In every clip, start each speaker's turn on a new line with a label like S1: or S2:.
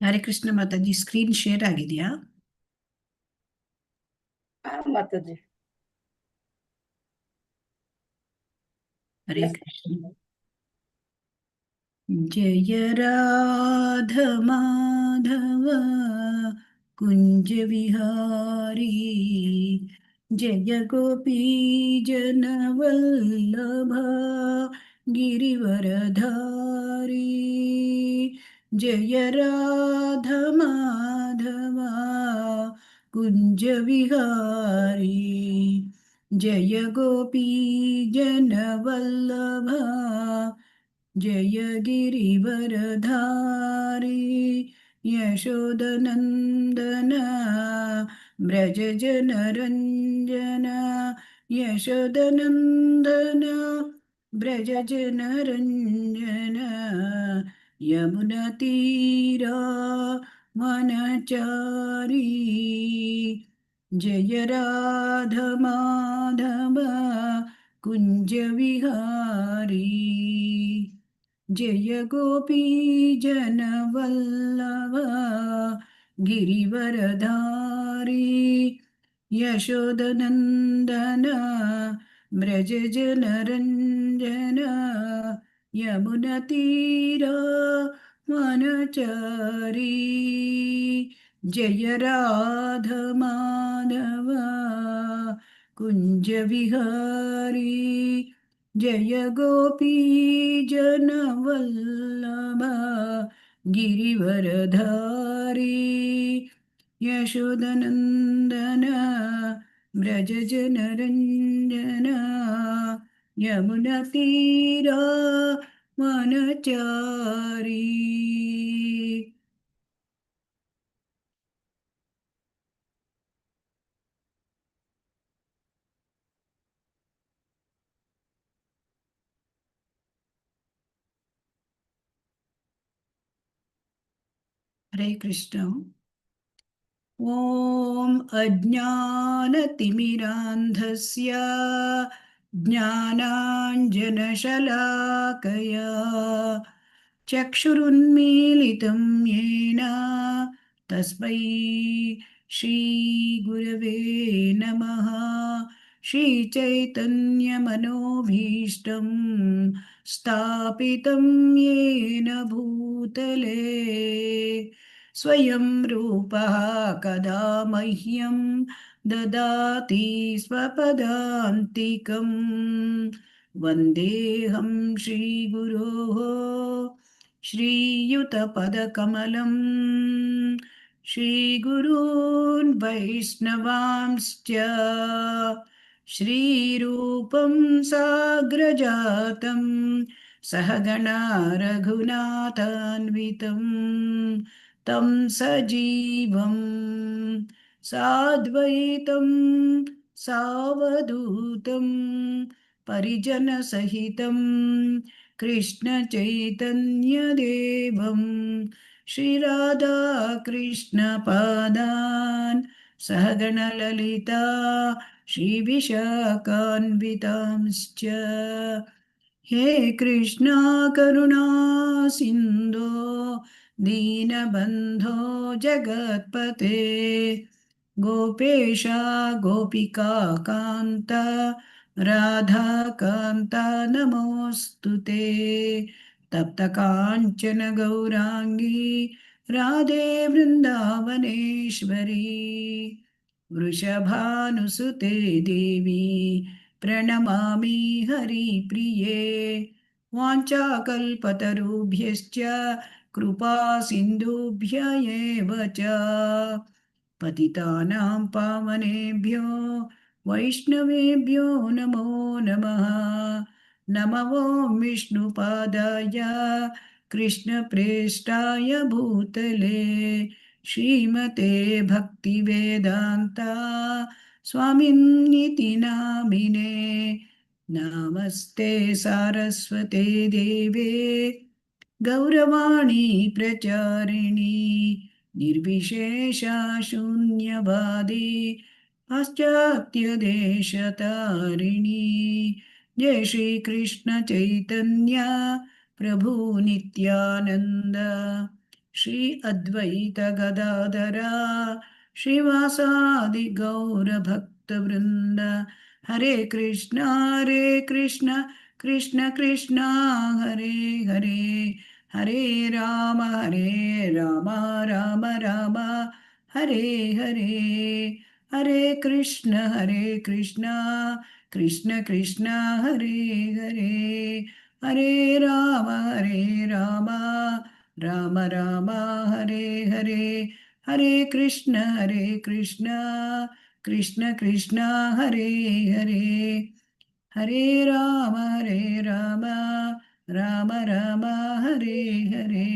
S1: Hare Krishna Mataji, screen share ಆಗಿದೆಯಾ?
S2: ಮಾತಾಜಿ.
S1: ಹರೇ ಕೃಷ್ಣ. ಜಯ ರಾಧ ಮಾಧವ ಕುಂಜ ವಿಹಾರಿ, ಜಯ ಗೋಪೀ ಜನವಲ್ಲಭ ಗಿರಿವರಧಾರಿ. ಜಯ ರಾಧ ಮಾಧವ ಕುಂಜ ವಿಹಾರಿ, ಜಯ ಗೋಪೀ ಜನವಲ್ಲಭ ಜಯ ಗಿರಿವರಧಾರಿ. ಯಶೋದನಂದನ ಬ್ರಜ ಜನರಂಜನ, ಯಶೋದನಂದನ ಬ್ರಜ ಜನರಂಜನ. ಯಮುನಾ ತೀರ ವನಚಾರಿ, ಜಯ ರಾಧ ಮಾಧವ ಕುಂಜ ವಿಹಾರಿ. ಜಯ ಗೋಪೀ ಜನವಲ್ಲಭ ಗಿರಿವರಧಾರಿ. ಯಶೋದನಂದನ ಬ್ರಜ ಜನರಂಜನ, ಯಮುನಾ ತೀರ ವನಚಾರಿ. ಜಯ ರಾಧ ಮಾಧವ ಕುಂಜ ವಿಹಾರಿ, ಜಯ ಗೋಪೀ ಜನವಲ್ಲಭ ಗಿರಿವರಧಾರಿ. ಯಶೋದನಂದನ ಬ್ರಜ ಜನರಂಜನ, ಯಮುನಾ ತೀರ ವನಚಾರಿ. ಹರೇ ಕೃಷ್ಣ. ಓಂ ಅಜ್ಞಾನತಿಮಿರಾಂಧಸ್ಯ ಜ್ಞಾನಾಂಜನಶಲಾಕಯಾ ಚಕ್ಷುರುನ್ಮೀಲಿತಂ ಯೇನ ತಸ್ಮೈ ಶ್ರೀಗುರವೇ ನಮಃ. ಶ್ರೀಚೈತನ್ಯಮನೋಭೀಷ್ಟಂ ಸ್ಥಾಪಿತಂ ಯೇನ ಭೂತಲೆ ಸ್ವಯಂ ರೂಪಃ ಕದಾ ಮಹ್ಯಂ ದದಾತಿ ಸ್ವಪದಾಂತಿಕಂ. ವಂದೇಹಂ ಶ್ರೀಗುರೋಃ ಶ್ರೀಯುತಪದಕಮಲಂ ಶ್ರೀಗುರೂನ್ ವೈಷ್ಣವಾಂಶ್ಚ ಶ್ರೀರೂಪಂ ಸಾಗ್ರಜಾತಂ ಸಹಗಣಾ ರಘುನಾಥಾನ್ವಿತಂ तं ಸಜೀವಂ ಸಾದ್ವೈತಂ ಸಾವಧೂತಂ ಪರಿಜನಸಹಿತಂ ಕೃಷ್ಣಚೈತನ್ಯದೇವಂ ಶ್ರೀರಾಧಾಕೃಷ್ಣಪಾದಾನ್ ಸಹಗಣಲಲಿತಾ ಶ್ರೀವಿಶಾಖಾನ್ವಿತಾಂಶ್ಚ. ಹೇ ಕೃಷ್ಣ ಕರುಣಾ ಸಿಂಧೋ ದೀನಬಂಧೋ ಜಗತ್ಪತೆ, ಗೋಪೇಶ ಗೋಪಿಕಾ ಕಾಂತ ರಾಧಾಕಾಂತ ನಮೋಸ್ತುತೆ. ತಪ್ತ ಕಾಂಚನ ಗೌರಾಂಗಿ ರಾಧೆ ವೃಂದಾವನೇಶ್ವರಿ, ವೃಷಭಾನುಸುತೆ ದೇವಿ ಪ್ರಣಮಾಮಿ ಹರಿಪ್ರಿಯೇ. ವಾಂಛಾಕಲ್ಪತರುಭ್ಯಶ್ಚ ಕೃಪಾ ಸಿಂಧುಭ್ಯ ಏವ ಚ ಪತಿತಾನಾಂ ಪಾವನೇಭ್ಯೋ ವೈಷ್ಣವೇಭ್ಯೋ ನಮೋ ನಮಃ. ನಮೋ ವಿಷ್ಣುಪಾದಾಯ ಕೃಷ್ಣಪ್ರೇಷ್ಠಾಯ ಭೂತಲೆ ಶ್ರೀಮತೆ ಭಕ್ತಿವೇದಾಂತ ಸ್ವಾಮಿನ್ನಿತಿ ನಾಮಿನೇ. ನಮಸ್ತೆ ಸಾರಸ್ವತೆ ದೇವೇ ಗೌರವಾಣಿ ಪ್ರಚಾರಿಣಿ ನಿರ್ವಿಶೇಷ ಶೂನ್ಯವಾದಿ ಪಾಶ್ಚಾತ್ಯ ದೇಶ ತಾರಿಣಿ ಜಯ ಶ್ರೀ ಕೃಷ್ಣ ಚೈತನ್ಯ ಪ್ರಭು ನಿತ್ಯಾನಂದ ಶ್ರೀ ಅದ್ವೈತ ಗದಾಧರ ಶ್ರೀವಾಸಾದಿ ಗೌರ ಭಕ್ತ ವೃಂದ ಹರೇ ಕೃಷ್ಣ ಕೃಷ್ಣ ಕೃಷ್ಣ ಹರೇ ಹರೇ ಹರೇ ರಾಮ ರಾಮ ರಾಮ ಹರೇ ಹರೇ ಹರೇ ಕೃಷ್ಣ ಕೃಷ್ಣ ಕೃಷ್ಣ ಹರೇ ಹರೇ ಹರೇ ರಾಮ ರಾಮ ರಾಮ ಹರೇ ಹರೇ ಹರೇ ಕೃಷ್ಣ ಕೃಷ್ಣ ಕೃಷ್ಣ ಹರೇ ಹರೇ ಹರೇ ರಾಮ ರಾಮ ರಾಮ ಹರೇ ಹರೇ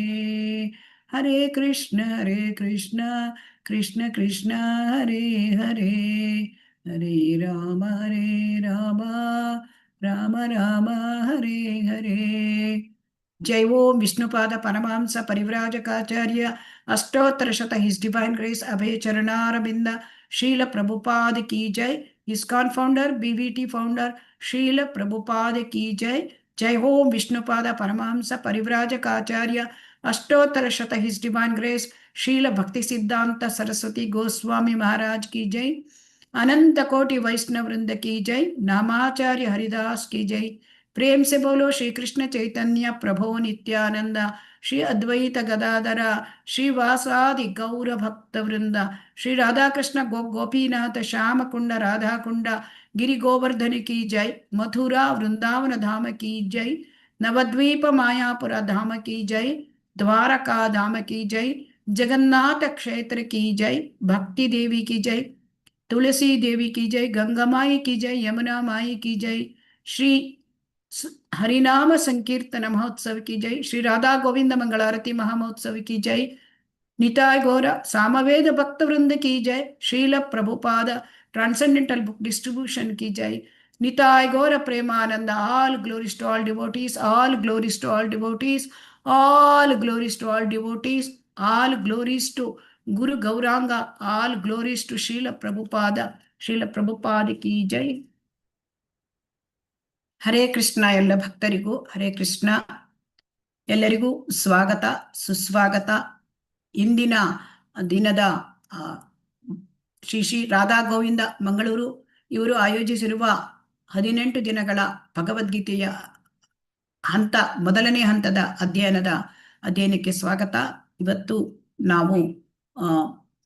S1: ಹರೇ ಕೃಷ್ಣ ಕೃಷ್ಣ ಕೃಷ್ಣ ಹರೇ ಹರೇ ಹರೇ ರಾಮ ರಾಮ ರಾಮ ಹರೇ ಹರೇ ಜೈ ಓಂ ವಿಷ್ಣುಪಾದ ಪರಮಹಂಸ ಪರಿವ್ರಾಜಕಾಚಾರ್ಯ ಅಷ್ಟೋತ್ತರ ಶತ his divine grace Abhay Charanaravinda Srila Prabhupada ಕಿ ಜೈ ISKCON founder, BVT founder, Srila Prabhupada ki jai. Jai Om Vishnupada Paramahamsa Parivrajaka Ashtottara Shata His Divine Grace, Srila Bhakti Siddhanta Saraswati Goswami Maharaj ki jai. Ananta Koti Vaishnav Vrinda ki jai. Namacharya Haridas ki jai. प्रेम से बोलो श्री कृष्ण चैतन्य प्रभो नित्यानंदा श्री अद्वैत गदाधरा श्री वासादि गौर भक्त वृंद श्री राधा कृष्ण गोपीनाथ श्याम कुंड राधा कुंड गिरि गोवर्धन की जय मथुरा वृंदावन धाम की जय नवद्वीप मायापुर धाम की जय द्वारका धाम की जय जगन्नाथ क्षेत्र की जय भक्ति देवी की जय तुलसी देवी की जय गंगा माई की जय यमुना माई की जय श्री हरिनाम संकीर्तन महोत्सव की जय श्री राधा गोविंद मंगलारती महामहोत्सव की जय निताय गौर सामवेद भक्त वृंद की जय Srila Prabhupada transcendental book distribution की जय निताय गौर प्रेमानंद all glories to all devotees all glories to all devotees all glories to all devotees all glories to Guru Gauranga all glories to Srila Prabhupada की जय ಹರೇ ಕೃಷ್ಣ ಎಲ್ಲ ಭಕ್ತರಿಗೂ ಹರೇ ಕೃಷ್ಣ ಎಲ್ಲರಿಗೂ ಸ್ವಾಗತ ಸುಸ್ವಾಗತ ಇಂದಿನ ದಿನದ ಶ್ರೀ ರಾಧಾ ಗೋವಿಂದ ಮಂಗಳೂರು ಇವರು ಆಯೋಜಿಸಿರುವ 18 ದಿನಗಳ ಭಗವದ್ಗೀತೆಯ ಮೊದಲನೇ ಹಂತದ ಅಧ್ಯಯನಕ್ಕೆ ಸ್ವಾಗತ. ಇವತ್ತು ನಾವು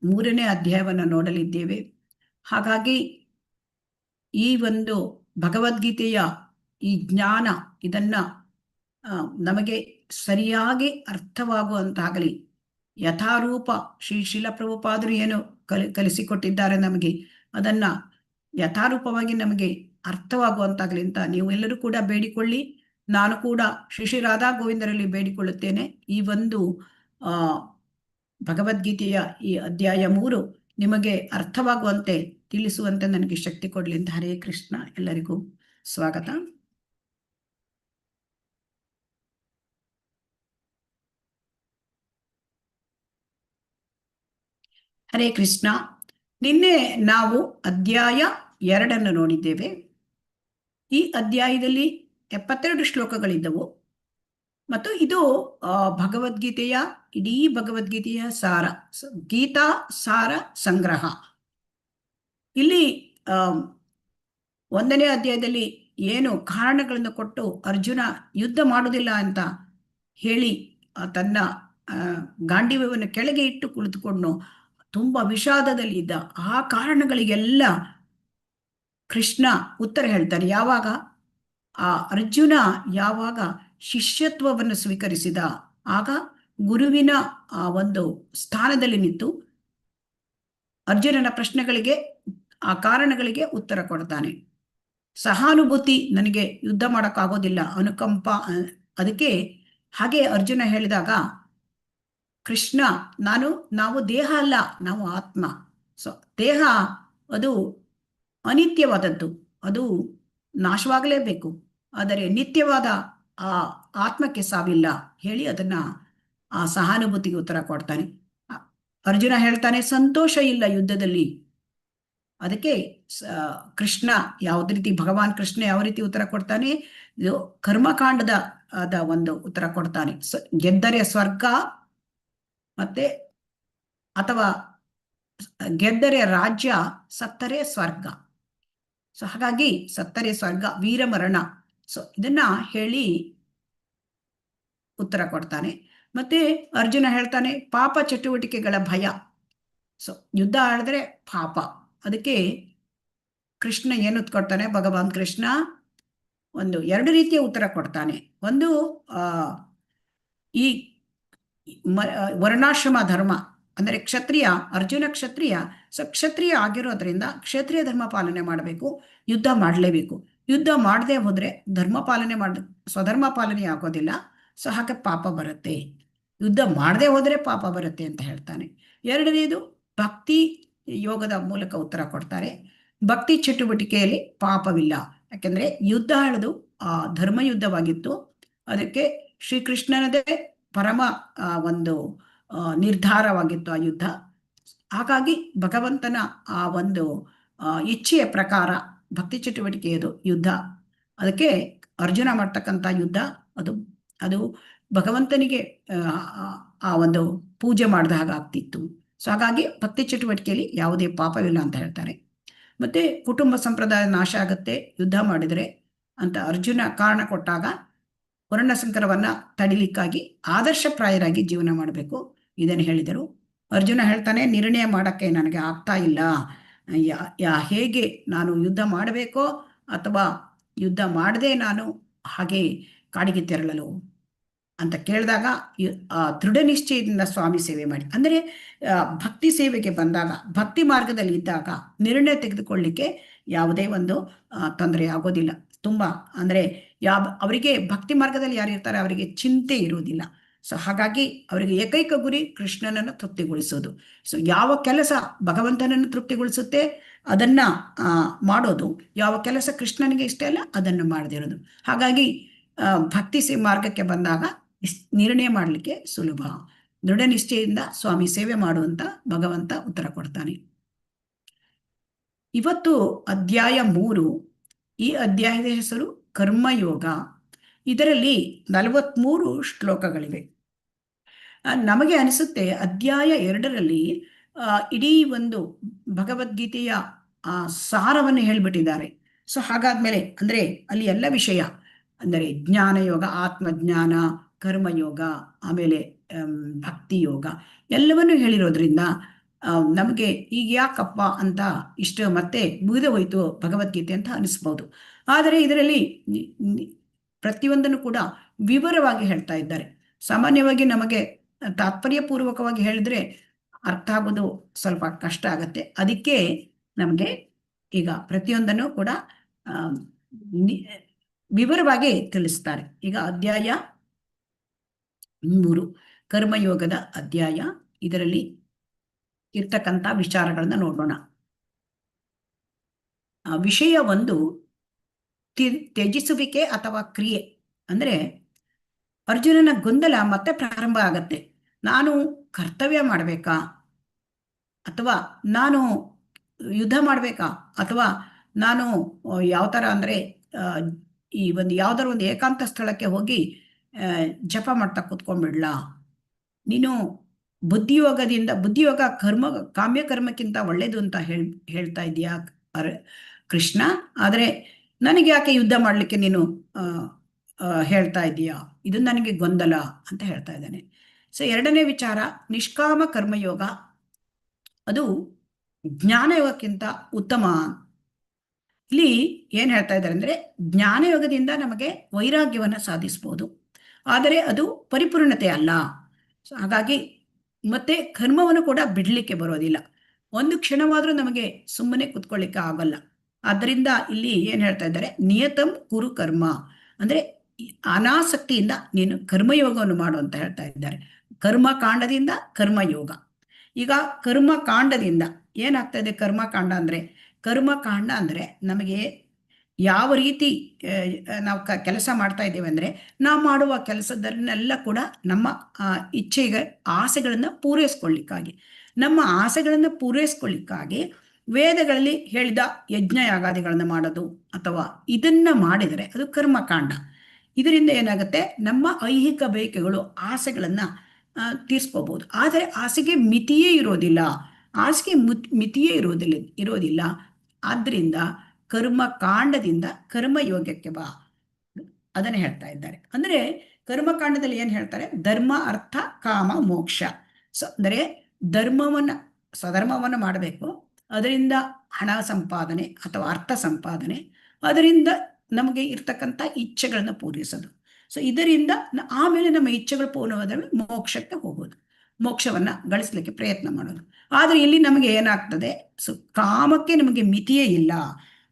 S1: 3ನೇ ಅಧ್ಯಾಯವನ್ನು ನೋಡಲಿದ್ದೇವೆ. ಹಾಗಾಗಿ ಈ ಒಂದು ಭಗವದ್ಗೀತೆಯ ಈ ಜ್ಞಾನ ಇದನ್ನ ನಮಗೆ ಸರಿಯಾಗಿ ಅರ್ಥವಾಗುವಂತಾಗಲಿ, ಯಥಾರೂಪ ಶ್ರೀಲ ಪ್ರಭುಪಾದರು ಏನು ಕಲಿಸಿಕೊಟ್ಟಿದ್ದಾರೆ ನಮಗೆ ಅದನ್ನ ಯಥಾರೂಪವಾಗಿ ನಮಗೆ ಅರ್ಥವಾಗುವಂತಾಗಲಿ ಅಂತ ನೀವು ಎಲ್ಲರೂ ಕೂಡ ಬೇಡಿಕೊಳ್ಳಿ. ನಾನು ಕೂಡ ಶ್ರೀ ರಾಧಾ ಗೋವಿಂದರಲ್ಲಿ ಬೇಡಿಕೊಳ್ಳುತ್ತೇನೆ. ಈ ಒಂದು ಭಗವದ್ಗೀತೆಯ ಈ ಅಧ್ಯಾಯ 3 ನಿಮಗೆ ಅರ್ಥವಾಗುವಂತೆ ತಿಳಿಸುವಂತೆ ನನಗೆ ಶಕ್ತಿ ಕೊಡಲಿ ಅಂತ. ಹರೇ ಕೃಷ್ಣ, ಎಲ್ಲರಿಗೂ ಸ್ವಾಗತ. ಹರೇ ಕೃಷ್ಣ. ನಿನ್ನೆ ನಾವು ಅಧ್ಯಾಯ 2 ನೋಡಿದ್ದೇವೆ. ಈ ಅಧ್ಯಾಯದಲ್ಲಿ 72 ಶ್ಲೋಕಗಳಿದ್ದವು ಮತ್ತು ಇದು ಭಗವದ್ಗೀತೆಯ ಇಡೀ ಭಗವದ್ಗೀತೆಯ ಸಾರ, ಗೀತಾ ಸಾರ ಸಂಗ್ರಹ. ಇಲ್ಲಿ 1ನೇ ಅಧ್ಯಾಯದಲ್ಲಿ ಏನು ಕಾರಣಗಳನ್ನು ಕೊಟ್ಟು ಅರ್ಜುನ ಯುದ್ಧ ಮಾಡುವುದಿಲ್ಲ ಅಂತ ಹೇಳಿ ತನ್ನ ಗಾಂಡೀವ್ಯವನ್ನು ಕೆಳಗೆ ಇಟ್ಟು ಕುಳಿತುಕೊಂಡು ತುಂಬಾ ವಿಷಾದದಲ್ಲಿ ಇದ್ದ ಆ ಕಾರಣಗಳಿಗೆಲ್ಲ ಕೃಷ್ಣ ಉತ್ತರ ಹೇಳ್ತಾನೆ. ಯಾವಾಗ ಆ ಅರ್ಜುನ ಯಾವಾಗ ಶಿಷ್ಯತ್ವವನ್ನು ಸ್ವೀಕರಿಸಿದ ಆಗ ಗುರುವಿನ ಆ ಒಂದು ಸ್ಥಾನದಲ್ಲಿ ನಿಂತು ಅರ್ಜುನನ ಪ್ರಶ್ನೆಗಳಿಗೆ ಆ ಕಾರಣಗಳಿಗೆ ಉತ್ತರ ಕೊಡ್ತಾನೆ. ಸಹಾನುಭೂತಿ, ನನಗೆ ಯುದ್ಧ ಮಾಡೋಕ್ಕಾಗೋದಿಲ್ಲ, ಅನುಕಂಪ. ಅದಕ್ಕೆ ಹಾಗೆ ಅರ್ಜುನ ಹೇಳಿದಾಗ ಕೃಷ್ಣ ನಾವು ದೇಹ ಅಲ್ಲ, ನಾವು ಆತ್ಮ. ಸೊ ದೇಹ ಅದು ಅನಿತ್ಯವಾದದ್ದು, ಅದು ನಾಶವಾಗಲೇಬೇಕು. ಆದರೆ ನಿತ್ಯವಾದ ಆ ಆತ್ಮಕ್ಕೆ ಸಾವಿಲ್ಲ ಹೇಳಿ ಅದನ್ನ ಆ ಸಹಾನುಭೂತಿಗೆ ಉತ್ತರ ಕೊಡ್ತಾನೆ. ಅರ್ಜುನ ಹೇಳ್ತಾನೆ ಸಂತೋಷ ಇಲ್ಲ ಯುದ್ಧದಲ್ಲಿ. ಅದಕ್ಕೆ ಕೃಷ್ಣ ಯಾವ ರೀತಿ, ಭಗವಾನ್ ಕೃಷ್ಣ ಯಾವ ರೀತಿ ಉತ್ತರ ಕೊಡ್ತಾನೆ, ಇದು ಕರ್ಮಕಾಂಡದ ಒಂದು ಉತ್ತರ ಕೊಡ್ತಾನೆ. ಗೆದ್ದರೆ ಸ್ವರ್ಗ, ಮತ್ತೆ ಅಥವಾ ಗೆದ್ದರೆ ರಾಜ್ಯ, ಸತ್ತರೆ ಸ್ವರ್ಗ. ಸೊ ಹಾಗಾಗಿ ಸತ್ತರೆ ಸ್ವರ್ಗ, ವೀರಮರಣ. ಸೊ ಇದನ್ನ ಹೇಳಿ ಉತ್ತರ ಕೊಡ್ತಾನೆ. ಮತ್ತೆ ಅರ್ಜುನ ಹೇಳ್ತಾನೆ ಪಾಪ ಚಟುವಟಿಕೆಗಳ ಭಯ. ಸೊ ಯುದ್ಧ ಆಡಿದ್ರೆ ಪಾಪ. ಅದಕ್ಕೆ ಕೃಷ್ಣ ಏನು ಕೊಡ್ತಾನೆ, ಭಗವಾನ್ ಕೃಷ್ಣ ಒಂದು 2 ರೀತಿಯ ಉತ್ತರ ಕೊಡ್ತಾನೆ. ಒಂದು ಈ ವರ್ಣಾಶ್ರಮ ಧರ್ಮ, ಅಂದರೆ ಕ್ಷತ್ರಿಯ, ಅರ್ಜುನ ಕ್ಷತ್ರಿಯ. ಸೊ ಕ್ಷತ್ರಿಯ ಆಗಿರೋದ್ರಿಂದ ಕ್ಷತ್ರಿಯ ಧರ್ಮ ಪಾಲನೆ ಮಾಡಬೇಕು, ಯುದ್ಧ ಮಾಡಲೇಬೇಕು. ಯುದ್ಧ ಮಾಡದೆ ಹೋದ್ರೆ ಧರ್ಮ ಪಾಲನೆ ಸ್ವಧರ್ಮ ಪಾಲನೆ ಆಗೋದಿಲ್ಲ. ಸೊ ಹಾಗೆ ಪಾಪ ಬರುತ್ತೆ, ಯುದ್ಧ ಮಾಡದೆ ಹೋದ್ರೆ ಪಾಪ ಬರುತ್ತೆ ಅಂತ ಹೇಳ್ತಾನೆ. 2ನೇದು ಭಕ್ತಿ ಯೋಗದ ಮೂಲಕ ಉತ್ತರ ಕೊಡ್ತಾರೆ. ಭಕ್ತಿ ಚಟುವಟಿಕೆಯಲ್ಲಿ ಪಾಪವಿಲ್ಲ, ಯಾಕೆಂದ್ರೆ ಯುದ್ಧ ಆಳದು ಧರ್ಮಯುದ್ಧವಾಗಿತ್ತು. ಅದಕ್ಕೆ ಶ್ರೀಕೃಷ್ಣನದೇ ಪರಮ ಒಂದು ನಿರ್ಧಾರವಾಗಿತ್ತು ಆ ಯುದ್ಧ. ಹಾಗಾಗಿ ಭಗವಂತನ ಆ ಒಂದು ಇಚ್ಛೆಯ ಪ್ರಕಾರ ಭಕ್ತಿ ಚಟುವಟಿಕೆಯದು ಯುದ್ಧ. ಅದಕ್ಕೆ ಅರ್ಜುನ ಮಾಡ್ತಕ್ಕಂಥ ಯುದ್ಧ ಅದು ಭಗವಂತನಿಗೆ ಆ ಒಂದು ಪೂಜೆ ಮಾಡಿದ ಹಾಗಾಗ್ತಿತ್ತು. ಸೊ ಹಾಗಾಗಿ ಭಕ್ತಿ ಚಟುವಟಿಕೆಯಲ್ಲಿ ಯಾವುದೇ ಪಾಪವಿಲ್ಲ ಅಂತ ಹೇಳ್ತಾರೆ. ಮತ್ತೆ ಕುಟುಂಬ ಸಂಪ್ರದಾಯ ನಾಶ ಆಗತ್ತೆ ಯುದ್ಧ ಮಾಡಿದರೆ ಅಂತ ಅರ್ಜುನ ಕಾರಣ ಕೊಟ್ಟಾಗ, ವರ್ಣಸಂಕರವನ್ನ ತಡಿಲಿಕ್ಕಾಗಿ ಆದರ್ಶಪ್ರಾಯರಾಗಿ ಜೀವನ ಮಾಡಬೇಕು, ಇದನ್ನು ಹೇಳಿದರು. ಅರ್ಜುನ ಹೇಳ್ತಾನೆ ನಿರ್ಣಯ ಮಾಡಕ್ಕೆ ನನಗೆ ಆಗ್ತಾ ಇಲ್ಲ, ಹೇಗೆ ನಾನು ಯುದ್ಧ ಮಾಡಬೇಕೋ ಅಥವಾ ಯುದ್ಧ ಮಾಡದೆ ನಾನು ಹಾಗೆ ಕಾಡಿಗೆ ತೆರಳಲು ಅಂತ ಕೇಳಿದಾಗ, ದೃಢ ನಿಶ್ಚಯದಿಂದ ಸ್ವಾಮಿ ಸೇವೆ ಮಾಡಿ. ಅಂದರೆ ಭಕ್ತಿ ಸೇವೆಗೆ ಬಂದಾಗ, ಭಕ್ತಿ ಮಾರ್ಗದಲ್ಲಿ ಇದ್ದಾಗ ನಿರ್ಣಯ ತೆಗೆದುಕೊಳ್ಳಿಕ್ಕೆ ಯಾವುದೇ ಒಂದು ತೊಂದರೆ ಆಗೋದಿಲ್ಲ. ತುಂಬಾ ಅಂದರೆ ಅವರಿಗೆ ಭಕ್ತಿ ಮಾರ್ಗದಲ್ಲಿ ಯಾರು ಇರ್ತಾರೆ ಅವರಿಗೆ ಚಿಂತೆ ಇರುವುದಿಲ್ಲ. ಸೊ ಹಾಗಾಗಿ ಅವರಿಗೆ ಏಕೈಕ ಗುರಿ ಕೃಷ್ಣನನ್ನು ತೃಪ್ತಿಗೊಳಿಸೋದು. ಸೊ ಯಾವ ಕೆಲಸ ಭಗವಂತನನ್ನು ತೃಪ್ತಿಗೊಳಿಸುತ್ತೆ ಅದನ್ನ ಮಾಡೋದು, ಯಾವ ಕೆಲಸ ಕೃಷ್ಣನಿಗೆ ಇಷ್ಟ ಇಲ್ಲ ಅದನ್ನು ಮಾಡದಿರೋದು. ಹಾಗಾಗಿ ಭಕ್ತಿ ಮಾರ್ಗಕ್ಕೆ ಬಂದಾಗ ನಿರ್ಣಯ ಮಾಡಲಿಕ್ಕೆ ಸುಲಭ. ದೃಢ ನಿಶ್ಚಯದಿಂದ ಸ್ವಾಮಿ ಸೇವೆ ಮಾಡುವಂತ ಭಗವಂತ ಉತ್ತರ ಕೊಡ್ತಾನೆ. ಇವತ್ತು ಅಧ್ಯಾಯ 3. ಈ ಅಧ್ಯಾಯದ ಹೆಸರು ಕರ್ಮಯೋಗ. ಇದರಲ್ಲಿ 43 ಶ್ಲೋಕಗಳಿವೆ. ನಮಗೆ ಅನಿಸುತ್ತೆ ಅಧ್ಯಾಯ 2ರಲ್ಲಿ ಇಡೀ ಒಂದು ಭಗವದ್ಗೀತೆಯ ಸಾರವನ್ನು ಹೇಳ್ಬಿಟ್ಟಿದ್ದಾರೆ. ಸೊ ಹಾಗಾದ್ಮೇಲೆ ಅಂದ್ರೆ ಅಲ್ಲಿ ಎಲ್ಲ ವಿಷಯ ಅಂದರೆ ಜ್ಞಾನಯೋಗ, ಆತ್ಮಜ್ಞಾನ, ಕರ್ಮಯೋಗ, ಆಮೇಲೆ ಭಕ್ತಿ ಯೋಗ ಎಲ್ಲವನ್ನೂ ಹೇಳಿರೋದ್ರಿಂದ ನಮಗೆ ಈಗ ಯಾಕಪ್ಪ ಅಂತ ಇಷ್ಟು ಮತ್ತೆ ಮುಗಿದು ಹೋಯ್ತು ಭಗವದ್ಗೀತೆ ಅಂತ ಅನಿಸ್ಬೋದು. ಆದರೆ ಇದರಲ್ಲಿ ಪ್ರತಿಯೊಂದನ್ನು ಕೂಡ ವಿವರವಾಗಿ ಹೇಳ್ತಾ ಇದ್ದಾರೆ. ಸಾಮಾನ್ಯವಾಗಿ ನಮಗೆ ತಾತ್ಪರ್ಯಪೂರ್ವಕವಾಗಿ ಹೇಳಿದ್ರೆ ಅರ್ಥ ಆಗೋದು ಸ್ವಲ್ಪ ಕಷ್ಟ ಆಗತ್ತೆ. ಅದಕ್ಕೆ ನಮಗೆ ಈಗ ಪ್ರತಿಯೊಂದನ್ನು ಕೂಡ ವಿವರವಾಗಿ ತಿಳಿಸ್ತಾರೆ. ಈಗ ಅಧ್ಯಾಯ 3 ಕರ್ಮಯೋಗದ ಅಧ್ಯಾಯ. ಇದರಲ್ಲಿ ಇರ್ತಕ್ಕಂಥ ವಿಚಾರಗಳನ್ನ ನೋಡೋಣ. ವಿಷಯ 1 ತ್ಯಜಿಸುವಿಕೆ ಅಥವಾ ಕ್ರಿಯೆ. ಅಂದ್ರೆ ಅರ್ಜುನನ ಗೊಂದಲ ಮತ್ತೆ ಪ್ರಾರಂಭ ಆಗತ್ತೆ. ನಾನು ಕರ್ತವ್ಯ ಮಾಡಬೇಕಾ ಅಥವಾ ನಾನು ಯುದ್ಧ ಮಾಡಬೇಕಾ ಅಥವಾ ನಾನು ಯಾವ ಥರ ಅಂದರೆ ಈ ಒಂದು ಯಾವ್ದಾರ ಒಂದು ಏಕಾಂತ ಸ್ಥಳಕ್ಕೆ ಹೋಗಿ ಜಪ ಮಾಡ್ತಾ ಕೂತ್ಕೊಂಡ್ಬಿಡ್ಲಾ? ನೀನು ಬುದ್ಧಿಯೋಗ ಕಾಮ್ಯ ಕರ್ಮಕ್ಕಿಂತ ಒಳ್ಳೇದು ಅಂತ ಹೇಳ್ತಾ ಇದೀಯಾ ಕೃಷ್ಣ. ಆದರೆ ನನಗೆ ಯಾಕೆ ಯುದ್ಧ ಮಾಡಲಿಕ್ಕೆ ನೀನು ಹೇಳ್ತಾ ಇದೀಯಾ? ಇದು ನನಗೆ ಗೊಂದಲ ಅಂತ ಹೇಳ್ತಾ ಇದ್ದಾನೆ. ಸೊ 2ನೇ ವಿಚಾರ ನಿಷ್ಕಾಮ ಕರ್ಮಯೋಗ. ಅದು ಜ್ಞಾನಯೋಗಕ್ಕಿಂತ ಉತ್ತಮ. ಇಲ್ಲಿ ಏನ್ ಹೇಳ್ತಾ ಇದ್ದಾರೆ ಅಂದ್ರೆ ಜ್ಞಾನಯೋಗದಿಂದ ನಮಗೆ ವೈರಾಗ್ಯವನ್ನು ಸಾಧಿಸ್ಬೋದು, ಆದರೆ ಅದು ಪರಿಪೂರ್ಣತೆ ಅಲ್ಲ. ಹಾಗಾಗಿ ಮತ್ತೆ ಕರ್ಮವನ್ನು ಕೂಡ ಬಿಡ್ಲಿಕ್ಕೆ ಬರೋದಿಲ್ಲ. ಒಂದು ಕ್ಷಣವಾದ್ರೂ ನಮಗೆ ಸುಮ್ಮನೆ ಕುತ್ಕೊಳ್ಳಿಕ್ಕೆ ಆಗಲ್ಲ. ಆದ್ದರಿಂದ ಇಲ್ಲಿ ಏನ್ ಹೇಳ್ತಾ ಇದ್ದಾರೆ, ನಿಯತಂ ಕುರು ಕರ್ಮ ಅಂದ್ರೆ ಅನಾಸಕ್ತಿಯಿಂದ ನೀನು ಕರ್ಮಯೋಗವನ್ನು ಮಾಡು ಅಂತ ಹೇಳ್ತಾ ಇದ್ದಾರೆ. ಕರ್ಮಕಾಂಡದಿಂದ ಕರ್ಮಯೋಗ. ಈಗ ಕರ್ಮಕಾಂಡದಿಂದ ಏನಾಗ್ತಾ ಇದೆ? ಕರ್ಮಕಾಂಡ ಅಂದ್ರೆ ನಮಗೆ ಯಾವ ರೀತಿ ನಾವು ಕೆಲಸ ಮಾಡ್ತಾ ಇದ್ದೇವೆ ಅಂದರೆ, ನಾವು ಮಾಡುವ ಕೆಲಸದನ್ನೆಲ್ಲ ಕೂಡ ನಮ್ಮ ಇಚ್ಛೆಗೆ ಆಸೆಗಳನ್ನು ಪೂರೈಸ್ಕೊಳ್ಳಿಕ್ಕಾಗಿ, ನಮ್ಮ ಆಸೆಗಳನ್ನು ಪೂರೈಸ್ಕೊಳ್ಳಿಕ್ಕಾಗಿ ವೇದಗಳಲ್ಲಿ ಹೇಳಿದ ಯಜ್ಞ ಯಾಗಾದಿಗಳನ್ನು ಮಾಡೋದು, ಅಥವಾ ಇದನ್ನ ಮಾಡಿದರೆ ಅದು ಕರ್ಮಕಾಂಡ. ಇದರಿಂದ ಏನಾಗುತ್ತೆ, ನಮ್ಮ ಐಹಿಕ ಬಯಕೆಗಳು, ಆಸೆಗಳನ್ನು ತೀರ್ಸ್ಕೋಬಹುದು. ಆದರೆ ಆಸೆಗೆ ಮಿತಿಯೇ ಇರೋದಿಲ್ಲ, ಆಸೆಗೆ ಮಿತಿಯೇ ಇರೋದಿಲ್ಲ. ಆದ್ದರಿಂದ ಕರ್ಮಕಾಂಡದಿಂದ ಕರ್ಮಯೋಗಕ್ಕೆ ಬಾ, ಅದನ್ನು ಹೇಳ್ತಾ ಇದ್ದಾರೆ. ಅಂದರೆ ಕರ್ಮಕಾಂಡದಲ್ಲಿ ಏನು ಹೇಳ್ತಾರೆ, ಧರ್ಮ ಅರ್ಥ ಕಾಮ ಮೋಕ್ಷ. ಅಂದರೆ ಸ್ವಧರ್ಮವನ್ನು ಮಾಡಬೇಕು, ಅದರಿಂದ ಹಣ ಸಂಪಾದನೆ ಅಥವಾ ಅರ್ಥ ಸಂಪಾದನೆ, ಅದರಿಂದ ನಮಗೆ ಇರ್ತಕ್ಕಂಥ ಇಚ್ಛೆಗಳನ್ನು ಪೂರೈಸೋದು. ಇದರಿಂದ ಆಮೇಲೆ ನಮ್ಮ ಇಚ್ಛೆಗಳು ಪೂರ್ಣವಾದರೆ ಮೋಕ್ಷಕ್ಕೆ ಹೋಗೋದು, ಮೋಕ್ಷವನ್ನು ಗಳಿಸ್ಲಿಕ್ಕೆ ಪ್ರಯತ್ನ ಮಾಡೋದು. ಆದರೆ ಇಲ್ಲಿ ನಮಗೆ ಏನಾಗ್ತದೆ, ಕಾಮಕ್ಕೆ ನಮಗೆ ಮಿತಿಯೇ ಇಲ್ಲ.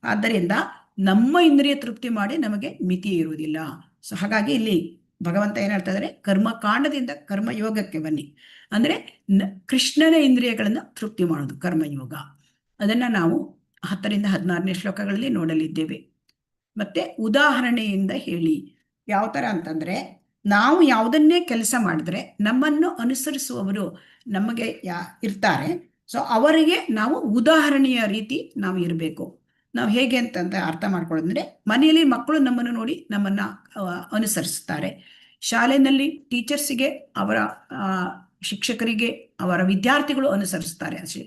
S1: ಆದ್ದರಿಂದ ನಮ್ಮ ಇಂದ್ರಿಯ ತೃಪ್ತಿ ಮಾಡಿ ನಮಗೆ ಮಿತಿಯೇ ಇರುವುದಿಲ್ಲ. ಹಾಗಾಗಿ ಇಲ್ಲಿ ಭಗವಂತ ಏನು ಹೇಳ್ತಾ ಇದ್ದಾರೆ, ಕರ್ಮಕಾಂಡದಿಂದ ಕರ್ಮಯೋಗಕ್ಕೆ ಬನ್ನಿ. ಅಂದರೆ ಕೃಷ್ಣನ ಇಂದ್ರಿಯಗಳನ್ನು ತೃಪ್ತಿ ಮಾಡೋದು ಕರ್ಮಯೋಗ. ಅದನ್ನು ನಾವು 10ರಿಂದ 16ನೇ ಶ್ಲೋಕಗಳಲ್ಲಿ ನೋಡಲಿದ್ದೇವೆ. ಮತ್ತೆ ಉದಾಹರಣೆಯಿಂದ ಹೇಳಿ. ಯಾವ ಥರ ಅಂತಂದರೆ, ನಾವು ಯಾವುದನ್ನೇ ಕೆಲಸ ಮಾಡಿದ್ರೆ ನಮ್ಮನ್ನು ಅನುಸರಿಸುವವರು ನಮಗೆ ಇರ್ತಾರೆ. ಅವರಿಗೆ ನಾವು ಉದಾಹರಣೆಯ ರೀತಿ ನಾವು ಇರಬೇಕು. ನಾವು ಹೇಗೆ ಅಂತಂತ ಅರ್ಥ ಮಾಡ್ಕೊಳ್ಳೋದಂದ್ರೆ, ಮನೆಯಲ್ಲಿ ಮಕ್ಕಳು ನಮ್ಮನ್ನು ನೋಡಿ ನಮ್ಮನ್ನು ಅನುಸರಿಸ್ತಾರೆ. ಶಾಲೆಯಲ್ಲಿ ಟೀಚರ್ಸಿಗೆ, ಅವರ ಶಿಕ್ಷಕರಿಗೆ ಅವರ ವಿದ್ಯಾರ್ಥಿಗಳು ಅನುಸರಿಸ್ತಾರೆ ಅಷ್ಟೇ.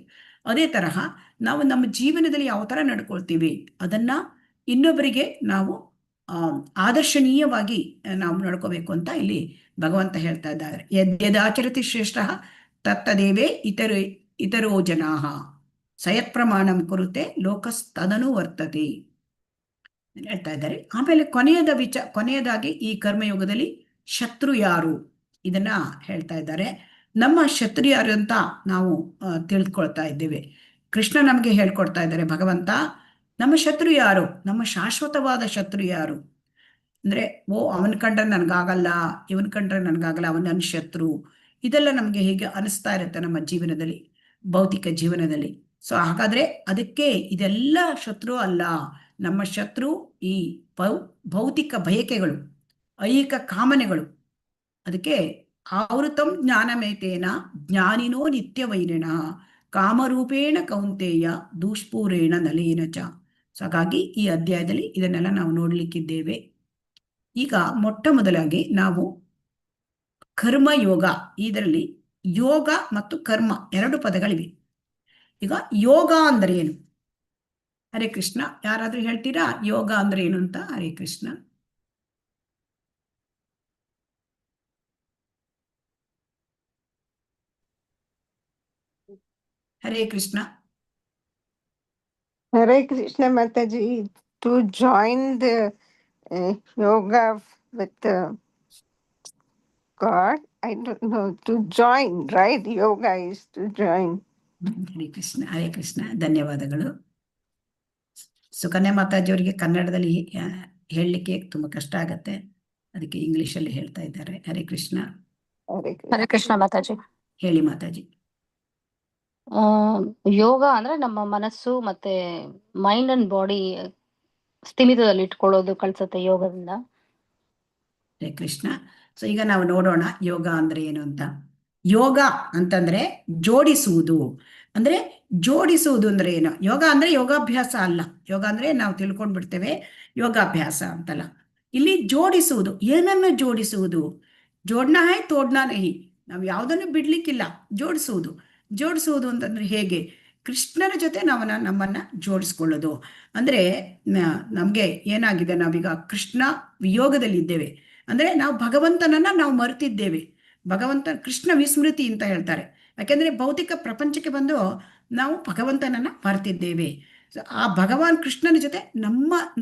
S1: ಅದೇ ತರಹ ನಾವು ನಮ್ಮ ಜೀವನದಲ್ಲಿ ಯಾವ ಥರ ನಡ್ಕೊಳ್ತೀವಿ ಅದನ್ನು ಇನ್ನೊಬ್ಬರಿಗೆ ನಾವು ಆದರ್ಶನೀಯವಾಗಿ ನಾವು ನಡ್ಕೋಬೇಕು ಅಂತ ಇಲ್ಲಿ ಭಗವಂತ ಹೇಳ್ತಾ ಇದ್ದಾರೆ. ಯದ್ಯದಾಚರತಿ ಶ್ರೇಷ್ಠ ತತ್ತದೇವೇ ಇತರೋ ಜನಾಃ ಸಯತ್ ಪ್ರಮಾಣಂ ಕುರುತೆ ಲೋಕಸ್ತದನು ವರ್ತತೆ ಹೇಳ್ತಾ ಇದ್ದಾರೆ. ಆಮೇಲೆ ಕೊನೆಯದಾಗಿ ಈ ಕರ್ಮಯೋಗದಲ್ಲಿ ಶತ್ರು ಯಾರು ಇದನ್ನ ಹೇಳ್ತಾ ಇದ್ದಾರೆ. ನಮ್ಮ ಶತ್ರು ಯಾರು ಅಂತ ನಾವು ತಿಳಿದುಕೊಳ್ತಾ ಇದ್ದೇವೆ. ಕೃಷ್ಣ ನಮಗೆ ಹೇಳ್ಕೊಡ್ತಾ ಇದ್ದಾರೆ, ಭಗವಂತ ನಮ್ಮ ಶತ್ರು ಯಾರು, ನಮ್ಮ ಶಾಶ್ವತವಾದ ಶತ್ರು ಯಾರು ಅಂದರೆ, ಅವನ ಕಂಡ್ರೆ ನನಗಾಗಲ್ಲ, ಇವನ್ ಕಂಡ್ರೆ ನನಗಾಗಲ್ಲ, ಅವನ ನನ್ನ ಶತ್ರು, ಇದೆಲ್ಲ ನಮಗೆ ಹೀಗೆ ಅನಿಸ್ತಾ ಇರುತ್ತೆ ನಮ್ಮ ಜೀವನದಲ್ಲಿ, ಭೌತಿಕ ಜೀವನದಲ್ಲಿ. ಹಾಗಾದ್ರೆ ಅದಕ್ಕೆ ಇದೆಲ್ಲ ಶತ್ರು ಅಲ್ಲ. ನಮ್ಮ ಶತ್ರು ಈ ಭೌತಿಕ ಬಯಕೆಗಳು, ಐಹಿಕ ಕಾಮನೆಗಳು. ಅದಕ್ಕೆ ಆವೃತಂ ಜ್ಞಾನಮೇತೇನ ಜ್ಞಾನಿನೋ ನಿತ್ಯವೈರಿಣ ಕಾಮರೂಪೇಣ ಕೌಂತೆಯ ದುಷ್ಪೂರೇಣ ನಲೇನ ಚ. ಹಾಗಾಗಿ ಈ ಅಧ್ಯಾಯದಲ್ಲಿ ಇದನ್ನೆಲ್ಲ ನಾವು ನೋಡ್ಲಿಕ್ಕಿದ್ದೇವೆ. ಈಗ ಮೊಟ್ಟ ಮೊದಲಾಗಿ ನಾವು ಕರ್ಮಯೋಗ, ಇದರಲ್ಲಿ ಯೋಗ ಮತ್ತು ಕರ್ಮ 2 ಪದಗಳಿವೆ. ಈಗ ಯೋಗ ಅಂದ್ರೆ ಏನು? ಹರೇ ಕೃಷ್ಣ, ಯಾರಾದ್ರೂ ಹೇಳ್ತೀರಾ ಯೋಗ ಅಂದ್ರೆ ಏನು ಅಂತ? Hare Krishna. Hare Krishna.
S2: Hare Krishna Mataji, to join the yoga with God, I don't know, to join, right? Yoga is to join.
S1: Hare Krishna, Hare Krishna, ಧನ್ಯವಾದಗಳು. ಸುಕನ್ಯಾ ಮಾತಾಜಿಯವರಿಗೆ ಕನ್ನಡದಲ್ಲಿ ಹೇಳಲಿಕ್ಕೆ ತುಂಬ ಕಷ್ಟ ಆಗತ್ತೆ, ಅದಕ್ಕೆ ಇಂಗ್ಲಿಷಲ್ಲಿ ಹೇಳ್ತಾ ಇದ್ದಾರೆ. ಹರೇ ಕೃಷ್ಣ.
S3: ಹರೇ ಕೃಷ್ಣ ಮಾತಾಜಿ.
S1: ಹೇಳಿ ಮಾತಾಜಿ.
S3: ಯೋಗ ಅಂದ್ರೆ ನಮ್ಮ ಮನಸ್ಸು ಮತ್ತೆ ಮೈಂಡ್ ಅಂಡ್ ಬಾಡಿ ಸ್ಥಿಮಿತದಲ್ಲಿ ಇಟ್ಕೊಳ್ಳೋದು ಕಳ್ಸತ್ತೆ ಯೋಗದಿಂದ.
S1: ಹರೇ ಕೃಷ್ಣ. ಈಗ ನಾವು ನೋಡೋಣ ಯೋಗ ಅಂದ್ರೆ ಏನು ಅಂತ. ಯೋಗ ಅಂತಂದ್ರೆ ಜೋಡಿಸುವುದು. ಅಂದ್ರೆ ಜೋಡಿಸುವುದು ಅಂದ್ರೆ ಏನು? ಯೋಗ ಅಂದ್ರೆ ಯೋಗಾಭ್ಯಾಸ ಅಲ್ಲ. ಯೋಗ ಅಂದ್ರೆ ನಾವು ತಿಳ್ಕೊಂಡ್ಬಿಡ್ತೇವೆ ಯೋಗಾಭ್ಯಾಸ ಅಂತಲ್ಲ. ಇಲ್ಲಿ ಜೋಡಿಸುವುದು. ಏನನ್ನು ಜೋಡಿಸುವುದು? ಜೋಡ್ನಾ ಹೈ ತೋಡ್ನಾ ನಹಿ. ನಾವು ಯಾವುದನ್ನು ಬಿಡ್ಲಿಕ್ಕಿಲ್ಲ, ಜೋಡಿಸುವುದು. ಜೋಡಿಸುವುದು ಅಂತಂದ್ರೆ ಹೇಗೆ? ಕೃಷ್ಣನ ಜೊತೆ ನಮ್ಮನ್ನ ಜೋಡಿಸ್ಕೊಳ್ಳೋದು. ಅಂದ್ರೆ ನಮ್ಗೆ ಏನಾಗಿದೆ, ನಾವೀಗ ಕೃಷ್ಣ ವಿಯೋಗದಲ್ಲಿ ಇದ್ದೇವೆ. ಅಂದ್ರೆ ನಾವು ಭಗವಂತನನ್ನ ನಾವು ಮರೆತಿದ್ದೇವೆ. ಕೃಷ್ಣ ವಿಸ್ಮೃತಿ ಅಂತ ಹೇಳ್ತಾರೆ. ಯಾಕೆಂದ್ರೆ ಭೌತಿಕ ಪ್ರಪಂಚಕ್ಕೆ ಬಂದು ನಾವು ಭಗವಂತನನ್ನ ಮರೆತಿದ್ದೇವೆ. ಆ ಭಗವಾನ್ ಕೃಷ್ಣನ ಜೊತೆ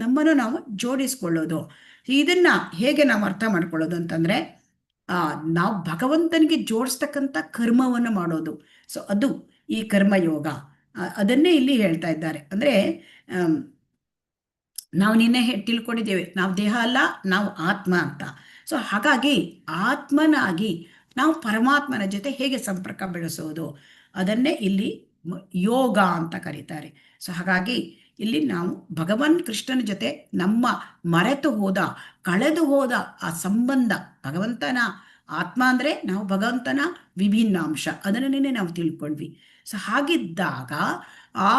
S1: ನಮ್ಮನ್ನು ನಾವು ಜೋಡಿಸ್ಕೊಳ್ಳೋದು. ಇದನ್ನ ಹೇಗೆ ನಾವು ಅರ್ಥ ಮಾಡ್ಕೊಳ್ಳೋದು ಅಂತಂದ್ರೆ, ನಾವು ಭಗವಂತನಿಗೆ ಜೋಡಿಸ್ತಕ್ಕಂಥ ಕರ್ಮವನ್ನು ಮಾಡೋದು. ಅದು ಈ ಕರ್ಮಯೋಗ. ಅದನ್ನೇ ಇಲ್ಲಿ ಹೇಳ್ತಾ ಇದ್ದಾರೆ. ಅಂದ್ರೆ ನಾವು ನಿನ್ನೆ ತಿಳ್ಕೊಂಡಿದ್ದೇವೆ, ನಾವು ದೇಹ ಅಲ್ಲ, ನಾವು ಆತ್ಮ ಅಂತ. ಹಾಗಾಗಿ ಆತ್ಮನಾಗಿ ನಾವು ಪರಮಾತ್ಮನ ಜೊತೆ ಹೇಗೆ ಸಂಪರ್ಕ ಬೆಳೆಸೋದು, ಅದನ್ನೇ ಇಲ್ಲಿ ಯೋಗ ಅಂತ ಕರೀತಾರೆ. ಹಾಗಾಗಿ ಇಲ್ಲಿ ನಾವು ಭಗವಾನ್ ಕೃಷ್ಣನ ಜೊತೆ ನಮ್ಮ ಮರೆತು ಹೋದ, ಕಳೆದು ಹೋದ ಆ ಸಂಬಂಧ, ಭಗವಂತನ ಆತ್ಮ ಅಂದರೆ ನಾವು ಭಗವಂತನ ವಿಭಿನ್ನ ಅಂಶ, ಅದನ್ನೇ ನಾವು ತಿಳ್ಕೊಂಡ್ವಿ. ಸೊ ಹಾಗಿದ್ದಾಗ ಆ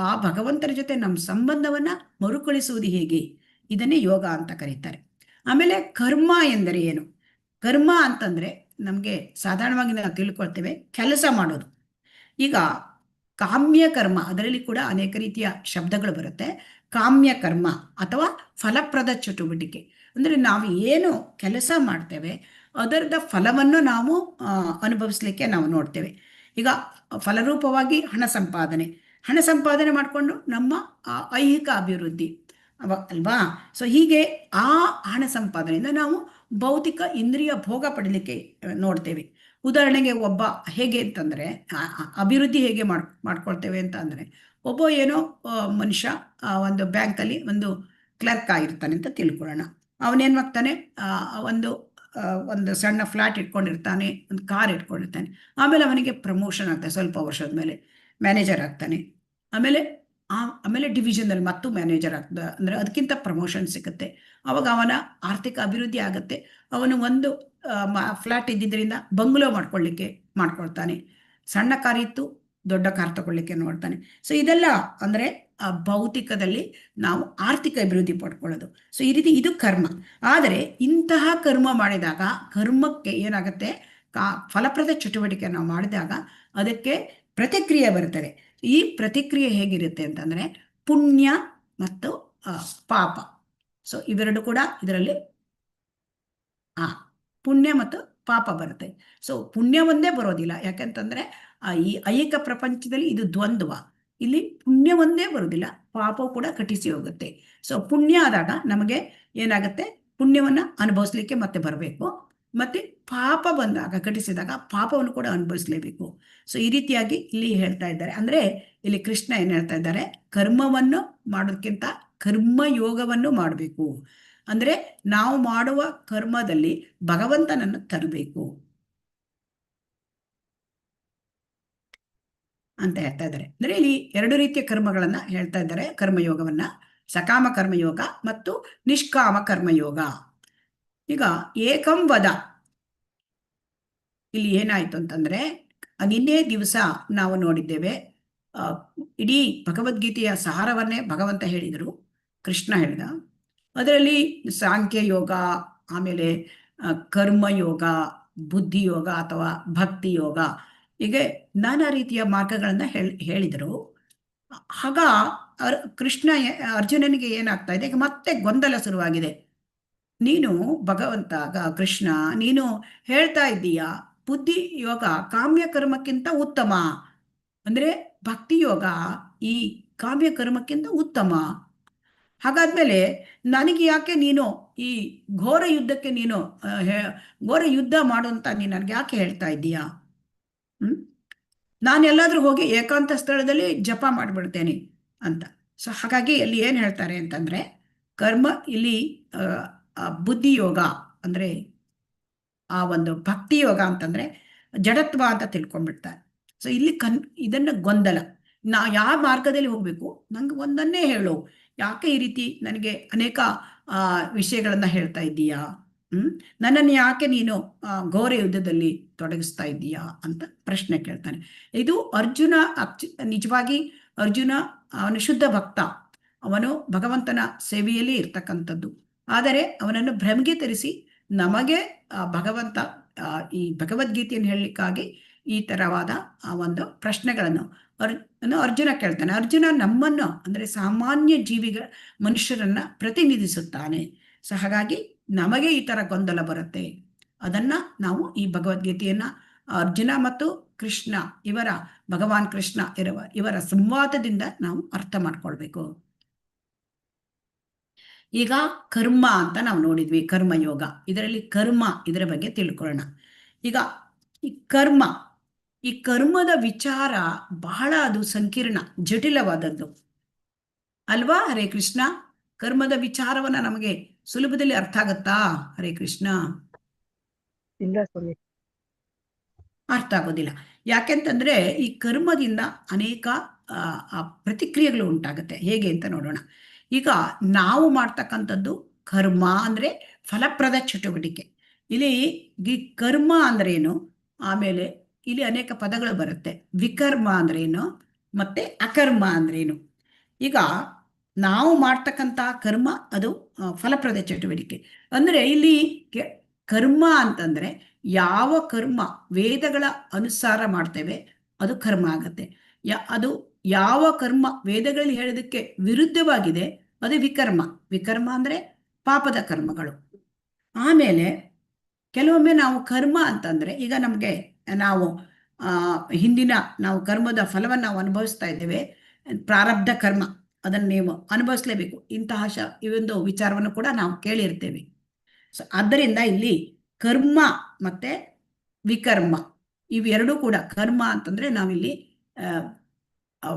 S1: ಆ ಭಗವಂತನ ಜೊತೆ ನಮ್ಮ ಸಂಬಂಧವನ್ನು ಮರುಕಳಿಸುವುದು ಹೇಗೆ, ಇದನ್ನೇ ಯೋಗ ಅಂತ ಕರೀತಾರೆ. ಆಮೇಲೆ ಕರ್ಮ ಎಂದರೆ ಏನು? ಕರ್ಮ ಅಂತಂದರೆ ನಮಗೆ ಸಾಧಾರಣವಾಗಿ ನಾವು ತಿಳ್ಕೊಳ್ತೇವೆ ಕೆಲಸ ಮಾಡೋದು. ಈಗ ಕಾಮ್ಯ ಕರ್ಮ, ಅದರಲ್ಲಿ ಕೂಡ ಅನೇಕ ರೀತಿಯ ಶಬ್ದಗಳು ಬರುತ್ತೆ. ಕಾಮ್ಯ ಕರ್ಮ ಅಥವಾ ಫಲಪ್ರದ ಚಟುವಟಿಕೆ ಅಂದರೆ ನಾವು ಏನು ಕೆಲಸ ಮಾಡ್ತೇವೆ ಅದರದ ಫಲವನ್ನು ನಾವು ಅನುಭವಿಸ್ಲಿಕ್ಕೆ ನಾವು ನೋಡ್ತೇವೆ. ಈಗ ಫಲರೂಪವಾಗಿ ಹಣ ಸಂಪಾದನೆ ಮಾಡಿಕೊಂಡು ನಮ್ಮ ಐಹಿಕ ಅಭಿವೃದ್ಧಿ ಅಲ್ವಾ. ಸೊ ಹೀಗೆ ಆ ಹಣ ಸಂಪಾದನೆಯಿಂದ ನಾವು ಭೌತಿಕ ಇಂದ್ರಿಯ ಭೋಗ ಪಡಲಿಕ್ಕೆ ನೋಡ್ತೇವೆ. ಉದಾಹರಣೆಗೆ ಒಬ್ಬ ಹೇಗೆ ಅಂತಂದರೆ ಅಭಿವೃದ್ಧಿ ಹೇಗೆ ಮಾಡ್ಕೊಳ್ತೇವೆ ಅಂತ ಅಂದರೆ, ಒಬ್ಬ ಏನೋ ಮನುಷ್ಯ ಒಂದು ಬ್ಯಾಂಕಲ್ಲಿ ಒಂದು ಕ್ಲರ್ಕ್ ಆಗಿರ್ತಾನೆ ಅಂತ ತಿಳ್ಕೊಳ್ಳೋಣ. ಅವನೇನು ಮಾಡ್ತಾನೆ, ಒಂದು ಸಣ್ಣ ಫ್ಲ್ಯಾಟ್ ಇಟ್ಕೊಂಡಿರ್ತಾನೆ, ಒಂದು ಕಾರ್ ಇಟ್ಕೊಂಡಿರ್ತಾನೆ. ಆಮೇಲೆ ಅವನಿಗೆ ಪ್ರಮೋಷನ್ ಆಗ್ತಾನೆ, ಸ್ವಲ್ಪ ವರ್ಷದ ಮೇಲೆ ಮ್ಯಾನೇಜರ್ ಆಗ್ತಾನೆ. ಆಮೇಲೆ ಡಿವಿಷನಲ್ಲಿ ಮತ್ತು ಮ್ಯಾನೇಜರ್ ಆಗ್ತದೆ, ಅಂದರೆ ಅದಕ್ಕಿಂತ ಪ್ರಮೋಷನ್ ಸಿಗುತ್ತೆ. ಅವಾಗ ಅವನ ಆರ್ಥಿಕ ಅಭಿವೃದ್ಧಿ ಆಗುತ್ತೆ. ಅವನು ಒಂದು ಫ್ಲ್ಯಾಟ್ ಇದ್ದಿದ್ದರಿಂದ ಬಂಗ್ಲೋ ಮಾಡ್ಕೊಳ್ತಾನೆ. ಸಣ್ಣ ಕಾರ್ ಇತ್ತು, ದೊಡ್ಡ ಕಾರ್ ತಗೊಳ್ಳಿಕ್ಕೆ ನೋಡ್ತಾನೆ. ಸೊ ಇದೆಲ್ಲ ಅಂದರೆ ಭೌತಿಕದಲ್ಲಿ ನಾವು ಆರ್ಥಿಕ ಅಭಿವೃದ್ಧಿ ಪಡ್ಕೊಳ್ಳೋದು. ಸೊ ಈ ರೀತಿ ಇದು ಕರ್ಮ. ಆದರೆ ಇಂತಹ ಕರ್ಮ ಮಾಡಿದಾಗ ಕರ್ಮಕ್ಕೆ ಏನಾಗುತ್ತೆ, ಫಲಪ್ರದ ಚಟುವಟಿಕೆ ನಾವು ಮಾಡಿದಾಗ ಅದಕ್ಕೆ ಪ್ರತಿಕ್ರಿಯೆ ಬರ್ತದೆ. ಈ ಪ್ರತಿಕ್ರಿಯೆ ಹೇಗಿರುತ್ತೆ ಅಂತಂದರೆ ಪುಣ್ಯ ಮತ್ತು ಪಾಪ. ಸೊ ಇವೆರಡು ಕೂಡ ಇದರಲ್ಲಿ ಪುಣ್ಯ ಮತ್ತು ಪಾಪ ಬರುತ್ತೆ. ಸೊ ಪುಣ್ಯ ಒಂದೇ ಬರೋದಿಲ್ಲ, ಯಾಕೆಂತಂದರೆ ಈ ಐಹಿಕ ಪ್ರಪಂಚದಲ್ಲಿ ಇದು ದ್ವಂದ್ವ. ಇಲ್ಲಿ ಪುಣ್ಯ ಒಂದೇ ಬರೋದಿಲ್ಲ, ಪಾಪವು ಕೂಡ ಕಟ್ಟಿಸಿ ಹೋಗುತ್ತೆ. ಸೊ ಪುಣ್ಯ ಆದಾಗ ನಮಗೆ ಏನಾಗುತ್ತೆ, ಪುಣ್ಯವನ್ನು ಅನುಭವಿಸ್ಲಿಕ್ಕೆ ಮತ್ತೆ ಬರಬೇಕು. ಮತ್ತು ಪಾಪ ಬಂದಾಗ, ಘಟಿಸಿದಾಗ ಪಾಪವನ್ನು ಕೂಡ ಅನುಭವಿಸಲೇಬೇಕು. ಸೊ ಈ ರೀತಿಯಾಗಿ ಇಲ್ಲಿ ಹೇಳ್ತಾ ಇದ್ದಾರೆ. ಅಂದರೆ ಇಲ್ಲಿ ಕೃಷ್ಣ ಏನು ಹೇಳ್ತಾ ಇದ್ದಾರೆ, ಕರ್ಮವನ್ನು ಮಾಡೋದಕ್ಕಿಂತ ಕರ್ಮಯೋಗವನ್ನು ಮಾಡಬೇಕು. ಅಂದರೆ ನಾವು ಮಾಡುವ ಕರ್ಮದಲ್ಲಿ ಭಗವಂತನನ್ನು ತರಬೇಕು ಅಂತ ಹೇಳ್ತಾ ಇದ್ದಾರೆ. ಅಂದರೆ ಇಲ್ಲಿ ಎರಡು ರೀತಿಯ ಕರ್ಮಗಳನ್ನು ಹೇಳ್ತಾ ಇದ್ದಾರೆ, ಕರ್ಮಯೋಗವನ್ನು, ಸಕಾಮ ಕರ್ಮಯೋಗ ಮತ್ತು ನಿಷ್ಕಾಮ ಕರ್ಮಯೋಗ. ಈಗ ಏಕಂ ವದ, ಇಲ್ಲಿ ಏನಾಯಿತು ಅಂತಂದರೆ ನಿನ್ನೆ ದಿವಸ ನಾವು ನೋಡಿದ್ದೇವೆ, ಇಡೀ ಭಗವದ್ಗೀತೆಯ ಸಾರವನ್ನೇ ಭಗವಂತ ಹೇಳಿದರು, ಕೃಷ್ಣ ಹೇಳಿದ. ಅದರಲ್ಲಿ ಸಾಂಖ್ಯ ಯೋಗ, ಆಮೇಲೆ ಕರ್ಮಯೋಗ, ಬುದ್ಧಿಯೋಗ ಅಥವಾ ಭಕ್ತಿ ಯೋಗ, ಹೀಗೆ ನಾನಾ ರೀತಿಯ ಮಾರ್ಗಗಳನ್ನು ಹೇಳಿದರು. ಆಗ ಕೃಷ್ಣ ಅರ್ಜುನನಿಗೆ ಏನಾಗ್ತಾ ಇದೆ, ಈಗ ಮತ್ತೆ ಗೊಂದಲ ಶುರುವಾಗಿದೆ. ನೀನು ಭಗವಂತ ಕೃಷ್ಣ ನೀನು ಹೇಳ್ತಾ ಇದ್ದೀಯಾ ಬುದ್ಧಿ ಯೋಗ ಕಾಮ್ಯ ಕರ್ಮಕ್ಕಿಂತ ಉತ್ತಮ, ಅಂದರೆ ಭಕ್ತಿ ಯೋಗ ಈ ಕಾಮ್ಯ ಕರ್ಮಕ್ಕಿಂತ ಉತ್ತಮ. ಹಾಗಾದ್ಮೇಲೆ ನನಗೆ ಯಾಕೆ ನೀನು ಈ ಘೋರ ಯುದ್ಧಕ್ಕೆ ಘೋರ ಯುದ್ಧ ಮಾಡು ಅಂತ ನೀನು ನನಗೆ ಯಾಕೆ ಹೇಳ್ತಾ ಇದ್ದೀಯಾ? ನಾನು ಎಲ್ಲಾದ್ರೂ ಹೋಗಿ ಏಕಾಂತ ಸ್ಥಳದಲ್ಲಿ ಜಪ ಮಾಡಿಬಿಡ್ತೇನೆ ಅಂತ. ಸೊ ಹಾಗಾಗಿ ಅಲ್ಲಿ ಏನು ಹೇಳ್ತಾರೆ ಅಂತಂದರೆ, ಕರ್ಮ ಇಲ್ಲಿ ಬುದ್ಧಿಯೋಗ ಅಂದರೆ ಆ ಒಂದು ಭಕ್ತಿ ಯೋಗ ಅಂತಂದರೆ ಜಡತ್ವ ಅಂತ ತಿಳ್ಕೊಂಡ್ಬಿಡ್ತಾರೆ. ಸೊ ಇಲ್ಲಿ ಇದನ್ನು ಗೊಂದಲ, ಯಾವ ಮಾರ್ಗದಲ್ಲಿ ಹೋಗಬೇಕು, ನಂಗೆ ಒಂದನ್ನೇ ಹೇಳು, ಯಾಕೆ ಈ ರೀತಿ ನನಗೆ ಅನೇಕ ವಿಷಯಗಳನ್ನು ಹೇಳ್ತಾ ಇದ್ದೀಯಾ, ನನ್ನನ್ನು ಯಾಕೆ ನೀನು ಘೋರ ಯುದ್ಧದಲ್ಲಿ ತೊಡಗಿಸ್ತಾ ಇದ್ದೀಯಾ ಅಂತ ಪ್ರಶ್ನೆ ಕೇಳ್ತಾನೆ. ಇದು ಅರ್ಜುನ ನಿಜವಾಗಿ ಅರ್ಜುನ ಅವನು ಶುದ್ಧ ಭಕ್ತ, ಅವನು ಭಗವಂತನ ಸೇವೆಯಲ್ಲಿ ಇರ್ತಕ್ಕಂಥದ್ದು. ಆದರೆ ಅವನನ್ನು ಭ್ರಮೆಗೆ ತರಿಸಿ ನಮಗೆ ಭಗವಂತ ಈ ಭಗವದ್ಗೀತೆಯನ್ನು ಹೇಳಲಿಕ್ಕಾಗಿ ಈ ಥರವಾದ ಒಂದು ಪ್ರಶ್ನೆಗಳನ್ನು ಅರ್ಜುನ ಕೇಳ್ತಾನೆ. ಅರ್ಜುನ ನಮ್ಮನ್ನು ಅಂದರೆ ಸಾಮಾನ್ಯ ಮನುಷ್ಯರನ್ನ ಪ್ರತಿನಿಧಿಸುತ್ತಾನೆ. ಸೊ ಹಾಗಾಗಿ ನಮಗೆ ಈ ಥರ ಗೊಂದಲ ಬರುತ್ತೆ. ಅದನ್ನು ನಾವು ಈ ಭಗವದ್ಗೀತೆಯನ್ನು ಅರ್ಜುನ ಮತ್ತು ಕೃಷ್ಣ ಭಗವಾನ್ ಕೃಷ್ಣ ಇವರ ಸಂವಾದದಿಂದ ನಾವು ಅರ್ಥ ಮಾಡ್ಕೊಳ್ಬೇಕು. ಈಗ ಕರ್ಮ ಅಂತ ನಾವು ನೋಡಿದ್ವಿ, ಕರ್ಮಯೋಗ. ಇದರಲ್ಲಿ ಇದರ ಬಗ್ಗೆ ತಿಳ್ಕೊಳ್ಳೋಣ. ಈಗ ಈ ಕರ್ಮದ ವಿಚಾರ ಬಹಳ ಅದು ಸಂಕೀರ್ಣ, ಜಟಿಲವಾದದ್ದು ಅಲ್ವಾ? ಹರೇ ಕೃಷ್ಣ, ಕರ್ಮದ ವಿಚಾರವನ್ನ ನಮಗೆ ಸುಲಭದಲ್ಲಿ ಅರ್ಥ ಆಗತ್ತಾ? ಹರೇ ಕೃಷ್ಣ,
S4: ಇಲ್ಲ ಸ್ವಾಮಿ,
S1: ಅರ್ಥ ಆಗೋದಿಲ್ಲ. ಯಾಕೆಂತಂದ್ರೆ ಈ ಕರ್ಮದಿಂದ ಅನೇಕ ಆ ಪ್ರತಿಕ್ರಿಯೆಗಳು ಉಂಟಾಗುತ್ತೆ. ಹೇಗೆ ಅಂತ ನೋಡೋಣ. ಈಗ ನಾವು ಮಾಡ್ತಕ್ಕಂಥದ್ದು ಕರ್ಮ ಅಂದರೆ ಫಲಪ್ರದ ಚಟುವಟಿಕೆ. ಇಲ್ಲಿ ಈ ಕರ್ಮ ಅಂದ್ರೇನು, ಆಮೇಲೆ ಇಲ್ಲಿ ಅನೇಕ ಪದಗಳು ಬರುತ್ತೆ. ವಿಕರ್ಮ ಅಂದ್ರೇನು ಮತ್ತೆ ಅಕರ್ಮ ಅಂದ್ರೇನು. ಈಗ ನಾವು ಮಾಡ್ತಕ್ಕಂತಹ ಕರ್ಮ ಅದು ಫಲಪ್ರದ ಚಟುವಟಿಕೆ. ಅಂದರೆ ಇಲ್ಲಿ ಕರ್ಮ ಅಂತಂದ್ರೆ ಯಾವ ಕರ್ಮ ವೇದಗಳ ಅನುಸಾರ ಮಾಡ್ತೇವೆ ಅದು ಕರ್ಮ ಆಗತ್ತೆ. ಅದು ಯಾವ ಕರ್ಮ ವೇದಗಳಲ್ಲಿ ಹೇಳೋದಕ್ಕೆ ವಿರುದ್ಧವಾಗಿದೆ ಅದು ವಿಕರ್ಮ. ವಿಕರ್ಮ ಅಂದ್ರೆ ಪಾಪದ ಕರ್ಮಗಳು. ಆಮೇಲೆ ಕೆಲವೊಮ್ಮೆ ನಾವು ಕರ್ಮ ಅಂತಂದ್ರೆ ಈಗ ನಮಗೆ ನಾವು ಹಿಂದಿನ ನಾವು ಕರ್ಮದ ಫಲವನ್ನು ನಾವು ಅನುಭವಿಸ್ತಾ ಇದ್ದೇವೆ, ಪ್ರಾರಬ್ಧ ಕರ್ಮ, ಅದನ್ನು ನೀವು ಅನುಭವಿಸ್ಲೇಬೇಕು. ಇಂತಹ ಈ ಒಂದು ವಿಚಾರವನ್ನು ಕೂಡ ನಾವು ಕೇಳಿರ್ತೇವೆ. ಸೊ ಆದ್ದರಿಂದ ಇಲ್ಲಿ ಕರ್ಮ ಮತ್ತೆ ವಿಕರ್ಮ ಇವೆರಡೂ ಕೂಡ, ಕರ್ಮ ಅಂತಂದ್ರೆ ನಾವಿಲ್ಲಿ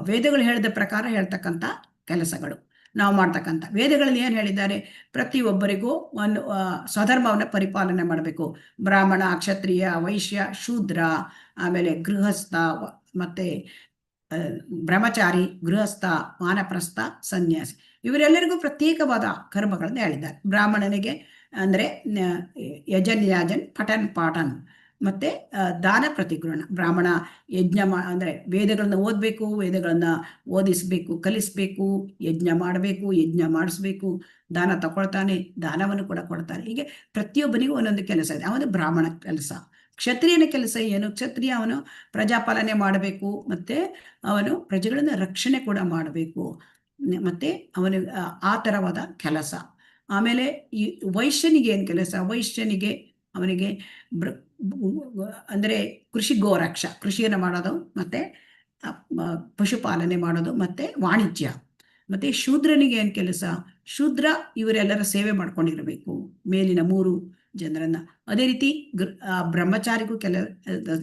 S1: ವೇದಗಳು ಹೇಳಿದ ಪ್ರಕಾರ ಹೇಳ್ತಕ್ಕಂಥ ಕೆಲಸಗಳು ನಾವು ಮಾಡ್ತಕ್ಕಂಥ. ವೇದಗಳಲ್ಲಿ ಏನು ಹೇಳಿದ್ದಾರೆ, ಪ್ರತಿಯೊಬ್ಬರಿಗೂ ಒಂದು ಸ್ವಧರ್ಮವನ್ನು ಪರಿಪಾಲನೆ ಮಾಡಬೇಕು. ಬ್ರಾಹ್ಮಣ, ಕ್ಷತ್ರಿಯ, ವೈಶ್ಯ, ಶೂದ್ರ, ಆಮೇಲೆ ಗೃಹಸ್ಥ, ಮತ್ತೆ ಬ್ರಹ್ಮಚಾರಿ, ಗೃಹಸ್ಥ, ವಾನಪ್ರಸ್ಥ, ಸನ್ಯಾಸಿ, ಇವರೆಲ್ಲರಿಗೂ ಪ್ರತ್ಯೇಕವಾದ ಕರ್ಮಗಳನ್ನು ಹೇಳಿದ್ದಾರೆ. ಬ್ರಾಹ್ಮಣನಿಗೆ ಅಂದರೆ ಯಜನ್ ಪಠನ್ ಪಾಠನ್ ಮತ್ತೆ ದಾನ ಪ್ರತಿಗೃಹಣ. ಬ್ರಾಹ್ಮಣ ಯಜ್ಞ ಅಂದರೆ ವೇದಗಳನ್ನ ಓದಬೇಕು, ವೇದಗಳನ್ನ ಓದಿಸ್ಬೇಕು, ಕಲಿಸ್ಬೇಕು, ಯಜ್ಞ ಮಾಡಬೇಕು, ಯಜ್ಞ ಮಾಡಿಸ್ಬೇಕು, ದಾನ ತಗೊಳ್ತಾನೆ, ದಾನವನ್ನು ಕೂಡ ಕೊಡ್ತಾನೆ. ಹೀಗೆ ಪ್ರತಿಯೊಬ್ಬನಿಗೂ ಒಂದೊಂದು ಕೆಲಸ ಇದೆ. ಅವನು ಬ್ರಾಹ್ಮಣ ಕೆಲಸ. ಕ್ಷತ್ರಿಯನ ಕೆಲಸ ಏನು? ಕ್ಷತ್ರಿಯ ಅವನು ಪ್ರಜಾಪಾಲನೆ ಮಾಡಬೇಕು, ಮತ್ತೆ ಅವನು ಪ್ರಜೆಗಳನ್ನು ರಕ್ಷಣೆ ಕೂಡ ಮಾಡಬೇಕು, ಮತ್ತೆ ಅವನು ಆ ಥರವಾದ ಕೆಲಸ. ಆಮೇಲೆ ಈ ವೈಶ್ಯನಿಗೆ ಏನು ಕೆಲಸ? ವೈಶ್ಯನಿಗೆ ಅವನಿಗೆ ಅಂದರೆ ಕೃಷಿ ಗೋರಕ್ಷ, ಕೃಷಿಯನ್ನು ಮಾಡೋದು, ಮತ್ತೆ ಪಶುಪಾಲನೆ ಮಾಡೋದು, ಮತ್ತೆ ವಾಣಿಜ್ಯ. ಮತ್ತೆ ಶೂದ್ರನಿಗೆ ಏನು ಕೆಲಸ? ಶೂದ್ರ ಇವರೆಲ್ಲರ ಸೇವೆ ಮಾಡ್ಕೊಂಡಿರಬೇಕು, ಮೇಲಿನ 3 ಜನರನ್ನ. ಅದೇ ರೀತಿ ಬ್ರಹ್ಮಚಾರಿಗೂ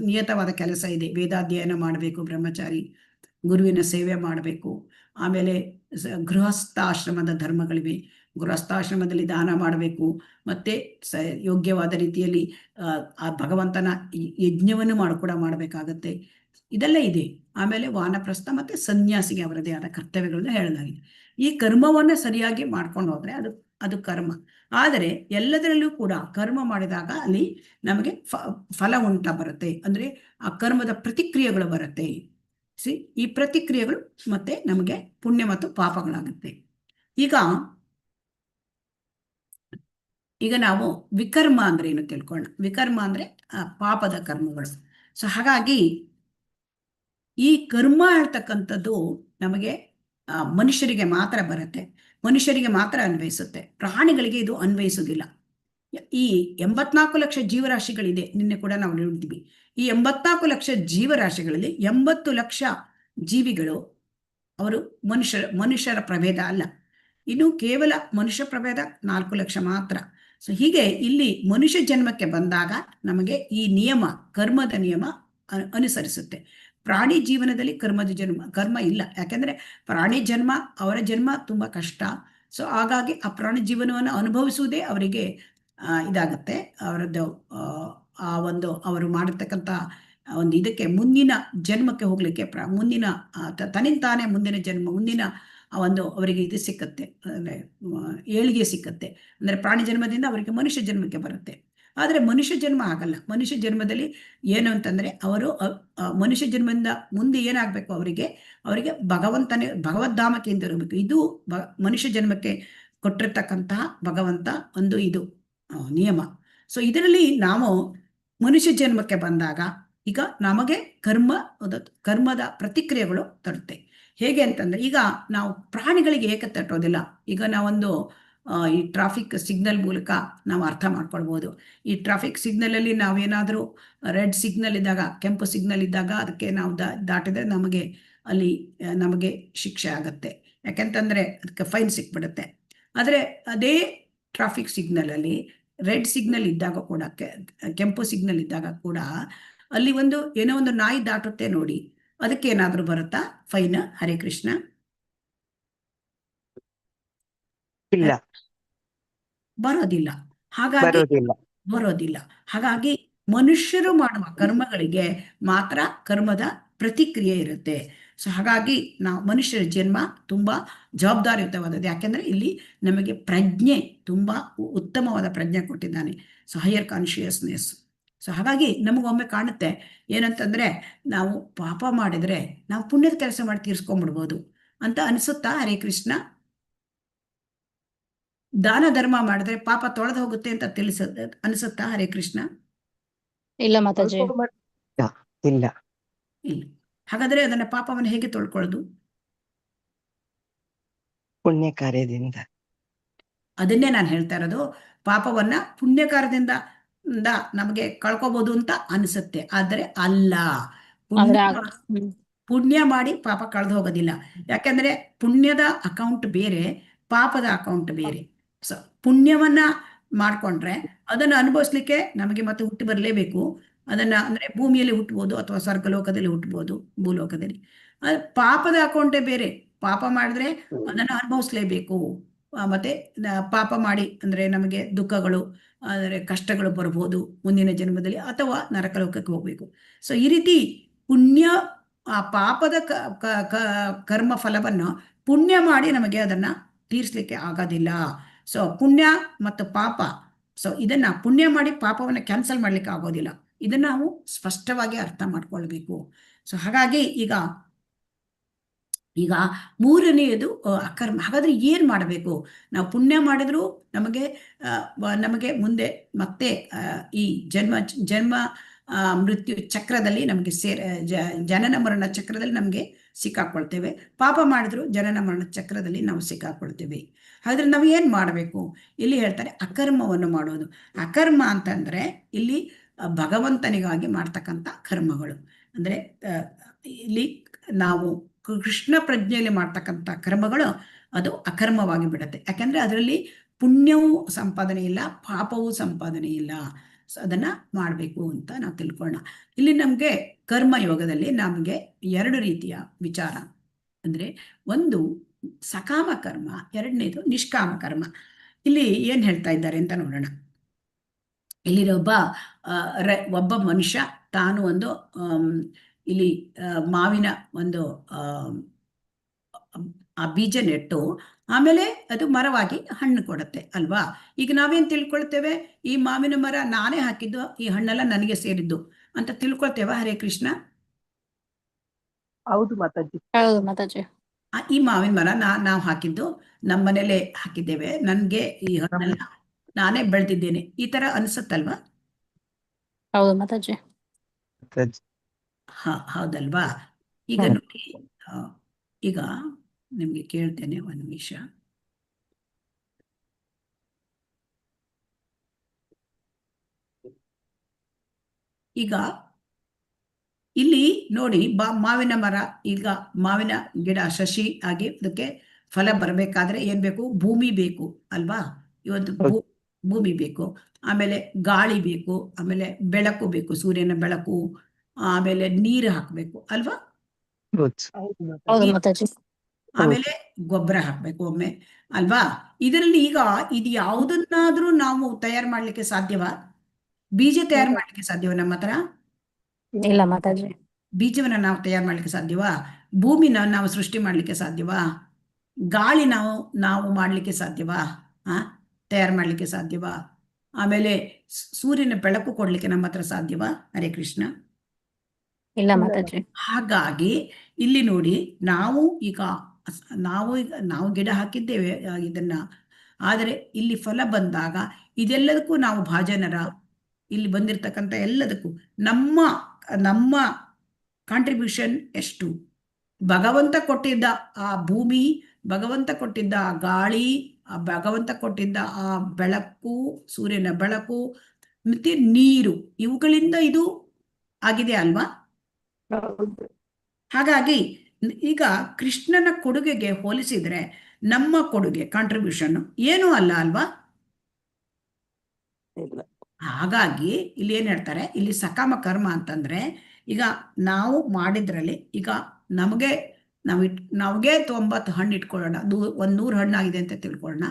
S1: ನಿಯತವಾದ ಕೆಲಸ ಇದೆ. ವೇದಾಧ್ಯಯನ ಮಾಡಬೇಕು ಬ್ರಹ್ಮಚಾರಿ, ಗುರುವಿನ ಸೇವೆ ಮಾಡಬೇಕು. ಆಮೇಲೆ ಗೃಹಸ್ಥಾಶ್ರಮದ ಧರ್ಮಗಳಿವೆ. ಗೃಹಸ್ಥಾಶ್ರಮದಲ್ಲಿ ದಾನ ಮಾಡಬೇಕು, ಮತ್ತೆ ಯೋಗ್ಯವಾದ ರೀತಿಯಲ್ಲಿ ಆ ಭಗವಂತನ ಯಜ್ಞವನ್ನು ಕೂಡ ಮಾಡಬೇಕಾಗತ್ತೆ. ಇದೆಲ್ಲ ಇದೆ. ಆಮೇಲೆ ವಾನಪ್ರಸ್ಥ ಮತ್ತೆ ಸನ್ಯಾಸಿಗೆ ಅವರದೇ ಆದ ಕರ್ತವ್ಯಗಳನ್ನ ಹೇಳಲಾಗಿದೆ. ಈ ಕರ್ಮವನ್ನು ಸರಿಯಾಗಿ ಮಾಡ್ಕೊಂಡು ಹೋದ್ರೆ ಅದು ಕರ್ಮ. ಆದರೆ ಎಲ್ಲದರಲ್ಲೂ ಕೂಡ ಕರ್ಮ ಮಾಡಿದಾಗ ಅಲ್ಲಿ ನಮಗೆ ಫಲ ಉಂಟ ಬರುತ್ತೆ, ಅಂದ್ರೆ ಆ ಕರ್ಮದ ಪ್ರತಿಕ್ರಿಯೆಗಳು ಬರುತ್ತೆ. ಈ ಪ್ರತಿಕ್ರಿಯೆಗಳು ಮತ್ತೆ ನಮಗೆ ಪುಣ್ಯ ಮತ್ತು ಪಾಪಗಳಾಗುತ್ತೆ. ಈಗ ನಾವು ವಿಕರ್ಮ ಅಂದ್ರೆ ಏನು ತಿಳ್ಕೊಳ್ಳೋಣ. ವಿಕರ್ಮ ಅಂದ್ರೆ ಪಾಪದ ಕರ್ಮಗಳು. ಸೊ ಹಾಗಾಗಿ ಈ ಕರ್ಮ ಹೇಳ್ತಕ್ಕಂಥದ್ದು ನಮಗೆ ಮನುಷ್ಯರಿಗೆ ಮಾತ್ರ ಬರುತ್ತೆ, ಮನುಷ್ಯರಿಗೆ ಮಾತ್ರ ಅನ್ವಯಿಸುತ್ತೆ. ಪ್ರಾಣಿಗಳಿಗೆ ಇದು ಅನ್ವಯಿಸುವುದಿಲ್ಲ. ಈ 84 ಲಕ್ಷ ಜೀವರಾಶಿಗಳಿದೆ, ನಿನ್ನೆ ಕೂಡ ನಾವು ನೋಡಿದ್ವಿ. ಈ 84 ಲಕ್ಷ ಜೀವರಾಶಿಗಳಲ್ಲಿ 80 ಲಕ್ಷ ಜೀವಿಗಳು ಅವರು ಮನುಷ್ಯರ ಪ್ರಭೇದ ಅಲ್ಲ. ಇನ್ನು ಕೇವಲ ಮನುಷ್ಯ ಪ್ರಭೇದ 4 ಲಕ್ಷ ಮಾತ್ರ. ಸೊ ಹೀಗೆ ಇಲ್ಲಿ ಮನುಷ್ಯ ಜನ್ಮಕ್ಕೆ ಬಂದಾಗ ನಮಗೆ ಈ ನಿಯಮ, ಕರ್ಮದ ನಿಯಮ ಅನುಸರಿಸುತ್ತೆ. ಪ್ರಾಣಿ ಜೀವನದಲ್ಲಿ ಕರ್ಮ ಇಲ್ಲ. ಯಾಕೆಂದ್ರೆ ಪ್ರಾಣಿ ಜನ್ಮ, ಅವರ ಜನ್ಮ ತುಂಬಾ ಕಷ್ಟ. ಸೊ ಹಾಗಾಗಿ ಆ ಪ್ರಾಣಿ ಜೀವನವನ್ನು ಅನುಭವಿಸುವುದೇ ಅವರಿಗೆ ಇದಾಗತ್ತೆ. ಅವರದ್ದು ಅವರು ಮಾಡಿರ್ತಕ್ಕಂಥ ಒಂದು ಇದಕ್ಕೆ ಮುಂದಿನ ಜನ್ಮಕ್ಕೆ ಹೋಗ್ಲಿಕ್ಕೆ ಮುಂದಿನ ತನ್ನಿಂತಾನೆ ಮುಂದಿನ ಜನ್ಮ, ಮುಂದಿನ ಅವರಿಗೆ ಇದು ಸಿಕ್ಕತ್ತೆ, ಅಂದರೆ ಏಳಿಗೆ ಸಿಕ್ಕತ್ತೆ. ಅಂದರೆ ಪ್ರಾಣಿ ಜನ್ಮದಿಂದ ಅವರಿಗೆ ಮನುಷ್ಯ ಜನ್ಮಕ್ಕೆ ಬರುತ್ತೆ. ಆದರೆ ಮನುಷ್ಯ ಜನ್ಮ ಆಗಲ್ಲ. ಮನುಷ್ಯ ಜನ್ಮದಲ್ಲಿ ಏನು ಅಂತಂದ್ರೆ ಅವರು ಮನುಷ್ಯ ಜನ್ಮದಿಂದ ಮುಂದೆ ಏನಾಗಬೇಕು, ಅವರಿಗೆ ಭಗವದ್ಧಾಮಕ್ಕೆ ಹಿಂದಿರಬೇಕು. ಇದು ಮನುಷ್ಯ ಜನ್ಮಕ್ಕೆ ಕೊಟ್ಟಿರ್ತಕ್ಕಂತಹ ಭಗವಂತ ಒಂದು ಇದು ನಿಯಮ. ಸೊ ಇದರಲ್ಲಿ ನಾವು ಮನುಷ್ಯ ಜನ್ಮಕ್ಕೆ ಬಂದಾಗ ಈಗ ನಮಗೆ ಕರ್ಮದ ಪ್ರತಿಕ್ರಿಯೆಗಳು ತರುತ್ತೆ. ಹೇಗೆ ಅಂತಂದ್ರೆ ಈಗ ನಾವು ಪ್ರಾಣಿಗಳಿಗೆ ಏಕೆ ತಟ್ಟೋದಿಲ್ಲ? ಈಗ ನಾವೊಂದು ಈ ಟ್ರಾಫಿಕ್ ಸಿಗ್ನಲ್ ಮೂಲಕ ನಾವು ಅರ್ಥ ಮಾಡ್ಕೊಳ್ಬೋದು. ಈ ಟ್ರಾಫಿಕ್ ಸಿಗ್ನಲ್ ಅಲ್ಲಿ ನಾವೇನಾದರೂ ರೆಡ್ ಸಿಗ್ನಲ್ ಇದ್ದಾಗ, ಕೆಂಪು ಸಿಗ್ನಲ್ ಇದ್ದಾಗ ಅದಕ್ಕೆ ನಾವು ದಾಟಿದ್ರೆ ನಮಗೆ ಶಿಕ್ಷೆ ಆಗತ್ತೆ. ಯಾಕೆಂತಂದ್ರೆ ಅದಕ್ಕೆ ಫೈನ್ ಸಿಕ್ಬಿಡುತ್ತೆ. ಆದರೆ ಅದೇ ಟ್ರಾಫಿಕ್ ಸಿಗ್ನಲ್ ಅಲ್ಲಿ ರೆಡ್ ಸಿಗ್ನಲ್ ಇದ್ದಾಗ ಕೂಡ, ಕೆಂಪು ಸಿಗ್ನಲ್ ಇದ್ದಾಗ ಕೂಡ ಅಲ್ಲಿ ಏನೋ ಒಂದು ನಾಯಿ ದಾಟುತ್ತೆ ನೋಡಿ, ಅದಕ್ಕೆ ಏನಾದ್ರೂ ಬರುತ್ತಾ ಫೈನ್? ಹರೇ ಕೃಷ್ಣ.
S2: ಇಲ್ಲ,
S1: ಬರೋದಿಲ್ಲ. ಹಾಗಾಗಿ ಮನುಷ್ಯರು ಮಾಡುವ ಕರ್ಮಗಳಿಗೆ ಮಾತ್ರ ಕರ್ಮದ ಪ್ರತಿಕ್ರಿಯೆ ಇರುತ್ತೆ. ಸೊ ಹಾಗಾಗಿ ನಾವು ಮನುಷ್ಯರ ಜನ್ಮ ತುಂಬ ಜವಾಬ್ದಾರಿಯುತವಾದದ್ದು. ಯಾಕೆಂದರೆ ಇಲ್ಲಿ ನಮಗೆ ಪ್ರಜ್ಞೆ ತುಂಬ ಉತ್ತಮವಾದ ಪ್ರಜ್ಞೆ ಕೊಟ್ಟಿದ್ದಾನೆ. So higher consciousness. ಸೊ ಹಾಗಾಗಿ ನಮಗೊಮ್ಮೆ ಕಾಣುತ್ತೆ ಏನಂತಂದರೆ, ನಾವು ಪಾಪ ಮಾಡಿದರೆ ನಾವು ಪುಣ್ಯದ ಕೆಲಸ ಮಾಡಿ ತೀರಿಸ್ಕೊಂಡ್ಬಿಡ್ಬೋದು ಅಂತ ಅನಿಸುತ್ತಾ? ಹರೇ ಕೃಷ್ಣ. ದಾನ ಧರ್ಮ ಮಾಡಿದ್ರೆ ಪಾಪ ತೊಳೆದು ಹೋಗುತ್ತೆ ಅಂತ ಅನಿಸುತ್ತಾ? ಹರೇ ಕೃಷ್ಣ.
S3: ಇಲ್ಲ ಮಾತಾಜಿ.
S4: ಸ್ವಲ್ಪ ಮಟ್ಟಿಗೆ
S2: ಇಲ್ಲ.
S1: ಇಲ್ಲ. ಹಾಗಾದ್ರೆ ಅದನ್ನ ಪಾಪವನ್ನು ಹೇಗೆ ತೊಳ್ಕೊಳ್ಳೋದು?
S2: ಪುಣ್ಯ ಕಾರ್ಯದಿಂದ.
S1: ಅದನ್ನೇ ನಾನು ಹೇಳ್ತಾ ಇರೋದು. ಪಾಪವನ್ನ ಪುಣ್ಯ ಕಾರ್ಯದಿಂದ ನಮಗೆ ಕಳ್ಕೊಬೋದು ಅಂತ ಅನಿಸುತ್ತೆ, ಆದರೆ ಅಲ್ಲ.
S3: ಆದ್ರೆ
S1: ಪುಣ್ಯ ಮಾಡಿ ಪಾಪ ಕಳೆದು ಹೋಗೋದಿಲ್ಲ. ಯಾಕೆಂದ್ರೆ ಪುಣ್ಯದ ಅಕೌಂಟ್ ಬೇರೆ, ಪಾಪದ ಅಕೌಂಟ್ ಬೇರೆ. ಸೊ ಪುಣ್ಯವನ್ನ ಮಾಡ್ಕೊಂಡ್ರೆ ಅದನ್ನ ಅನುಭವಿಸ್ಲಿಕ್ಕೆ ನಮಗೆ ಮತ್ತೆ ಹುಟ್ಟಿ ಬರಲೇಬೇಕು. ಅದನ್ನ ಅಂದ್ರೆ ಭೂಮಿಯಲ್ಲಿ ಹುಟ್ಟಬಹುದು ಅಥವಾ ಸ್ವರ್ಗಲೋಕದಲ್ಲಿ ಹುಟ್ಟಬಹುದು, ಭೂಲೋಕದಲ್ಲಿ. ಪಾಪದ ಅಕೌಂಟೇ ಬೇರೆ. ಪಾಪ ಮಾಡಿದ್ರೆ ಅದನ್ನ ಅನುಭವಿಸ್ಲೇಬೇಕು. ಮತ್ತೆ ಪಾಪ ಮಾಡಿ ಅಂದ್ರೆ ನಮಗೆ ದುಃಖಗಳು, ಅಂದರೆ ಕಷ್ಟಗಳು ಬರ್ಬೋದು ಮುಂದಿನ ಜನ್ಮದಲ್ಲಿ, ಅಥವಾ ನರಕಲೋಕಕ್ಕೆ ಹೋಗ್ಬೇಕು. ಸೊ ಈ ರೀತಿ ಪುಣ್ಯ, ಆ ಪಾಪದ ಕರ್ಮ ಫಲವನ್ನು ಪುಣ್ಯ ಮಾಡಿ ನಮಗೆ ಅದನ್ನ ತೀರಿಸ್ಲಿಕ್ಕೆ ಆಗೋದಿಲ್ಲ. ಸೊ ಪುಣ್ಯ ಮತ್ತು ಪಾಪ, ಸೊ ಇದನ್ನ ಪುಣ್ಯ ಮಾಡಿ ಪಾಪವನ್ನು ಕ್ಯಾನ್ಸಲ್ ಮಾಡ್ಲಿಕ್ಕೆ ಆಗೋದಿಲ್ಲ. ಇದನ್ನ ನಾವು ಸ್ಪಷ್ಟವಾಗಿ ಅರ್ಥ ಮಾಡ್ಕೊಳ್ಬೇಕು. ಸೊ ಹಾಗಾಗಿ ಈಗ ಮೂರನೆಯದು ಅಕರ್ಮ. ಹಾಗಾದ್ರೆ ಏನ್ ಮಾಡಬೇಕು? ನಾವು ಪುಣ್ಯ ಮಾಡಿದ್ರು ನಮಗೆ ಮುಂದೆ ಮತ್ತೆ ಈ ಜನ್ಮ ಮೃತ್ಯು ಚಕ್ರದಲ್ಲಿ ನಮಗೆ ಜನನ ಮರಣ ಚಕ್ರದಲ್ಲಿ ನಮಗೆ ಸಿಕ್ಕಾಕೊಳ್ತೇವೆ. ಪಾಪ ಮಾಡಿದ್ರು ಜನನ ಮರಣ ಚಕ್ರದಲ್ಲಿ ನಾವು ಸಿಕ್ಕಾಕೊಳ್ತೇವೆ. ಹಾಗಾದ್ರೆ ನಾವು ಏನ್ ಮಾಡಬೇಕು? ಇಲ್ಲಿ ಹೇಳ್ತಾರೆ ಅಕರ್ಮವನ್ನು ಮಾಡೋದು. ಅಕರ್ಮ ಅಂತಂದ್ರೆ ಇಲ್ಲಿ ಭಗವಂತನಿಗಾಗಿ ಮಾಡ್ತಕ್ಕಂಥ ಕರ್ಮಗಳು. ಅಂದ್ರೆ ಇಲ್ಲಿ ನಾವು ಕೃಷ್ಣ ಪ್ರಜ್ಞೆಯಲ್ಲಿ ಮಾಡ್ತಕ್ಕಂಥ ಕರ್ಮಗಳು ಅದು ಅಕರ್ಮವಾಗಿ ಬಿಡುತ್ತೆ. ಯಾಕಂದ್ರೆ ಅದರಲ್ಲಿ ಪುಣ್ಯವೂ ಸಂಪಾದನೆ ಇಲ್ಲ, ಪಾಪವೂ ಸಂಪಾದನೆ ಇಲ್ಲ. ಸೊ ಅದನ್ನ ಮಾಡಬೇಕು ಅಂತ ನಾವು ತಿಳ್ಕೊಳ್ಳೋಣ. ಇಲ್ಲಿ ನಮ್ಗೆ ಕರ್ಮಯೋಗದಲ್ಲಿ ನಮ್ಗೆ 2 ರೀತಿಯ ವಿಚಾರ. ಅಂದ್ರೆ ಒಂದು ಸಕಾಮ ಕರ್ಮ, ಎರಡನೇದು ನಿಷ್ಕಾಮ ಕರ್ಮ. ಇಲ್ಲಿ ಏನ್ ಹೇಳ್ತಾ ಇದ್ದಾರೆ ಅಂತ ನೋಡೋಣ. ಇಲ್ಲಿ ಒಬ್ಬ ಮನುಷ್ಯ ತಾನು ಒಂದು ಇಲ್ಲಿ ಮಾವಿನ ಒಂದು ಆ ಬೀಜ ನೆಟ್ಟು ಆಮೇಲೆ ಅದು ಮರವಾಗಿ ಹಣ್ಣು ಕೊಡುತ್ತೆ ಅಲ್ವಾ? ಈಗ ನಾವೇನ್ ತಿಳ್ಕೊಳ್ತೇವೆ? ಈ ಮಾವಿನ ಮರ ನಾನೇ ಹಾಕಿದ್ದು, ಈ ಹಣ್ಣೆಲ್ಲ ನನಗೆ ಸೇರಿದ್ದು ಅಂತ ತಿಳ್ಕೊಳ್ತೇವ? ಹರೇ ಕೃಷ್ಣ.
S4: ಹೌದು ಮಾತಾಜಿ.
S3: ಹೌದು ಮಾತಾಜಿ.
S1: ಈ ಮಾವಿನ ಮರ ನಾವು ಹಾಕಿದ್ದು, ನಮ್ಮ ಮನೇಲೆ ಹಾಕಿದ್ದೇವೆ, ನನ್ಗೆ ಈ ಹಣ್ಣೆಲ್ಲ ನಾನೇ ಬೆಳೆದಿದ್ದೇನೆ, ಈ ತರ ಅನ್ಸುತ್ತಲ್ವಾ?
S3: ಹೌದು ಮಾತಾಜಿ.
S1: ಹೌದಲ್ವಾ? ಈಗ ನೋಡಿ, ಈಗ ನಿಮ್ಗೆ ಕೇಳ್ತೇನೆ ಒಂದು ನಿಮಿಷ. ಈಗ ಇಲ್ಲಿ ನೋಡಿ, ಮಾವಿನ ಮರ, ಈಗ ಮಾವಿನ ಗಿಡ ಶಶಿ ಆಗಿ ಅದಕ್ಕೆ ಫಲ ಬರಬೇಕಾದ್ರೆ ಏನ್ ಬೇಕು? ಭೂಮಿ ಬೇಕು ಅಲ್ವಾ? ಇವತ್ತು ಭೂಮಿ ಬೇಕು, ಆಮೇಲೆ ಗಾಳಿ ಬೇಕು, ಆಮೇಲೆ ಬೆಳಕು ಬೇಕು, ಸೂರ್ಯನ ಬೆಳಕು, ಆಮೇಲೆ ನೀರು ಹಾಕ್ಬೇಕು ಅಲ್ವಾ?
S3: ಹೌದು ಮಾತಾಜಿ.
S1: ಆಮೇಲೆ ಗೊಬ್ಬರ ಹಾಕ್ಬೇಕು ಒಮ್ಮೆ ಅಲ್ವಾ? ಇದರಲ್ಲಿ ಈಗ ಇದು ಯಾವುದನ್ನಾದ್ರೂ ನಾವು ತಯಾರು ಮಾಡ್ಲಿಕ್ಕೆ ಸಾಧ್ಯವಾ? ಬೀಜ ತಯಾರು ಮಾಡ್ಲಿಕ್ಕೆ ಸಾಧ್ಯವಾ ನಮ್ಮ ಹತ್ರ?
S3: ಇಲ್ಲ ಮಾತಾಜಿ.
S1: ಬೀಜವನ್ನ ನಾವು ತಯಾರು ಮಾಡ್ಲಿಕ್ಕೆ ಸಾಧ್ಯವಾ? ಭೂಮಿನ ನಾವು ಸೃಷ್ಟಿ ಮಾಡ್ಲಿಕ್ಕೆ ಸಾಧ್ಯವಾ? ಗಾಳಿ ನಾವು ಮಾಡ್ಲಿಕ್ಕೆ ಸಾಧ್ಯವಾ? ತಯಾರು ಮಾಡ್ಲಿಕ್ಕೆ ಸಾಧ್ಯವಾ? ಆಮೇಲೆ ಸೂರ್ಯನ ಬೆಳಕು ಕೊಡ್ಲಿಕ್ಕೆ ನಮ್ಮ ಹತ್ರ ಸಾಧ್ಯವಾ? ಹರೇ ಕೃಷ್ಣ.
S3: ಇಲ್ಲ ಮಾತಾಜಿ.
S1: ಹಾಗಾಗಿ ಇಲ್ಲಿ ನೋಡಿ, ನಾವು ಗಿಡ ಹಾಕಿದ್ದೇವೆ ಇದನ್ನ, ಆದರೆ ಇಲ್ಲಿ ಫಲ ಬಂದಾಗ ಇದೆಲ್ಲದಕ್ಕೂ ನಾವು ಭಾಜನರ. ಇಲ್ಲಿ ಬಂದಿರತಕ್ಕಂಥ ಎಲ್ಲದಕ್ಕೂ ನಮ್ಮ ಕಾಂಟ್ರಿಬ್ಯೂಷನ್ ಎಷ್ಟು? ಭಗವಂತ ಕೊಟ್ಟಿದ್ದ ಆ ಭೂಮಿ, ಭಗವಂತ ಕೊಟ್ಟಿದ್ದ ಆ ಗಾಳಿ, ಆ ಭಗವಂತ ಕೊಟ್ಟಿದ್ದ ಆ ಬೆಳಕು, ಸೂರ್ಯನ ಬೆಳಕು ಮತ್ತೆ ನೀರು, ಇವುಗಳಿಂದ ಇದು ಆಗಿದೆ ಅಲ್ವಾ? ಹಾಗಾಗಿ ಈಗ ಕೃಷ್ಣನ ಕೊಡುಗೆಗೆ ಹೋಲಿಸಿದ್ರೆ ನಮ್ಮ ಕೊಡುಗೆ, ಕಾಂಟ್ರಿಬ್ಯೂಷನ್ ಏನೂ ಅಲ್ಲ ಅಲ್ವಾ? ಹಾಗಾಗಿ ಇಲ್ಲಿ ಏನ್ ಹೇಳ್ತಾರೆ, ಇಲ್ಲಿ ಸಕಾಮ ಕರ್ಮ ಅಂತಂದ್ರೆ, ಈಗ ನಾವು ಮಾಡಿದ್ರಲ್ಲಿ ಈಗ ನಮಗೆ 90 ಹಣ್ಣು ಇಟ್ಕೊಳ್ಳೋಣ, 100 ಹಣ್ಣು ಆಗಿದೆ ಅಂತ ತಿಳ್ಕೊಳ್ಳೋಣ,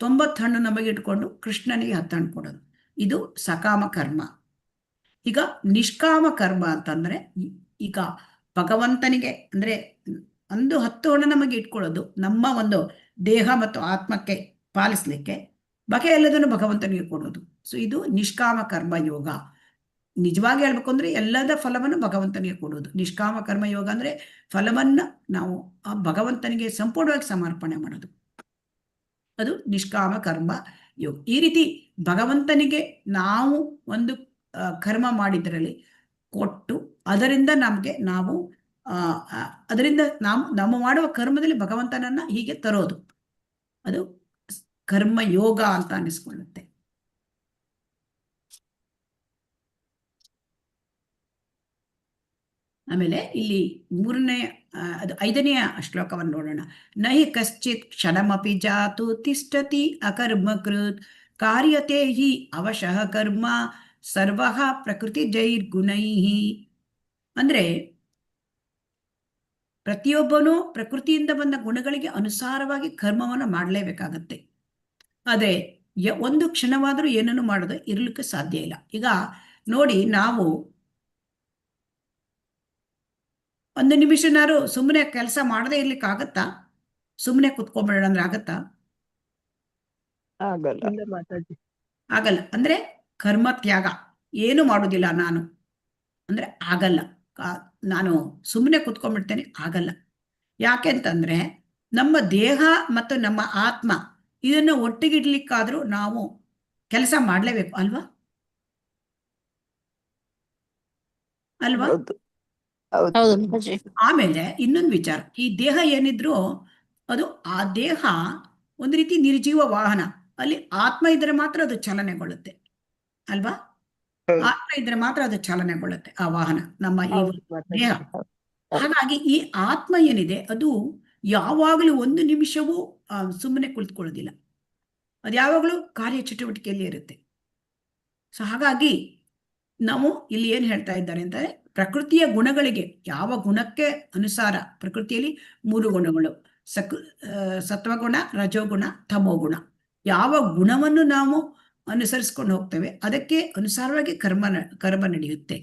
S1: 90 ಹಣ್ಣು ನಮಗೆ ಇಟ್ಕೊಂಡು ಕೃಷ್ಣನಿಗೆ 10 ಹಣ್ಣು ಕೊಡೋದು, ಇದು ಸಕಾಮ ಕರ್ಮ. ಈಗ ನಿಷ್ಕಾಮ ಕರ್ಮ ಅಂತಂದ್ರೆ, ಈಗ ಭಗವಂತನಿಗೆ ಅಂದ್ರೆ ಒಂದು 10 ಹಣ ನಮಗೆ ಇಟ್ಕೊಳ್ಳೋದು ನಮ್ಮ ಒಂದು ದೇಹ ಮತ್ತು ಆತ್ಮಕ್ಕೆ ಪಾಲಿಸ್ಲಿಕ್ಕೆ, ಬಾಕಿ ಎಲ್ಲದನ್ನು ಭಗವಂತನಿಗೆ ಕೊಡೋದು. ಸೊ ಇದು ನಿಷ್ಕಾಮ ಕರ್ಮ ಯೋಗ. ನಿಜವಾಗಿ ಹೇಳ್ಬೇಕು ಅಂದ್ರೆ ಎಲ್ಲದ ಫಲವನ್ನು ಭಗವಂತನಿಗೆ ಕೊಡೋದು. ನಿಷ್ಕಾಮ ಕರ್ಮ ಯೋಗ ಅಂದ್ರೆ ಫಲವನ್ನ ನಾವು ಆ ಭಗವಂತನಿಗೆ ಸಂಪೂರ್ಣವಾಗಿ ಸಮರ್ಪಣೆ ಮಾಡೋದು. ಅದು ನಿಷ್ಕಾಮ ಕರ್ಮ ಯೋಗ. ಈ ರೀತಿ ಭಗವಂತನಿಗೆ ನಾವು ಒಂದು ಕರ್ಮ ಮಾಡಿದ್ರಲ್ಲಿ ಕೊಟ್ಟು ಅದರಿಂದ ಅದರಿಂದ ನಾವು ಮಾಡುವ ಕರ್ಮದಲ್ಲಿ ಭಗವಂತನನ್ನ ಹೀಗೆ ತರೋದು, ಅದು ಕರ್ಮ ಯೋಗ ಅಂತ ಅನಿಸ್ಕೊಳ್ಳುತ್ತೆ. ಆಮೇಲೆ ಇಲ್ಲಿ ಅದು 5ನೆಯ ಶ್ಲೋಕವನ್ನು ನೋಡೋಣ. ನಹಿ ಕಶ್ಚಿತ್ ಕ್ಷಣಮಪಿ ಜಾತು ತಿಷ್ಠತಿ ಅಕರ್ಮಕೃತ್ ಕಾರ್ಯತೆ ಹಿ ಅವಶಃ ಕರ್ಮ ಸರ್ವಃ ಪ್ರಕೃತಿ ಜೈರ್ಗುಣೈಃ. ಅಂದ್ರೆ ಪ್ರತಿಯೊಬ್ಬನೂ ಪ್ರಕೃತಿಯಿಂದ ಬಂದ ಗುಣಗಳಿಗೆ ಅನುಸಾರವಾಗಿ ಕರ್ಮವನ್ನು ಮಾಡಲೇಬೇಕಾಗತ್ತೆ. ಅದೇ ಒಂದು ಕ್ಷಣವಾದರೂ ಏನನ್ನು ಮಾಡೋದು ಇರ್ಲಿಕ್ಕೆ ಸಾಧ್ಯ ಇಲ್ಲ. ಈಗ ನೋಡಿ, ನಾವು ಒಂದು ನಿಮಿಷನಾರು ಸುಮ್ಮನೆ ಕೆಲಸ ಮಾಡದೇ ಇರ್ಲಿಕ್ಕೆ ಆಗತ್ತಾ? ಸುಮ್ಮನೆ ಕುತ್ಕೊಂಡ್ಬಿಡೋಣ ಅಂದ್ರೆ ಆಗತ್ತಾ?
S2: ಆಗಲ್ಲ.
S4: ಇಲ್ಲ ಮಾತಾಜಿ.
S1: ಆಗಲ್ಲ. ಅಂದ್ರೆ ಕರ್ಮ ತ್ಯಾಗ ಏನು ಮಾಡೋದಿಲ್ಲ ನಾನು ಅಂದ್ರೆ ಆಗಲ್ಲ. ನಾನು ಸುಮ್ಮನೆ ಕುತ್ಕೊಂಡ್ಬಿಡ್ತೇನೆ, ಆಗಲ್ಲ. ಯಾಕೆ ಅಂತಂದ್ರೆ ನಮ್ಮ ದೇಹ ಮತ್ತು ನಮ್ಮ ಆತ್ಮ ಇದನ್ನು ಒಟ್ಟಿಗಿಡ್ಲಿಕ್ಕಾದ್ರೂ ನಾವು ಕೆಲಸ ಮಾಡಲೇಬೇಕು ಅಲ್ವಾ?
S2: ಹೌದು ಹೌದು.
S3: ಹೌದು ಮಾತಾಜಿ.
S1: ಆಮೇಲೆ ಇನ್ನೊಂದು ವಿಚಾರ, ಈ ದೇಹ ಏನಿದ್ರು ಅದು ಆ ದೇಹ ಒಂದು ರೀತಿ ನಿರ್ಜೀವ ವಾಹನ. ಅಲ್ಲಿ ಆತ್ಮ ಇದ್ರೆ ಮಾತ್ರ ಅದು ಚಲನೆಗೊಳ್ಳುತ್ತೆ ಅಲ್ವಾ?
S2: ಹೌದು.
S1: ಆತ್ಮ ಇದ್ರೆ ಮಾತ್ರ ಅದು ಚಲನೆಗೊಳ್ಳುತ್ತೆ, ಆ ವಾಹನ, ನಮ್ಮ ಈ
S4: ಹೌದು ಮಾತಾಜಿ.
S1: ದೇಹ. ಹಾಗಾಗಿ ಈ ಆತ್ಮ ಏನಿದೆ ಅದು ಯಾವಾಗಲೂ ಒಂದು ನಿಮಿಷವೂ ಸುಮ್ಮನೆ ಕುಳಿತುಕೊಳ್ಳೋದಿಲ್ಲ. ಅದು ಯಾವಾಗಲೂ ಕಾರ್ಯಚಟುವಟಿಕೆಯಲ್ಲಿ ಇರುತ್ತೆ. ಸೊ ಹಾಗಾಗಿ ನಾವು ಇಲ್ಲಿ ಏನು ಹೇಳ್ತಾ ಇದ್ದಾರೆ ಅಂತಂದ್ರೆ, ಪ್ರಕೃತಿಯ ಗುಣಗಳಿಗೆ ಯಾವ ಗುಣಕ್ಕೆ ಅನುಸಾರ, ಪ್ರಕೃತಿಯಲ್ಲಿ 3 ಗುಣಗಳು, ಸತ್ವಗುಣ, ರಜೋಗುಣ, ತಮೋಗುಣ. ಯಾವ ಗುಣವನ್ನು ನಾವು ಅನುಸರಿಸ್ಕೊಂಡು ಹೋಗ್ತೇವೆ ಅದಕ್ಕೆ ಅನುಸಾರವಾಗಿ ಕರ್ಮ ನಡೆಯುತ್ತೆ.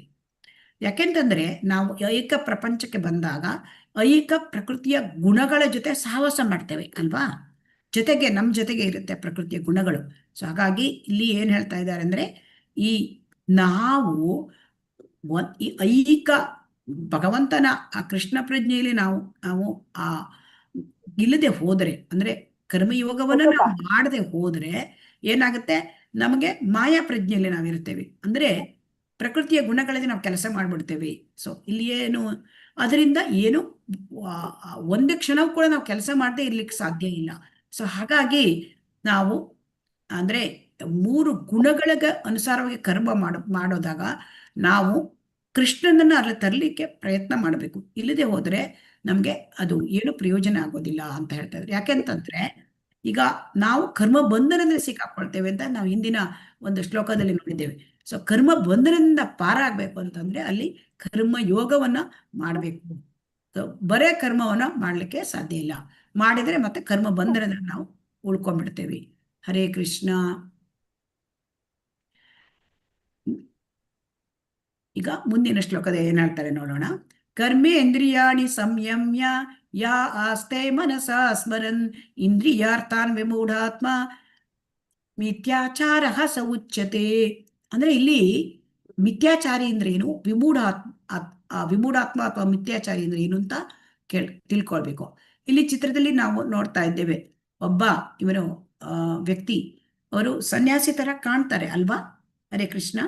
S1: ಯಾಕೆಂತಂದ್ರೆ ನಾವು ಐಹಿಕ ಪ್ರಪಂಚಕ್ಕೆ ಬಂದಾಗ ಐಹಿಕ ಪ್ರಕೃತಿಯ ಗುಣಗಳ ಜೊತೆ ಸಹವಾಸ ಮಾಡ್ತೇವೆ ಅಲ್ವಾ? ನಮ್ಮ ಜೊತೆಗೆ ಇರುತ್ತೆ ಪ್ರಕೃತಿಯ ಗುಣಗಳು. ಸೊ ಹಾಗಾಗಿ ಇಲ್ಲಿ ಏನ್ ಹೇಳ್ತಾ ಇದ್ದಾರೆ ಅಂದ್ರೆ, ಈ ನಾವು ಈ ಐಹಿಕ ಭಗವಂತನ ಆ ಕೃಷ್ಣ ಪ್ರಜ್ಞೆಯಲ್ಲಿ ನಾವು ಆ ಇಲ್ಲದೆ ಹೋದರೆ, ಅಂದ್ರೆ ಕರ್ಮಯೋಗವನ್ನು ನಾವು ಮಾಡದೆ ಹೋದ್ರೆ ಏನಾಗುತ್ತೆ, ನಮಗೆ ಮಾಯಾ ಪ್ರಜ್ಞೆಯಲ್ಲಿ ನಾವಿರ್ತೇವೆ. ಅಂದ್ರೆ ಪ್ರಕೃತಿಯ ಗುಣಗಳಲ್ಲಿ ನಾವು ಕೆಲಸ ಮಾಡ್ಬಿಡ್ತೇವೆ. ಸೊ ಇಲ್ಲಿ ಅದರಿಂದ ಏನು ಒಂದು ಕ್ಷಣವೂ ಕೂಡ ನಾವು ಕೆಲಸ ಮಾಡದೆ ಇರ್ಲಿಕ್ಕೆ ಸಾಧ್ಯ ಇಲ್ಲ. ಸೊ ಹಾಗಾಗಿ ನಾವು ಅಂದ್ರೆ 3 ಗುಣಗಳಿಗೆ ಅನುಸಾರವಾಗಿ ಕರ್ಮ ಮಾಡೋದಾಗ ನಾವು ಕೃಷ್ಣನನ್ನ ಅಲ್ಲಿ ತರಲಿಕ್ಕೆ ಪ್ರಯತ್ನ ಮಾಡಬೇಕು. ಇಲ್ಲದೆ ಹೋದ್ರೆ ನಮ್ಗೆ ಅದು ಏನು ಪ್ರಯೋಜನ ಆಗೋದಿಲ್ಲ ಅಂತ ಹೇಳ್ತಾ ಇದ್ರು. ಯಾಕೆಂತಂದ್ರೆ ಈಗ ನಾವು ಕರ್ಮ ಬಂಧನದಲ್ಲಿ ಸಿಕ್ಕಾಕೊಳ್ತೇವೆ ಅಂತ ನಾವು ಹಿಂದಿನ ಒಂದು ಶ್ಲೋಕದಲ್ಲಿ ನೋಡಿದ್ದೇವೆ. ಸೊ ಕರ್ಮ ಬಂಧನದಿಂದ ಪಾರಾಗಬೇಕು ಅಂತಂದ್ರೆ ಅಲ್ಲಿ ಕರ್ಮ ಯೋಗವನ್ನ ಮಾಡಬೇಕು. ಬರೇ ಕರ್ಮವನ್ನ ಮಾಡ್ಲಿಕ್ಕೆ ಸಾಧ್ಯ ಇಲ್ಲ. ಮಾಡಿದ್ರೆ ಮತ್ತೆ ಕರ್ಮ ಬಂಧನದಲ್ಲಿ ನಾವು ಉಳ್ಕೊಂಡ್ಬಿಡ್ತೇವೆ. ಹರೇ ಕೃಷ್ಣ. ಈಗ ಮುಂದಿನ ಶ್ಲೋಕದ ಏನ್ ಹೇಳ್ತಾರೆ ನೋಡೋಣ. ಕರ್ಮೇಂದ್ರಿಯಾಣಿ ಸಂಯಮ್ಯ ಯಾ ಆಸ್ತೆ ಮನಸಾ ಸ್ಮರನ್ ಇಂದ್ರಿಯಾರ್ಥಾನ್ ವಿಮೂಢಾತ್ಮ ಮಿಥ್ಯಾಚಾರ ಸ ಉಚ್ಯತೆ. ಅಂದ್ರೆ ಇಲ್ಲಿ ಮಿಥ್ಯಾಚಾರಿ ಅಂದ್ರೆ ಏನು, ವಿಮೂಢಾತ್ಮ ಅಥವಾ ಮಿಥ್ಯಾಚಾರಿ ಅಂದ್ರೆ ಏನು ಅಂತ ತಿಳ್ಕೊಳ್ಬೇಕು. ಇಲ್ಲಿ ಚಿತ್ರದಲ್ಲಿ ನಾವು ನೋಡ್ತಾ ಇದ್ದೇವೆ, ಒಬ್ಬ ಇವನು ವ್ಯಕ್ತಿ, ಅವರು ಸನ್ಯಾಸಿ ತರ ಕಾಣ್ತಾರೆ ಅಲ್ವಾ? ಹರೇ ಕೃಷ್ಣ.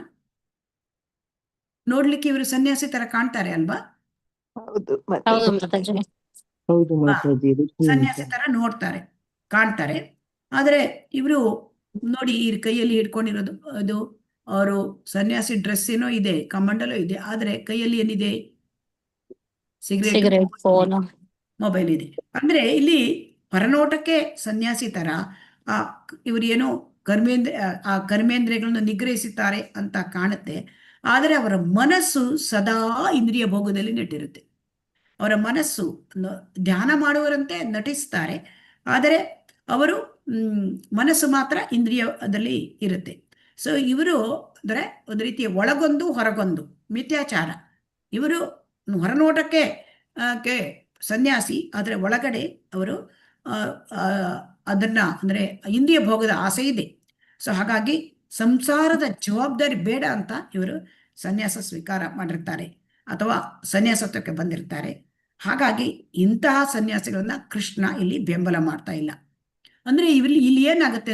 S1: ನೋಡ್ಲಿಕ್ಕೆ ಇವರು ಸನ್ಯಾಸಿ ತರ ಕಾಣ್ತಾರೆ ಅಲ್ವಾ?
S2: ಹೌದು
S3: ಹೌದು
S2: ಮಾತಾಜಿ.
S3: ಮಾತಾಜಿ.
S4: ಹೌದು ಮಾತಾಜಿ.
S1: ಸನ್ಯಾಸಿ ತರ ಕಾಣ್ತಾರೆ. ಆದ್ರೆ ಇವರು ನೋಡಿ, ಈ ಕೈಯಲ್ಲಿ ಹಿಡ್ಕೊಂಡಿರೋದು ಅದು ಅವರು ಸನ್ಯಾಸಿ ಡ್ರೆಸ್ ಏನೋ ಇದೆ, ಕಮಂಡಲೂ ಇದೆ, ಆದ್ರೆ ಕೈಯಲ್ಲಿ ಏನಿದೆ?
S3: Cigarette, phone.
S1: ಮೊಬೈಲ್ ಇದೆ. ಅಂದ್ರೆ ಇಲ್ಲಿ ಪರನೋಟಕ್ಕೆ ಸನ್ಯಾಸಿ ತರ ಇವರು ಏನೋ ಕರ್ಮೇಂದ್ರಿಯಗಳನ್ನು ನಿಗ್ರಹಿಸುತ್ತಾರೆ ಅಂತ ಕಾಣುತ್ತೆ. ಆದರೆ ಅವರ ಮನಸ್ಸು ಸದಾ ಇಂದ್ರಿಯ ಭೋಗದಲ್ಲಿ ನೆಟ್ಟಿರುತ್ತೆ. ಅವರ ಮನಸ್ಸು ಧ್ಯಾನ ಮಾಡುವರಂತೆ ನಟಿಸ್ತಾರೆ, ಆದರೆ ಅವರು ಮನಸ್ಸು ಮಾತ್ರ ಇಂದ್ರಿಯದಲ್ಲಿ ಇರುತ್ತೆ. ಸೊ ಇವರು ಅಂದ್ರೆ ಒಂದು ರೀತಿಯ ಒಳಗೊಂದು ಹೊರಗೊಂದು ಮಿಥ್ಯಾಚಾರ. ಇವರು ಹೊರನೋಟಕ್ಕೆ ಸನ್ಯಾಸಿ ಅದರ ಒಳಗಡೆ ಅವರು ಆ, ಆ, ಅದನ್ನ ಅಂದ್ರೆ ಇಂದ್ರಿಯ ಭೋಗದ ಆಸೆ ಇದೆ. ಸೊ ಹಾಗಾಗಿ ಸಂಸಾರದ ಜವಾಬ್ದಾರಿ ಬೇಡ ಅಂತ ಇವರು ಸನ್ಯಾಸ ಸ್ವೀಕಾರ ಮಾಡಿರ್ತಾರೆ ಅಥವಾ ಸನ್ಯಾಸತ್ವಕ್ಕೆ ಬಂದಿರ್ತಾರೆ. ಹಾಗಾಗಿ ಇಂತಹ ಸನ್ಯಾಸಿಗಳನ್ನ ಕೃಷ್ಣ ಇಲ್ಲಿ ಬೆಂಬಲ ಮಾಡ್ತಾ ಇಲ್ಲ. ಅಂದ್ರೆ ಇಲ್ಲಿ ಏನಾಗುತ್ತೆ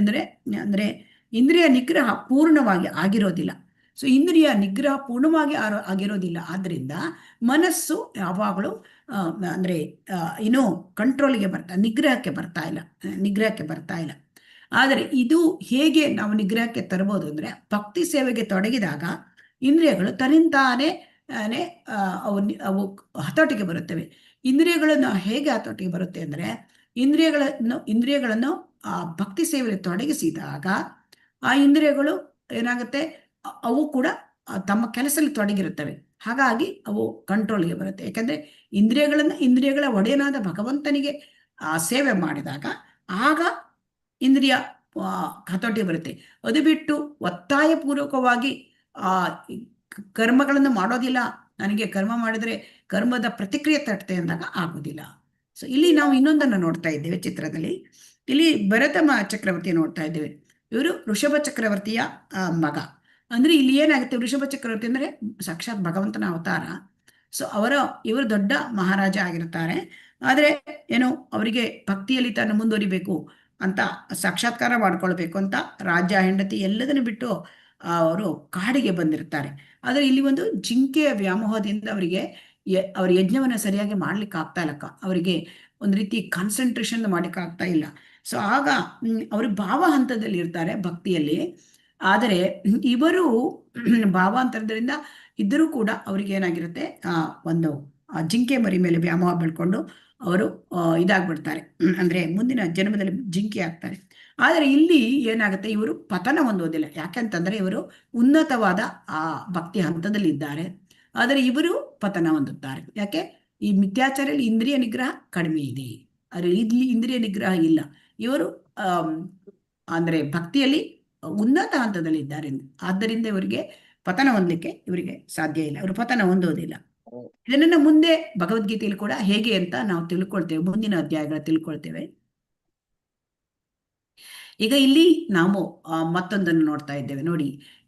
S1: ಅಂದ್ರೆ ಇಂದ್ರಿಯ ನಿಗ್ರಹ ಪೂರ್ಣವಾಗಿ ಆಗಿರೋದಿಲ್ಲ. ಸೊ ಇಂದ್ರಿಯ ನಿಗ್ರಹ ಪೂರ್ಣವಾಗಿ ಆಗಿರೋದಿಲ್ಲ. ಆದ್ರಿಂದ ಮನಸ್ಸು ಯಾವಾಗಲೂ ಅಂದ್ರೆ ಇನ್ನೂ ಕಂಟ್ರೋಲ್ಗೆ ನಿಗ್ರಹಕ್ಕೆ ಬರ್ತಾ ಇಲ್ಲ. ಆದರೆ ಇದು ಹೇಗೆ ನಾವು ನಿಗ್ರಹಕ್ಕೆ ತರಬಹುದು ಅಂದ್ರೆ ಭಕ್ತಿ ಸೇವೆಗೆ ತೊಡಗಿದಾಗ ಇಂದ್ರಿಯಗಳು ತನ್ನಿಂತಾನೇ ಅವು ಹತೋಟಿಗೆ ಬರುತ್ತವೆ. ಇಂದ್ರಿಯಗಳನ್ನು ಹೇಗೆ ಹತೋಟಿಗೆ ಬರುತ್ತೆ ಅಂದ್ರೆ ಇಂದ್ರಿಯಗಳನ್ನು ಆ ಭಕ್ತಿ ಸೇವೆಗೆ ತೊಡಗಿಸಿದಾಗ ಆ ಇಂದ್ರಿಯಗಳು ಏನಾಗುತ್ತೆ, ಅವು ಕೂಡ ತಮ್ಮ ಕೆಲಸದಲ್ಲಿ ತೊಡಗಿರುತ್ತವೆ. ಹಾಗಾಗಿ ಅವು ಕಂಟ್ರೋಲ್ಗೆ ಬರುತ್ತೆ. ಯಾಕಂದ್ರೆ ಇಂದ್ರಿಯಗಳ ಒಡೆಯನಾದ ಭಗವಂತನಿಗೆ ಸೇವೆ ಮಾಡಿದಾಗ ಆಗ ಇಂದ್ರಿಯ ಹತೋಟಿ ಬರುತ್ತೆ. ಅದು ಬಿಟ್ಟು ಒತ್ತಾಯಪೂರ್ವಕವಾಗಿ ಕರ್ಮಗಳನ್ನು ಮಾಡೋದಿಲ್ಲ, ನನಗೆ ಕರ್ಮ ಮಾಡಿದ್ರೆ ಕರ್ಮದ ಪ್ರತಿಕ್ರಿಯೆ ತಟ್ಟೆ ಅಂದಾಗ ಆಗೋದಿಲ್ಲ. ಸೊ ಇಲ್ಲಿ ನಾವು ಇನ್ನೊಂದನ್ನು ನೋಡ್ತಾ ಇದ್ದೇವೆ ಚಿತ್ರದಲ್ಲಿ. ಇಲ್ಲಿ ಭರತ ಚಕ್ರವರ್ತಿ ನೋಡ್ತಾ ಇದ್ದೇವೆ. ಇವರು ಋಷಭ ಚಕ್ರವರ್ತಿಯ ಮಗ. ಅಂದ್ರೆ ಇಲ್ಲಿ ಏನಾಗುತ್ತೆ, ಋಷಭ ಚಕ್ರವರ್ತಿ ಅಂದ್ರೆ ಸಾಕ್ಷಾತ್ ಭಗವಂತನ ಅವತಾರ. ಸೊ ಇವರು ದೊಡ್ಡ ಮಹಾರಾಜ ಆಗಿರ್ತಾರೆ. ಆದ್ರೆ ಏನೋ ಅವರಿಗೆ ಭಕ್ತಿಯಲ್ಲಿ ತಾನು ಮುಂದುವರಿಬೇಕು ಅಂತ, ಸಾಕ್ಷಾತ್ಕಾರ ಮಾಡ್ಕೊಳ್ಬೇಕು ಅಂತ ರಾಜ್ಯ ಹೆಂಡತಿ ಎಲ್ಲದನ್ನು ಬಿಟ್ಟು ಅವರು ಕಾಡಿಗೆ ಬಂದಿರ್ತಾರೆ. ಆದ್ರೆ ಇಲ್ಲಿ ಒಂದು ಜಿಂಕೆಯ ವ್ಯಾಮೋಹದಿಂದ ಅವ್ರ ಯಜ್ಞವನ್ನ ಸರಿಯಾಗಿ ಮಾಡ್ಲಿಕ್ಕೆ ಆಗ್ತಾ ಇಲ್ಲ. ಅವರಿಗೆ ಒಂದು ರೀತಿ ಕಾನ್ಸಂಟ್ರೇಷನ್ ಮಾಡ್ಲಿಕ್ಕೆ ಆಗ್ತಾ ಇಲ್ಲ. ಸೊ ಆಗ ಅವರು ಭಾವ ಹಂತದಲ್ಲಿ ಇರ್ತಾರೆ ಭಕ್ತಿಯಲ್ಲಿ. ಆದರೆ ಇವರು ಭಾವಾಂತರದಿಂದ ಇದ್ದರೂ ಕೂಡ ಅವ್ರಿಗೆ ಏನಾಗಿರುತ್ತೆ, ಒಂದು ಜಿಂಕೆ ಮರಿ ಮೇಲೆ ವ್ಯಾಮೋಹ ಬೆಳ್ಕೊಂಡು ಅವರು ಇದಾಗ್ಬಿಡ್ತಾರೆ. ಅಂದ್ರೆ ಮುಂದಿನ ಜನ್ಮದಲ್ಲಿ ಜಿಂಕೆ ಆಗ್ತಾರೆ. ಆದರೆ ಇಲ್ಲಿ ಏನಾಗುತ್ತೆ, ಇವರು ಪತನ ಹೊಂದೋದಿಲ್ಲ. ಯಾಕೆಂತಂದ್ರೆ ಇವರು ಉನ್ನತವಾದ ಆ ಭಕ್ತಿ ಹಂತದಲ್ಲಿ ಇದ್ದಾರೆ. ಆದರೆ ಇವರು ಪತನ ಹೊಂದುತ್ತಾರೆ. ಯಾಕೆ? ಈ ಮಿಥ್ಯಾಚಾರದಲ್ಲಿ ಇಂದ್ರಿಯ ನಿಗ್ರಹ ಕಡಿಮೆ ಇದೆ, ಆದರೆ ಇಲ್ಲಿ ಇಂದ್ರಿಯ ನಿಗ್ರಹ ಇಲ್ಲ. ಇವರು ಅಂದ್ರೆ ಭಕ್ತಿಯಲ್ಲಿ ಉನ್ನತ ಹಂತದಲ್ಲಿ ಇದ್ದಾರೆ. ಆದ್ದರಿಂದ ಇವರಿಗೆ ಪತನ ಹೊಂದಲಿಕ್ಕೆ ಇವರಿಗೆ ಸಾಧ್ಯ ಇಲ್ಲ, ಇವರು ಪತನ ಹೊಂದೋದಿಲ್ಲ. ಇದನ್ನ ಮುಂದೆ ಭಗವದ್ಗೀತೆಯಲ್ಲಿ ಕೂಡ ಹೇಗೆ ಅಂತ ನಾವು ತಿಳ್ಕೊಳ್ತೇವೆ, ಮುಂದಿನ ಅಧ್ಯಾಯಗಳ ತಿಳ್ಕೊಳ್ತೇವೆ. ಈಗ ಇಲ್ಲಿ ನಾವು ಮತ್ತೊಂದನ್ನು ನೋಡ್ತಾ ಇದ್ದೇವೆ ನೋಡಿ.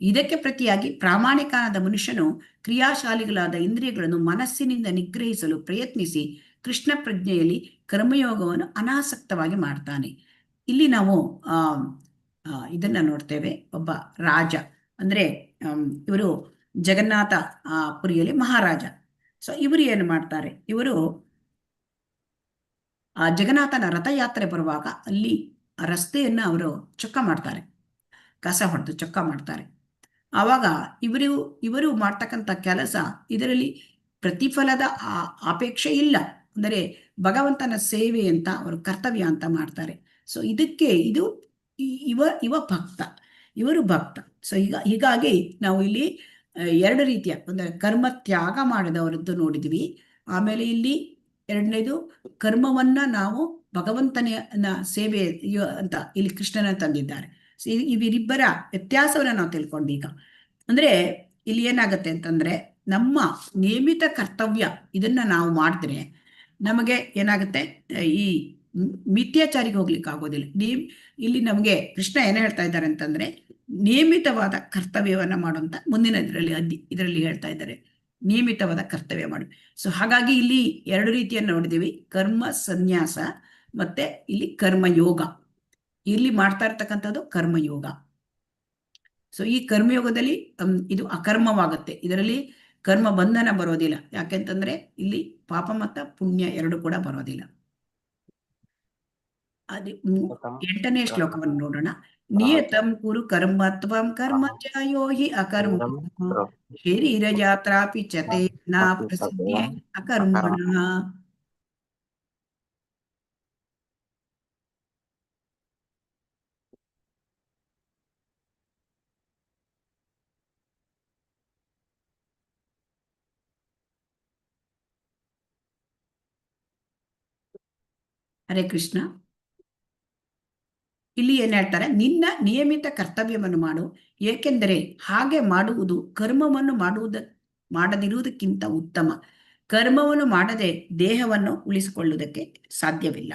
S1: ಇದಕ್ಕೆ ಪ್ರತಿಯಾಗಿ ಪ್ರಾಮಾಣಿಕನಾದ ಮನುಷ್ಯನು ಕ್ರಿಯಾಶಾಲಿಗಳಾದ ಇಂದ್ರಿಯಗಳನ್ನು ಮನಸ್ಸಿನಿಂದ ನಿಗ್ರಹಿಸಲು ಪ್ರಯತ್ನಿಸಿ ಕೃಷ್ಣ ಪ್ರಜ್ಞೆಯಲ್ಲಿ ಕರ್ಮಯೋಗವನ್ನು ಅನಾಸಕ್ತವಾಗಿ ಮಾಡ್ತಾನೆ. ಇಲ್ಲಿ ನಾವು ಇದನ್ನ ನೋಡ್ತೇವೆ. ಒಬ್ಬ ರಾಜ ಅಂದ್ರೆ ಇವರು ಜಗನ್ನಾಥ ಪುರಿಯಲ್ಲಿ ಮಹಾರಾಜ. ಸೊ ಇವರು ಏನು ಮಾಡ್ತಾರೆ, ಇವರು ಜಗನ್ನಾಥನ ರಥಯಾತ್ರೆ ಬರುವಾಗ ಅಲ್ಲಿ ರಸ್ತೆಯನ್ನ ಅವರು ಚೊಕ್ಕ ಮಾಡ್ತಾರೆ, ಕಸ ಹೊಡೆದು ಚೊಕ್ಕ ಮಾಡ್ತಾರೆ. ಆವಾಗ ಇವರು ಮಾಡ್ತಕ್ಕಂಥ ಕೆಲಸ, ಇದರಲ್ಲಿ ಪ್ರತಿಫಲದ ಅಪೇಕ್ಷೆ ಇಲ್ಲ. ಅಂದರೆ ಭಗವಂತನ ಸೇವೆ ಅಂತ ಅವರು ಕರ್ತವ್ಯ ಅಂತ ಮಾಡ್ತಾರೆ. ಸೊ ಇವರು ಭಕ್ತ. ಸೊ ಹೀಗಾಗಿ ನಾವು ಇಲ್ಲಿ ಎರಡು ರೀತಿಯ ಅಂದರೆ ಕರ್ಮ ತ್ಯಾಗ ಮಾಡಿದವರದ್ದು ನೋಡಿದ್ವಿ. ಆಮೇಲೆ ಇಲ್ಲಿ ಎರಡನೇದು ಕರ್ಮವನ್ನ ನಾವು ಭಗವಂತನ ಸೇವೆ ಅಂತ ಇಲ್ಲಿ ಕೃಷ್ಣನ ತಂದಿದ್ದಾರೆ. ಸೊ ಇವರಿಬ್ಬರ ವ್ಯತ್ಯಾಸವನ್ನ ನಾವು ತಿಳ್ಕೊಂಡೀಗ. ಅಂದ್ರೆ ಇಲ್ಲಿ ಏನಾಗತ್ತೆ ಅಂತಂದ್ರೆ, ನಮ್ಮ ನಿಯಮಿತ ಕರ್ತವ್ಯ ಇದನ್ನ ನಾವು ಮಾಡಿದ್ರೆ ನಮಗೆ ಏನಾಗುತ್ತೆ, ಈ ಮಿಥ್ಯಾಚಾರಿಗೆ ಹೋಗ್ಲಿಕ್ಕೆ ಆಗೋದಿಲ್ಲ. ಇಲ್ಲಿ ನಮಗೆ ಕೃಷ್ಣ ಏನ್ ಹೇಳ್ತಾ ಇದ್ದಾರೆ ಅಂತಂದ್ರೆ, ನಿಯಮಿತವಾದ ಕರ್ತವ್ಯವನ್ನ ಮಾಡುವಂತ ಮುಂದಿನ ಇದರಲ್ಲಿ ಹೇಳ್ತಾ ಇದ್ದಾರೆ, ನಿಯಮಿತವಾದ ಕರ್ತವ್ಯ ಮಾಡಿ. ಸೊ ಹಾಗಾಗಿ ಇಲ್ಲಿ ಎರಡು ರೀತಿಯನ್ನು ನೋಡಿದೀವಿ, ಕರ್ಮ ಸನ್ಯಾಸ ಮತ್ತೆ ಇಲ್ಲಿ ಕರ್ಮಯೋಗ. ಇಲ್ಲಿ ಮಾಡ್ತಾ ಇರ್ತಕ್ಕಂಥದ್ದು ಕರ್ಮಯೋಗ. ಸೊ ಈ ಕರ್ಮಯೋಗದಲ್ಲಿ ಇದು ಅಕರ್ಮವಾಗುತ್ತೆ, ಇದರಲ್ಲಿ ಕರ್ಮ ಬಂಧನ ಬರೋದಿಲ್ಲ. ಯಾಕೆಂತಂದ್ರೆ ಇಲ್ಲಿ ಪಾಪ ಮತ್ತು ಪುಣ್ಯ ಎರಡು ಕೂಡ ಬರೋದಿಲ್ಲ. ಅದೇ 8ನೇ ಶ್ಲೋಕವನ್ನು ನೋಡೋಣ. ನಿಯತಂ ಕುರು ಕರ್ಮತ್ವಂ ಕರ್ಮ ಜಾಯೋ ಹಿ ಅಕರ್ಮ ಶರೀರ ಜಾತ್ರಾಪಿ ಚತೆ ನ ಪ್ರಸಿದ್ಧೇ ಅಕರ್ಮಣಃ. ಹರೇ ಕೃಷ್ಣ. ಇಲ್ಲಿ ಏನ್ ಹೇಳ್ತಾರೆ, ನಿನ್ನ ನಿಯಮಿತ ಕರ್ತವ್ಯವನ್ನು ಮಾಡು, ಏಕೆಂದರೆ ಹಾಗೆ ಮಾಡುವುದು ಕರ್ಮವನ್ನು ಮಾಡದಿರುವುದಕ್ಕಿಂತ ಉತ್ತಮ. ಕರ್ಮವನ್ನು ಮಾಡದೆ ದೇಹವನ್ನು ಉಳಿಸಿಕೊಳ್ಳುವುದಕ್ಕೆ ಸಾಧ್ಯವಿಲ್ಲ.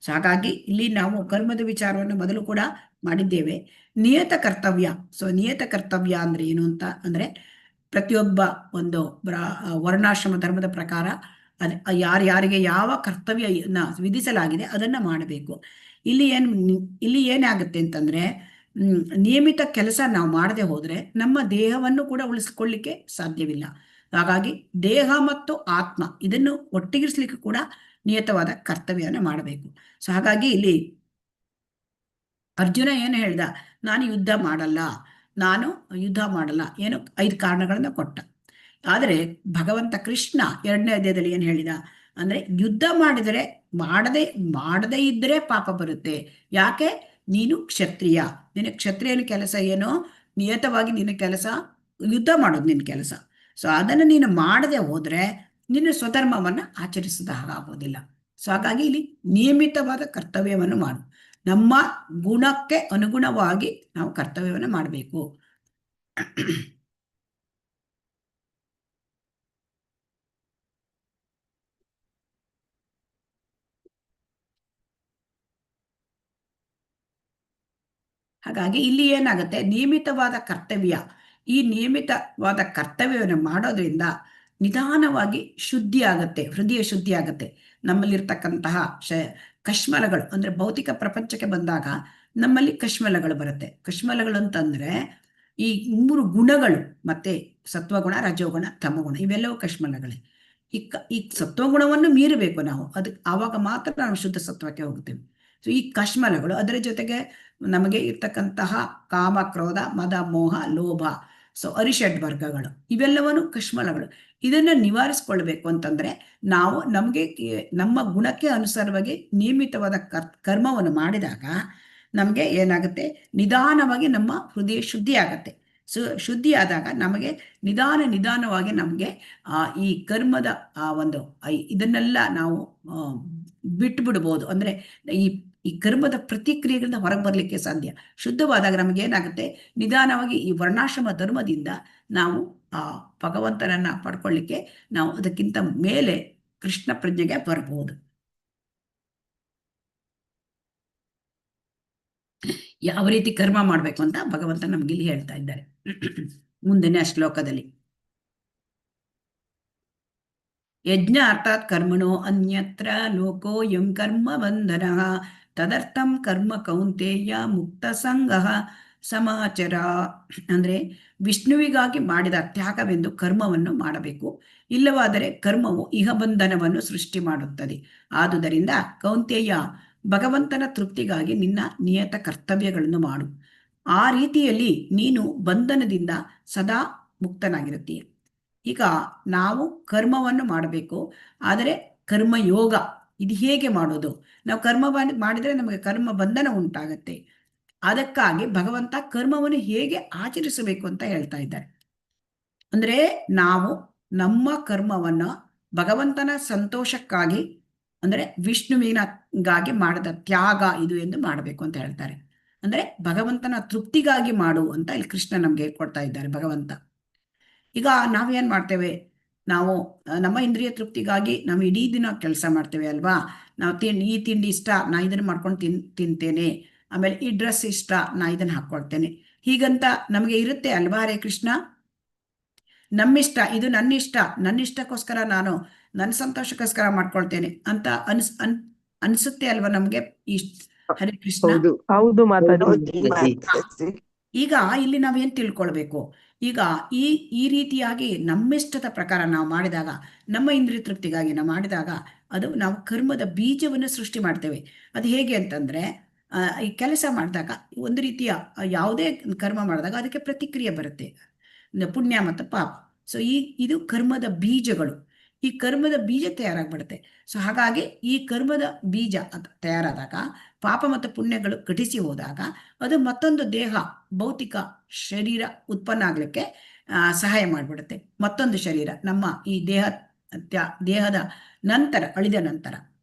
S1: ಸೊ ಹಾಗಾಗಿ ಇಲ್ಲಿ ನಾವು ಕರ್ಮದ ವಿಚಾರವನ್ನು ಮೊದಲು ಕೂಡ ಮಾಡಿದ್ದೇವೆ. ನಿಯತ ಕರ್ತವ್ಯ. ಸೊ ನಿಯತ ಕರ್ತವ್ಯ ಅಂದ್ರೆ ಏನು ಅಂತ ಅಂದ್ರೆ ಪ್ರತಿಯೊಬ್ಬ ಒಂದು ವರ್ಣಾಶ್ರಮ ಧರ್ಮದ ಪ್ರಕಾರ ಯಾರ್ಯಾರಿಗೆ ಯಾವ ಕರ್ತವ್ಯನ ವಿಧಿಸಲಾಗಿದೆ ಅದನ್ನ ಮಾಡಬೇಕು. ಇಲ್ಲಿ ಏನಾಗುತ್ತೆ ಅಂತಂದ್ರೆ ನಿಯಮಿತ ಕೆಲಸ ನಾವು ಮಾಡದೆ ಹೋದ್ರೆ ನಮ್ಮ ದೇಹವನ್ನು ಕೂಡ ಉಳಿಸ್ಕೊಳ್ಳಿಕ್ಕೆ ಸಾಧ್ಯವಿಲ್ಲ. ಹಾಗಾಗಿ ದೇಹ ಮತ್ತು ಆತ್ಮ ಇದನ್ನು ಒಟ್ಟಿಗಿರಿಸ್ಲಿಕ್ಕೆ ಕೂಡ ನಿಯತವಾದ ಕರ್ತವ್ಯವನ್ನು ಮಾಡಬೇಕು. ಸೊ ಹಾಗಾಗಿ ಇಲ್ಲಿ ಅರ್ಜುನ ಏನು ಹೇಳ್ದ, ನಾನು ಯುದ್ಧ ಮಾಡಲ್ಲ ಏನು 5 ಕಾರಣಗಳನ್ನ ಕೊಟ್ಟ. ಆದರೆ ಭಗವಂತ ಕೃಷ್ಣ 2ನೇ ಅಧ್ಯಾಯದಲ್ಲಿ ಏನು ಹೇಳಿದ ಅಂದ್ರೆ, ಯುದ್ಧ ಮಾಡದೇ ಇದ್ರೆ ಪಾಪ ಬರುತ್ತೆ. ಯಾಕೆ? ನೀನು ಕ್ಷತ್ರಿಯ, ನಿನ್ನ ಕ್ಷತ್ರಿಯನ ಕೆಲಸ ಏನೋ ನಿಯತವಾಗಿ ನಿನ್ನ ಕೆಲಸ ಯುದ್ಧ ಮಾಡೋದು ನಿನ್ನ ಕೆಲಸ. ಸೊ ಅದನ್ನು ನೀನು ಮಾಡದೆ ಹೋದ್ರೆ ನಿನ್ನ ಸ್ವಧರ್ಮವನ್ನ ಆಚರಿಸಿದ ಹಾಗಾಗೋದಿಲ್ಲ. ಸೊ ಹಾಗಾಗಿ ಇಲ್ಲಿ ನಿಯಮಿತವಾದ ಕರ್ತವ್ಯವನ್ನು ಮಾಡು. ನಮ್ಮ ಗುಣಕ್ಕೆ ಅನುಗುಣವಾಗಿ ನಾವು ಕರ್ತವ್ಯವನ್ನು ಮಾಡಬೇಕು. ಹಾಗಾಗಿ ಇಲ್ಲಿ ಏನಾಗುತ್ತೆ, ನಿಯಮಿತವಾದ ಕರ್ತವ್ಯ. ಈ ನಿಯಮಿತವಾದ ಕರ್ತವ್ಯವನ್ನು ಮಾಡೋದ್ರಿಂದ ನಿಧಾನವಾಗಿ ಶುದ್ಧಿ ಆಗತ್ತೆ, ಹೃದಯ ಶುದ್ಧಿ ಆಗತ್ತೆ. ನಮ್ಮಲ್ಲಿರ್ತಕ್ಕಂತಹ ಕಶ್ಮಲಗಳು ಅಂದ್ರೆ ಭೌತಿಕ ಪ್ರಪಂಚಕ್ಕೆ ಬಂದಾಗ ನಮ್ಮಲ್ಲಿ ಕಶ್ಮಲಗಳು ಬರುತ್ತೆ. ಕಶ್ಮಲಗಳು ಅಂತಂದ್ರೆ ಈ 3 ಗುಣಗಳು, ಮತ್ತೆ ಸತ್ವಗುಣ, ರಜೋಗುಣ, ತಮಗುಣ, ಇವೆಲ್ಲವೂ ಕಶ್ಮಲಗಳೇ. ಈ ಸತ್ವಗುಣವನ್ನು ಮೀರಬೇಕು ನಾವು, ಆವಾಗ ಮಾತ್ರ ನಾವು ಶುದ್ಧ ಸತ್ವಕ್ಕೆ ಹೋಗ್ತೇವೆ. ಸೊ ಈ ಕಶ್ಮಲಗಳು, ಅದರ ಜೊತೆಗೆ ನಮಗೆ ಇರ್ತಕ್ಕಂತಹ ಕಾಮ, ಕ್ರೋಧ, ಮದ, ಮೋಹ, ಲೋಭ, ಸೊ ಅರಿಷಡ್ ವರ್ಗಗಳು, ಇವೆಲ್ಲವನ್ನು ಕಶ್ಮಲಗಳು. ಇದನ್ನ ನಿವಾರಿಸ್ಕೊಳ್ಬೇಕು ಅಂತಂದ್ರೆ ನಾವು ನಮ್ಮ ಗುಣಕ್ಕೆ ಅನುಸಾರವಾಗಿ ನಿಯಮಿತವಾದ ಕರ್ಮವನ್ನು ಮಾಡಿದಾಗ ನಮಗೆ ಏನಾಗುತ್ತೆ, ನಿಧಾನವಾಗಿ ನಮ್ಮ ಹೃದಯ ಶುದ್ಧಿ ಆಗತ್ತೆ. ಶುದ್ಧಿ ಆದಾಗ ನಮಗೆ ನಿಧಾನವಾಗಿ ನಮಗೆ ಈ ಕರ್ಮದ ಇದನ್ನೆಲ್ಲ ನಾವು ಬಿಟ್ಬಿಡ್ಬೋದು. ಅಂದ್ರೆ ಈ ಕರ್ಮದ ಪ್ರತಿಕ್ರಿಯೆಗಳಿಂದ ಹೊರಗೆ ಬರ್ಲಿಕ್ಕೆ ಸಾಧ್ಯ. ಶುದ್ಧವಾದಾಗ ನಮಗೆ ಏನಾಗುತ್ತೆ, ನಿಧಾನವಾಗಿ ಈ ವರ್ಣಾಶ್ರಮ ಧರ್ಮದಿಂದ ನಾವು ಆ ಭಗವಂತನನ್ನ ಪಡ್ಕೊಳ್ಳಿಕ್ಕೆ ನಾವು ಅದಕ್ಕಿಂತ ಮೇಲೆ ಕೃಷ್ಣ ಪ್ರಜ್ಞೆಗೆ ಬರಬಹುದು. ಯಾವ ರೀತಿ ಕರ್ಮ ಮಾಡ್ಬೇಕು ಅಂತ ಭಗವಂತ ನಮ್ಗೆ ಇಲ್ಲಿ ಹೇಳ್ತಾ ಇದ್ದಾರೆ ಮುಂದಿನ ಶ್ಲೋಕದಲ್ಲಿ. ಯಜ್ಞ ಅರ್ಥಾತ್ ಕರ್ಮಣೋ ಅನ್ಯತ್ರ ಲೋಕೋಯಂ ಕರ್ಮ ಬಂಧನ ತದರ್ಥಂ ಕರ್ಮ ಕೌಂತೆಯ ಮುಕ್ತ ಸಂಘ ಸಮಾಚಾರ. ಅಂದ್ರೆ ವಿಷ್ಣುವಿಗಾಗಿ ಮಾಡಿದ ತ್ಯಾಗವೆಂದು ಕರ್ಮವನ್ನು ಮಾಡಬೇಕು, ಇಲ್ಲವಾದರೆ ಕರ್ಮವು ಇಹಬಂಧನವನ್ನು ಸೃಷ್ಟಿ ಮಾಡುತ್ತದೆ. ಆದುದರಿಂದ ಕೌಂತೆಯ, ಭಗವಂತನ ತೃಪ್ತಿಗಾಗಿ ನಿನ್ನ ನಿಯತ ಕರ್ತವ್ಯಗಳನ್ನು ಮಾಡು. ಆ ರೀತಿಯಲ್ಲಿ ನೀನು ಬಂಧನದಿಂದ ಸದಾ ಮುಕ್ತನಾಗಿರುತ್ತೀಯ. ಈಗ ನಾವು ಕರ್ಮವನ್ನು ಮಾಡಬೇಕು, ಆದರೆ ಕರ್ಮಯೋಗ ಇದು ಹೇಗೆ ಮಾಡೋದು? ನಾವು ಕರ್ಮ ಮಾಡಿದರೆ ನಮಗೆ ಕರ್ಮ ಬಂಧನ ಉಂಟಾಗತ್ತೆ. ಅದಕ್ಕಾಗಿ ಭಗವಂತ ಕರ್ಮವನ್ನು ಹೇಗೆ ಆಚರಿಸಬೇಕು ಅಂತ ಹೇಳ್ತಾ ಇದ್ದಾರೆ. ಅಂದ್ರೆ ನಾವು ನಮ್ಮ ಕರ್ಮವನ್ನು ಭಗವಂತನ ಸಂತೋಷಕ್ಕಾಗಿ, ಅಂದ್ರೆ ವಿಷ್ಣುವಿನಗಾಗಿ ಮಾಡಿದ ತ್ಯಾಗ ಇದು ಎಂದು ಮಾಡಬೇಕು ಅಂತ ಹೇಳ್ತಾರೆ. ಅಂದ್ರೆ ಭಗವಂತನ ತೃಪ್ತಿಗಾಗಿ ಮಾಡು ಅಂತ ಇಲ್ಲಿ ಕೃಷ್ಣ ನಮ್ಗೆ ಹೇಳ್ಕೊಡ್ತಾ ಇದ್ದಾರೆ ಭಗವಂತ. ಈಗ ನಾವೇನ್ ಮಾಡ್ತೇವೆ, ನಾವು ನಮ್ಮ ಇಂದ್ರಿಯ ತೃಪ್ತಿಗಾಗಿ ನಾವು ಇಡೀ ದಿನ ಕೆಲಸ ಮಾಡ್ತೇವೆ ಅಲ್ವಾ. ನಾವು ಈ ತಿಂಡಿ ಇಷ್ಟ, ನಾ ಇದನ್ನ ಮಾಡ್ಕೊಂಡು ತಿಂತೇನೆ, ಆಮೇಲೆ ಈ ಡ್ರೆಸ್ ಇಷ್ಟ, ನಾ ಇದನ್ನ ಹಾಕೊಳ್ತೇನೆ, ಹೀಗಂತ ನಮಗೆ ಇರುತ್ತೆ ಅಲ್ವಾ. ಹರೇ ಕೃಷ್ಣ, ನಮ್ಮಿಷ್ಟ, ಇದು ನನ್ನಿಷ್ಟಕ್ಕೋಸ್ಕರ ನಾನು ನನ್ನ ಸಂತೋಷಕ್ಕೋಸ್ಕರ ಮಾಡ್ಕೊಳ್ತೇನೆ ಅಂತ ಅನ್ಸುತ್ತೆ ಅಲ್ವಾ ನಮ್ಗೆ. ಹರೇ ಕೃಷ್ಣ.
S4: ಹೌದು
S1: ಈಗ ಇಲ್ಲಿ ನಾವೇನ್ ತಿಳ್ಕೊಳ್ಬೇಕು, ಈಗ ಈ ರೀತಿಯಾಗಿ ನಮ್ಮಿಷ್ಟದ ಪ್ರಕಾರ ನಾವು ಮಾಡಿದಾಗ, ನಮ್ಮ ಇಂದ್ರಿಯ ತೃಪ್ತಿಗಾಗಿ ನಾವು ಮಾಡಿದಾಗ ಅದು ನಾವು ಕರ್ಮದ ಬೀಜವನ್ನು ಸೃಷ್ಟಿ ಮಾಡ್ತೇವೆ. ಅದು ಹೇಗೆ ಅಂತಂದ್ರೆ, ಈ ಕೆಲಸ ಮಾಡಿದಾಗ ಒಂದು ರೀತಿಯ ಯಾವುದೇ ಕರ್ಮ ಮಾಡಿದಾಗ ಅದಕ್ಕೆ ಪ್ರತಿಕ್ರಿಯೆ ಬರುತ್ತೆ, ಪುಣ್ಯ ಮತ್ತು ಪಾಪ. ಸೊ ಇದು ಕರ್ಮದ ಬೀಜಗಳು. ಈ ಕರ್ಮದ ಬೀಜ ತಯಾರಾಗ್ಬಿಡುತ್ತೆ. ಸೊ ಹಾಗಾಗಿ ಈ ಕರ್ಮದ ಬೀಜ ತಯಾರಾದಾಗ ಪಾಪ ಮತ್ತು ಪುಣ್ಯಗಳು ಘಟಿಸಿ ಹೋದಾಗ ಅದು ಮತ್ತೊಂದು ದೇಹ, ಭೌತಿಕ ಶರೀರ ಉತ್ಪನ್ನ ಆಗ್ಲಿಕ್ಕೆ ಸಹಾಯ ಮಾಡಿಬಿಡುತ್ತೆ. ಮತ್ತೊಂದು ಶರೀರ ನಮ್ಮ ಈ ದೇಹದ ನಂತರ, ಅಳಿದ ನಂತರ.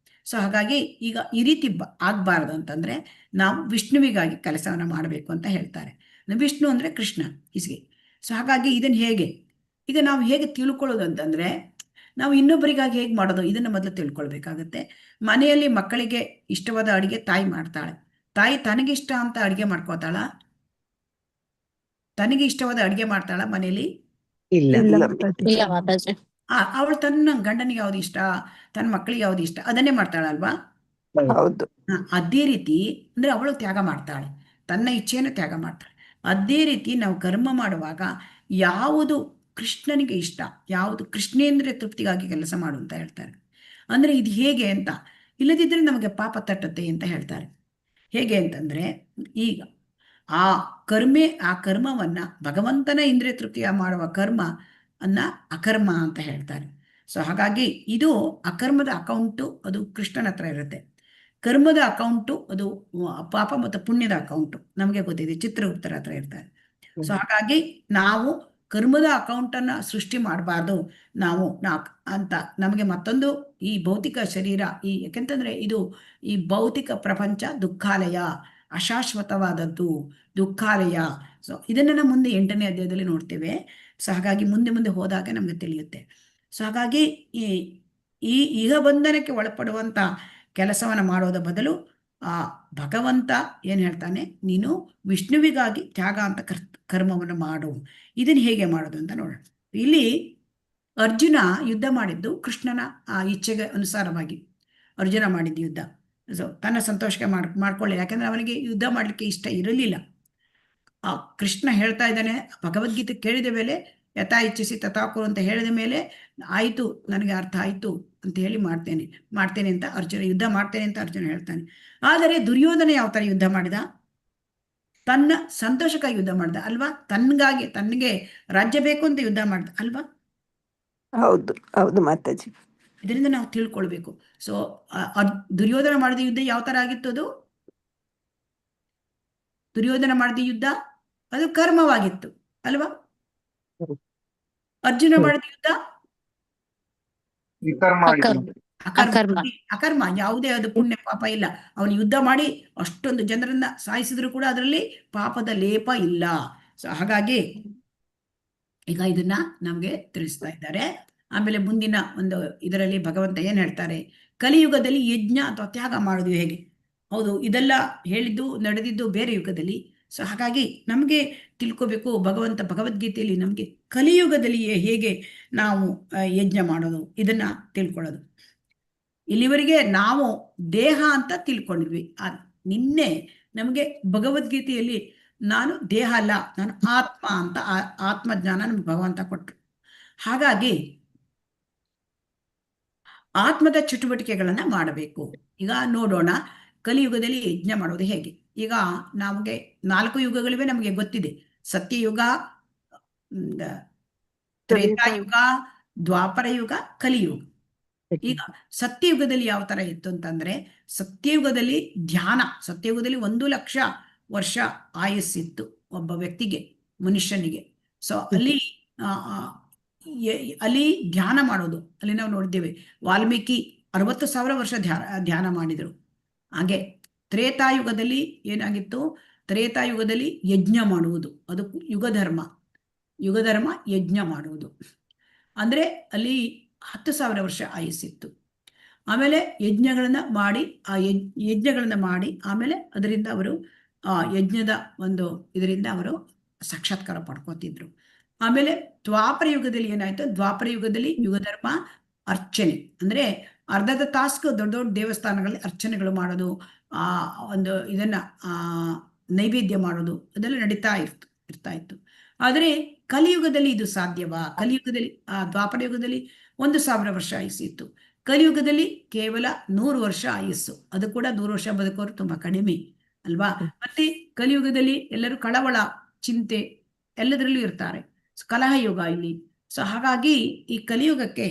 S1: ಸೊ ಹಾಗಾಗಿ ಈಗ ಈ ರೀತಿ ಆಗ್ಬಾರ್ದು ಅಂತಂದ್ರೆ ನಾವು ವಿಷ್ಣುವಿಗಾಗಿ ಕೆಲಸವನ್ನ ಮಾಡಬೇಕು ಅಂತ ಹೇಳ್ತಾರೆ. ವಿಷ್ಣು ಅಂದ್ರೆ ಕೃಷ್ಣ, ಇಸ್ಗೆ. ಸೊ ಹಾಗಾಗಿ ಇದನ್ನ ಈಗ ನಾವು ಹೇಗೆ ತಿಳ್ಕೊಳ್ಳೋದು ಅಂತಂದ್ರೆ, ನಾವು ಇನ್ನೊಬ್ಬರಿಗಾಗಿ ಹೇಗೆ ಮಾಡೋದು ಇದನ್ನು ಮೊದಲು ತಿಳ್ಕೊಳ್ಬೇಕಾಗತ್ತೆ. ಮನೆಯಲ್ಲಿ ಮಕ್ಕಳಿಗೆ ಇಷ್ಟವಾದ ಅಡುಗೆ ತಾಯಿ ಮಾಡ್ತಾಳೆ. ತಾಯಿ ತನಗಿಷ್ಟ ಅಂತ ಅಡುಗೆ ಮಾಡ್ಕೋತಾಳ? ತನಗೆ ಇಷ್ಟವಾದ ಅಡುಗೆ ಮಾಡ್ತಾಳ ಮನೆಯಲ್ಲಿ?
S4: ಇಲ್ಲ
S2: ಇಲ್ಲ
S4: ಮಾತಾಜಿ.
S3: ಇಲ್ಲ ಮಾತಾಜಿ.
S1: ಅವಳು ತನ್ನ ಗಂಡನಿಗೆ ಯಾವ್ದು ಇಷ್ಟ, ತನ್ನ ಮಕ್ಕಳಿಗೆ ಯಾವ್ದು ಇಷ್ಟ ಅದನ್ನೇ ಮಾಡ್ತಾಳಲ್ವಾ?
S2: ಹೌದು.
S1: ಅದೇ ರೀತಿ ಅಂದ್ರೆ ಅವಳು ತ್ಯಾಗ ಮಾಡ್ತಾಳೆ, ತನ್ನ ಇಚ್ಛೆಯನ್ನು ತ್ಯಾಗ ಮಾಡ್ತಾಳೆ. ಅದೇ ರೀತಿ ನಾವು ಕರ್ಮ ಮಾಡುವಾಗ ಯಾವುದು ಕೃಷ್ಣನಿಗೆ ಇಷ್ಟ, ಯಾವುದು ಕೃಷ್ಣೇಂದ್ರ ತೃಪ್ತಿಗಾಗಿ ಕೆಲಸ ಮಾಡು ಅಂತ ಹೇಳ್ತಾರೆ. ಅಂದ್ರೆ ಇದು ಹೇಗೆ ಅಂತ, ಇಲ್ಲದಿದ್ರೆ ನಮಗೆ ಪಾಪ ತಟ್ಟುತ್ತೆ ಅಂತ ಹೇಳ್ತಾರೆ. ಹೇಗೆ ಅಂತಂದ್ರೆ, ಈಗ ಆ ಕರ್ಮವನ್ನ ಭಗವಂತನ ಇಂದ್ರಿಯ ತೃಪ್ತಿಯ ಮಾಡುವ ಕರ್ಮ ಅನ್ನ ಅಕರ್ಮ ಅಂತ ಹೇಳ್ತಾರೆ. ಸೊ ಹಾಗಾಗಿ ಇದು ಅಕರ್ಮದ ಅಕೌಂಟು ಅದು ಕೃಷ್ಣನ ಹತ್ರ ಇರುತ್ತೆ. ಕರ್ಮದ ಅಕೌಂಟು ಅದು ಪಾಪ ಮತ್ತು ಪುಣ್ಯದ ಅಕೌಂಟು ನಮಗೆ ಗೊತ್ತಿದೆ, ಚಿತ್ರಗುಪ್ತರ ಹತ್ರ ಇರ್ತಾರೆ. ಸೊ ಹಾಗಾಗಿ ನಾವು ಕರ್ಮದ ಅಕೌಂಟನ್ನು ಸೃಷ್ಟಿ ಮಾಡಬಾರ್ದು. ನಾವು ಅಂತ ನಮಗೆ ಮತ್ತೊಂದು ಈ ಭೌತಿಕ ಶರೀರ, ಯಾಕೆಂತಂದ್ರೆ ಇದು ಈ ಭೌತಿಕ ಪ್ರಪಂಚ ದುಃಖಾಲಯ, ಅಶಾಶ್ವತವಾದದ್ದು, ದುಃಖಾಲಯ. ಸೊ ಇದನ್ನು ನಾವು ಮುಂದೆ 8ನೇ ಅಧ್ಯಾಯದಲ್ಲಿ ನೋಡ್ತೇವೆ. ಸೊ ಹಾಗಾಗಿ ಮುಂದೆ ಮುಂದೆ ಹೋದಾಗ ನಮಗೆ ತಿಳಿಯುತ್ತೆ. ಸೊ ಹಾಗಾಗಿ ಈ ಇಹ ಬಂಧನಕ್ಕೆ ಒಳಪಡುವಂತ ಕೆಲಸವನ್ನು ಮಾಡೋದ ಬದಲು ಭಗವಂತ ಏನ್ ಹೇಳ್ತಾನೆ, ನೀನು ವಿಷ್ಣುವಿಗಾಗಿ ತ್ಯಾಗ ಅಂತ ಕರ್ಮವನ್ನು ಮಾಡು. ಇದನ್ನು ಹೇಗೆ ಮಾಡೋದು ಅಂತ ನೋಡೋಣ. ಇಲ್ಲಿ ಅರ್ಜುನ ಯುದ್ಧ ಮಾಡಿದ್ದು ಕೃಷ್ಣನ ಆ ಇಚ್ಛೆಗೆ ಅನುಸಾರವಾಗಿ ಅರ್ಜುನ ಮಾಡಿದ್ದು ಯುದ್ಧ. ಸೊ ತನ್ನ ಸಂತೋಷಕ್ಕೆ ಮಾಡ್ಕೊಳ್ಳಿ, ಯಾಕಂದ್ರೆ ಅವನಿಗೆ ಯುದ್ಧ ಮಾಡಲಿಕ್ಕೆ ಇಷ್ಟ ಇರಲಿಲ್ಲ. ಆ ಕೃಷ್ಣ ಹೇಳ್ತಾ ಇದ್ದಾನೆ, ಭಗವದ್ಗೀತೆ ಕೇಳಿದ ಮೇಲೆ ಯಥಾ ಇಚ್ಛಿಸಿ ತಥಾಕುರು ಅಂತ ಹೇಳಿದ ಮೇಲೆ ಆಯ್ತು, ನನಗೆ ಅರ್ಥ ಆಯ್ತು ಅಂತ ಹೇಳಿ ಮಾಡ್ತೇನೆ ಅಂತ ಅರ್ಜುನ ಯುದ್ಧ ಮಾಡ್ತೇನೆ ಅಂತ ಅರ್ಜುನ ಹೇಳ್ತಾನೆ. ಆದರೆ ದುರ್ಯೋಧನ ಯಾವ ತರ ಯುದ್ಧ ಮಾಡಿದ? ತನ್ನ ಸಂತೋಷಕ್ಕಾಗಿ ಯುದ್ಧ ಮಾಡ್ದ ಅಲ್ವಾ? ತನಗೆ ರಾಜ್ಯ ಬೇಕು ಅಂತ ಯುದ್ಧ ಮಾಡ್ದ ಅಲ್ವಾ?
S2: ಹೌದು ಹೌದು ಮಾತಾಜಿ.
S1: ಇದರಿಂದ ನಾವು ತಿಳ್ಕೊಳ್ಬೇಕು. ಸೊ ದುರ್ಯೋಧನ ಮಾಡಿದ ಯುದ್ಧ ಯಾವ ತರ ಆಗಿತ್ತು? ಅದು ದುರ್ಯೋಧನ ಮಾಡಿದ ಯುದ್ಧ ಅದು ಕರ್ಮವಾಗಿತ್ತು ಅಲ್ವಾ? ಅರ್ಜುನ ಮಾಡಿದ ಯುದ್ಧ ಅಕರ್ಮ, ಯಾವುದೇ ಅದು ಪುಣ್ಯ ಪಾಪ ಇಲ್ಲ. ಅವನು ಯುದ್ಧ ಮಾಡಿ ಅಷ್ಟೊಂದು ಜನರನ್ನ ಸಾಯಿಸಿದ್ರು ಕೂಡ ಅದರಲ್ಲಿ ಪಾಪದ ಲೇಪ ಇಲ್ಲ. ಸೊ ಹಾಗಾಗಿ ಈಗ ಇದನ್ನ ನಮ್ಗೆ ತಿಳಿಸ್ತಾ ಇದ್ದಾರೆ. ಆಮೇಲೆ ಮುಂದಿನ ಒಂದು ಇದರಲ್ಲಿ ಭಗವಂತ ಏನ್ ಹೇಳ್ತಾರೆ, ಕಲಿಯುಗದಲ್ಲಿ ಯಜ್ಞ ಅಥವಾ ತ್ಯಾಗ ಮಾಡೋದು ಹೇಗೆ? ಹೌದು, ಇದೆಲ್ಲ ಹೇಳಿದ್ದು ನಡೆದಿದ್ದು ಬೇರೆ ಯುಗದಲ್ಲಿ. ಸೊ ಹಾಗಾಗಿ ನಮ್ಗೆ ತಿಳ್ಕೋಬೇಕು, ಭಗವದ್ಗೀತೆಯಲ್ಲಿ ನಮ್ಗೆ ಕಲಿಯುಗದಲ್ಲಿ ಹೇಗೆ ನಾವು ಯಜ್ಞ ಮಾಡೋದು ಇದನ್ನ ತಿಳ್ಕೊಳ್ಳೋದು. ಇಲ್ಲಿವರೆಗೆ ನಾವು ದೇಹ ಅಂತ ತಿಳ್ಕೊಂಡಿದ್ವಿ. ನಿನ್ನೆ ನಮಗೆ ಭಗವದ್ಗೀತೆಯಲ್ಲಿ ನಾನು ದೇಹ ಅಲ್ಲ, ನಾನು ಆತ್ಮ ಅಂತ ಆತ್ಮಜ್ಞಾನ ನಮ್ಗೆ ಭಗವಂತ ಕೊಟ್ಟರು. ಹಾಗಾಗಿ ಆತ್ಮದ ಚಟುವಟಿಕೆಗಳನ್ನ ಮಾಡಬೇಕು. ಈಗ ನೋಡೋಣ ಕಲಿಯುಗದಲ್ಲಿ ಯಜ್ಞ ಮಾಡೋದು ಹೇಗೆ. ಈಗ ನಮಗೆ 4 ಯುಗಗಳಿವೆ ನಮಗೆ ಗೊತ್ತಿದೆ. ಸತ್ಯಯುಗ, ತ್ರೇತಾಯುಗ, ದ್ವಾಪರ ಯುಗ, ಕಲಿಯುಗ. ಈಗ ಸತ್ಯಯುಗದಲ್ಲಿ ಯಾವ ತರ ಇತ್ತು ಅಂತಂದ್ರೆ, ಸತ್ಯಯುಗದಲ್ಲಿ ಸತ್ಯಯುಗದಲ್ಲಿ 1 ಲಕ್ಷ ವರ್ಷ ಆಯಸ್ಸಿತ್ತು ಒಬ್ಬ ವ್ಯಕ್ತಿಗೆ, ಮನುಷ್ಯನಿಗೆ. ಸೊ ಅಲ್ಲಿ ಧ್ಯಾನ ಮಾಡೋದು, ಅಲ್ಲಿ ನಾವು ನೋಡಿದ್ದೇವೆ ವಾಲ್ಮೀಕಿ 60,000 ವರ್ಷ ಧ್ಯಾನ ಮಾಡಿದರು. ಹಾಗೆ ತ್ರೇತಾಯುಗದಲ್ಲಿ ಏನಾಗಿತ್ತು? ತ್ರೇತಾಯುಗದಲ್ಲಿ ಯಜ್ಞ ಮಾಡುವುದು, ಅದು ಯುಗಧರ್ಮ ಯಜ್ಞ ಮಾಡುವುದು. ಅಂದ್ರೆ ಅಲ್ಲಿ 10,000 ವರ್ಷ ಆಯಸ್ಸಿತ್ತು. ಆಮೇಲೆ ಯಜ್ಞಗಳನ್ನ ಮಾಡಿ ಆಮೇಲೆ ಅದರಿಂದ ಅವರು ಯಜ್ಞದ ಒಂದು ಇದರಿಂದ ಅವರು ಸಾಕ್ಷಾತ್ಕಾರ ಪಡ್ಕೋತಿದ್ರು. ಆಮೇಲೆ ದ್ವಾಪರ ಯುಗದಲ್ಲಿ ಏನಾಯ್ತು? ದ್ವಾಪರ ಯುಗದಲ್ಲಿ ಯುಗಧರ್ಮ ಅರ್ಚನೆ, ಅಂದ್ರೆ ಅರ್ಧದ ತಾಸ್ಕು ದೊಡ್ಡ ದೊಡ್ಡ ದೇವಸ್ಥಾನಗಳಲ್ಲಿ ಅರ್ಚನೆಗಳು ಮಾಡೋದು, ಒಂದು ಇದನ್ನ ನೈವೇದ್ಯ ಮಾಡೋದು, ಅದೆಲ್ಲ ನಡೀತಾ ಇರ್ತಾ ಇತ್ತು. ಆದರೆ ಕಲಿಯುಗದಲ್ಲಿ ಇದು ಸಾಧ್ಯವಾ? ಕಲಿಯುಗದಲ್ಲಿ ದ್ವಾಪರ ಯುಗದಲ್ಲಿ 1,000 ವರ್ಷ ಆಯಸ್ಸಿತ್ತು. ಕಲಿಯುಗದಲ್ಲಿ ಕೇವಲ 100 ವರ್ಷ ಆಯಸ್ಸು, ಅದು ಕೂಡ 100 ವರ್ಷ ಬದುಕೋರು ತುಂಬಾ ಕಡಿಮೆ ಅಲ್ವಾ? ಮತ್ತೆ ಕಲಿಯುಗದಲ್ಲಿ ಎಲ್ಲರೂ ಕಳವಳ, ಚಿಂತೆ ಎಲ್ಲದರಲ್ಲೂ ಇರ್ತಾರೆ. ಕಲಹ ಯುಗ ಇಲ್ಲಿ. ಸೊ ಹಾಗಾಗಿ ಈ ಕಲಿಯುಗಕ್ಕೆ